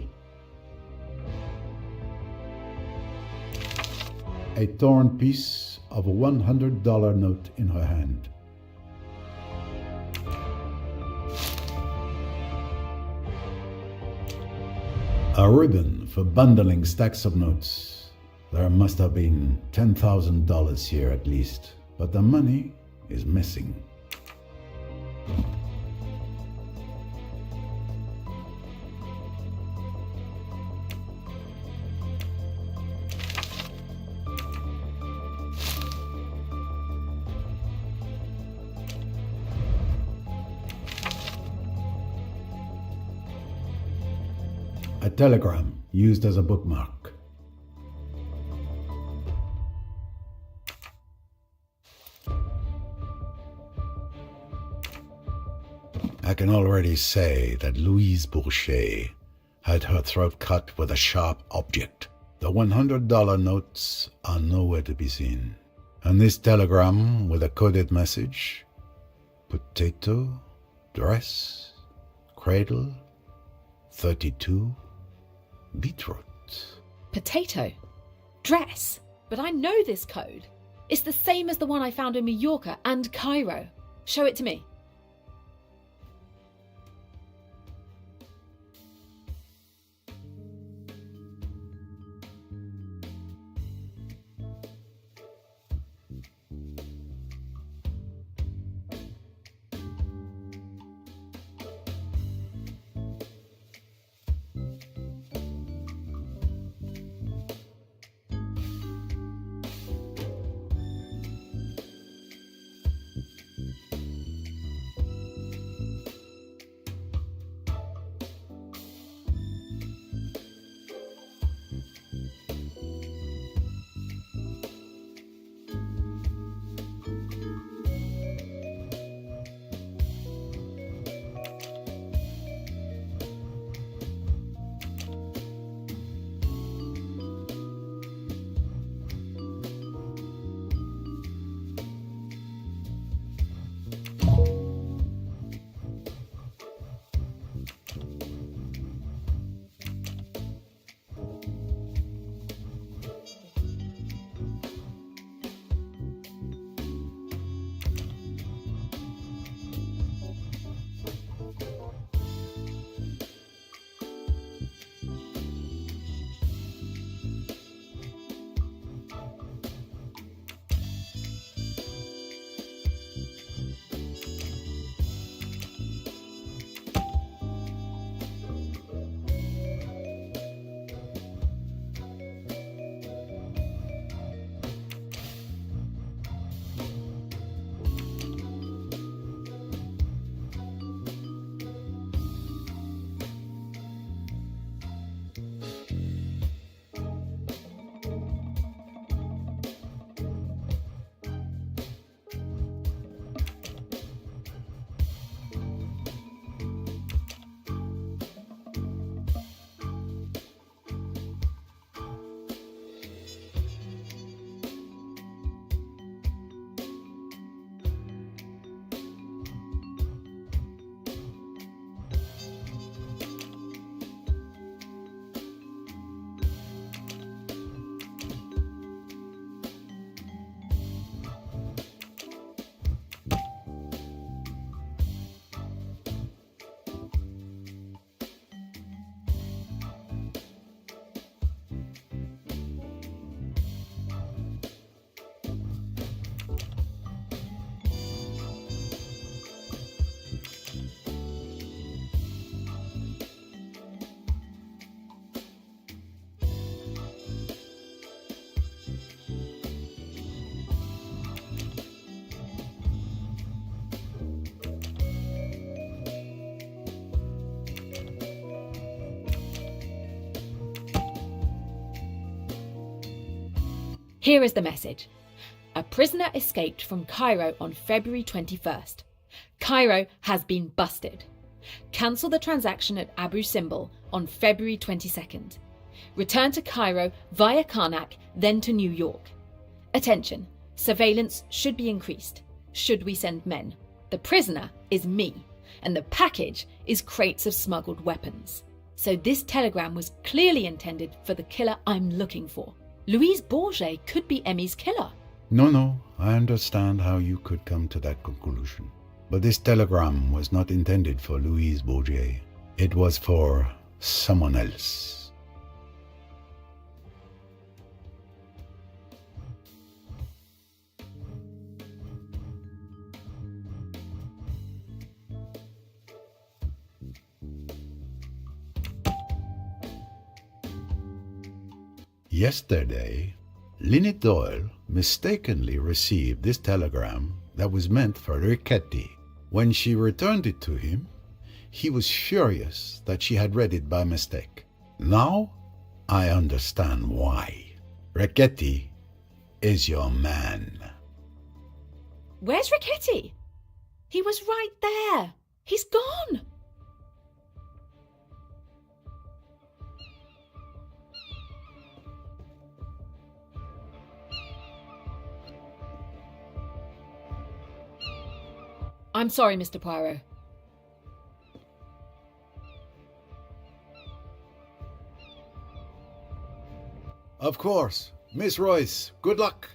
A torn piece of a $100 note in her hand. A ribbon for bundling stacks of notes. There must have been $10,000 here at least, but the money is missing. A telegram used as a bookmark. I can already say that Louise Bourget had her throat cut with a sharp object. The $100 notes are nowhere to be seen. And this telegram with a coded message: potato, dress, cradle, 32, beetroot. Potato. Dress. But I know this code. It's the same as the one I found in Mallorca and Cairo. Show it to me. Here is the message. A prisoner escaped from Cairo on February 21st. Cairo has been busted. Cancel the transaction at Abu Simbel on February 22nd. Return to Cairo via Karnak, then to New York. Attention, surveillance should be increased. Should we send men? The prisoner is me, and the package is crates of smuggled weapons. So this telegram was clearly intended for the killer I'm looking for. Louise Bourget could be Emmy's killer. No, I understand how you could come to that conclusion. But this telegram was not intended for Louise Bourget. It was for someone else. Yesterday, Lynette Doyle mistakenly received this telegram that was meant for Riquetti. When she returned it to him, he was furious that she had read it by mistake. Now I understand why. Riquetti is your man. Where's Riquetti? He was right there. He's gone. I'm sorry, Mr. Poirot. Of course. Miss Royce, good luck.